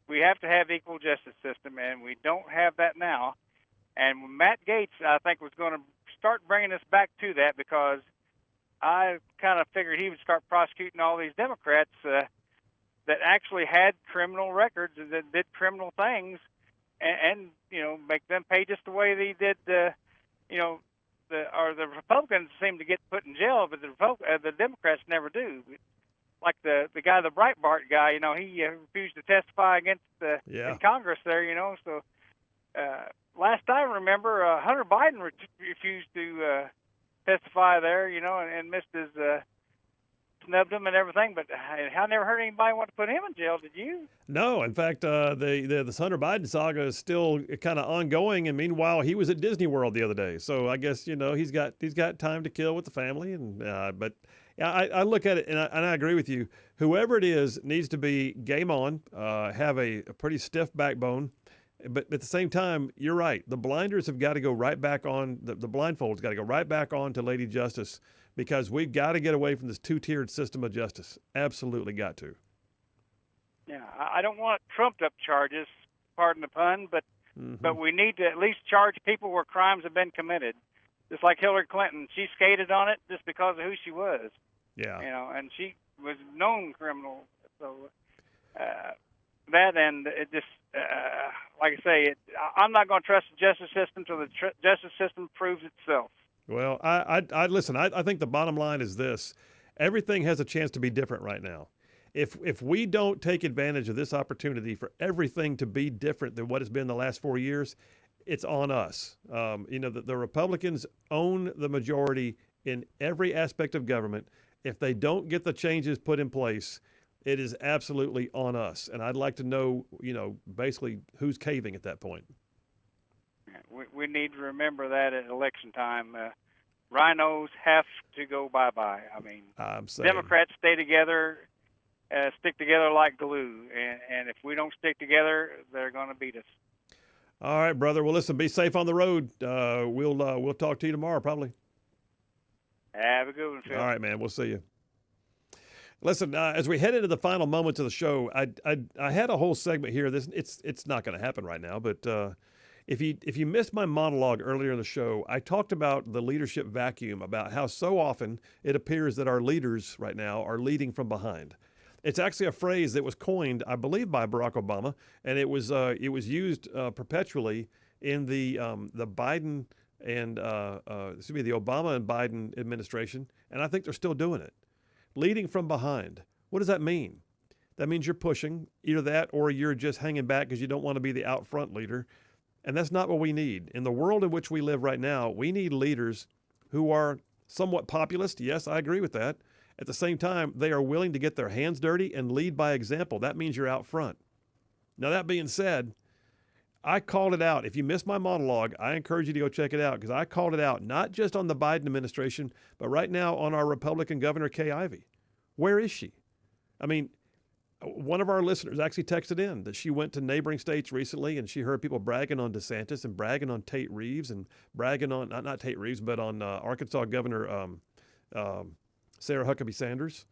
We have to have equal justice system, and we don't have that now. And Matt Gaetz, I think, was going to start bringing us back to that, because I kind of figured he would start prosecuting all these Democrats that actually had criminal records and that did criminal things, and you know, make them pay just the way they did. You know, the Republicans seem to get put in jail, but the Democrats never do. Like the guy, the Breitbart guy, you know, he refused to testify against in Congress there. You know, so last I remember, Hunter Biden refused to testify there. You know, and missed his. Snubbed him and everything, but I never heard anybody want to put him in jail. Did you? No, in fact, the Hunter Biden saga is still kind of ongoing. And meanwhile, he was at Disney World the other day, so I guess he's got time to kill with the family. And but I look at it and I agree with you. Whoever it is needs to be game on, have a pretty stiff backbone. But at the same time, you're right. The blinders have got to go right back on. The blindfolds got to go right back on to Lady Justice, because we've got to get away from this two-tiered system of justice. Absolutely got to. Yeah, I don't want trumped-up charges, pardon the pun, but we need to at least charge people where crimes have been committed. Just like Hillary Clinton, she skated on it just because of who she was. Yeah. You know, and she was a known criminal. So that, and it just, like I say, I'm not going to trust the justice system until the justice system proves itself. Well, I listen. I think the bottom line is this: everything has a chance to be different right now. If we don't take advantage of this opportunity for everything to be different than what it's been the last 4 years, it's on us. You know, the Republicans own the majority in every aspect of government. If they don't get the changes put in place, it is absolutely on us. And I'd like to know, you know, basically who's caving at that point. We need to remember that at election time. Rhinos have to go bye-bye. I mean, Democrats stay together, stick together like glue. And if we don't stick together, they're going to beat us. All right, brother. Well, listen, be safe on the road. We'll talk to you tomorrow, probably. Have a good one, Phil. All right, man. We'll see you. Listen, as we head into the final moments of the show, I had a whole segment here. It's not going to happen right now, but If you missed my monologue earlier in the show, I talked about the leadership vacuum, about how so often it appears that our leaders right now are leading from behind. It's actually a phrase that was coined, I believe, by Barack Obama, and it was used perpetually in the Biden and the Obama and Biden administration, and I think they're still doing it. Leading from behind. What does that mean? That means you're pushing, either that or you're just hanging back because you don't want to be the out front leader. And that's not what we need. In the world in which we live right now, we need leaders who are somewhat populist. Yes, I agree with that. At the same time, they are willing to get their hands dirty and lead by example. That means you're out front. Now, that being said, I called it out. If you missed my monologue, I encourage you to go check it out because I called it out, not just on the Biden administration, but right now on our Republican Governor, Kay Ivey. Where is she? I mean, one of our listeners actually texted in that she went to neighboring states recently and she heard people bragging on DeSantis and bragging on Tate Reeves and bragging on, not Tate Reeves, but on Arkansas Governor Sarah Huckabee Sanders.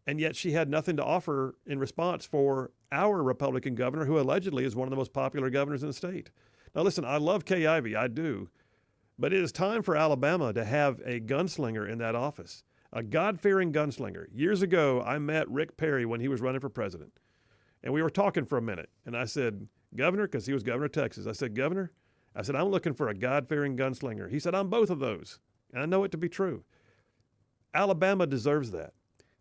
And yet she had nothing to offer in response for our Republican governor, who allegedly is one of the most popular governors in the state. Now, listen, I love Kay Ivey, I do. But it is time for Alabama to have a gunslinger in that office. A God-fearing gunslinger. Years ago, I met Rick Perry when he was running for president. And we were talking for a minute. And I said, Governor, because he was governor of Texas. I said, Governor, I'm looking for a God-fearing gunslinger. He said, I'm both of those. And I know it to be true. Alabama deserves that.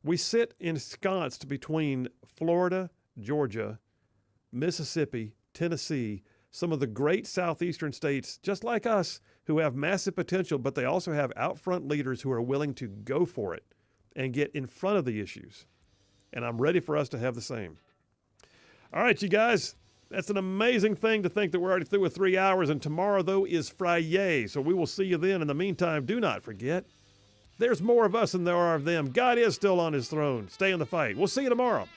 We sit ensconced between Florida, Georgia, Mississippi, Tennessee, some of the great southeastern states, just like us, who have massive potential, but they also have out-front leaders who are willing to go for it and get in front of the issues. And I'm ready for us to have the same. All right, you guys, that's an amazing thing to think that we're already through with 3 hours, and tomorrow, though, is Friday, so we will see you then. In the meantime, do not forget, there's more of us than there are of them. God is still on his throne. Stay in the fight. We'll see you tomorrow.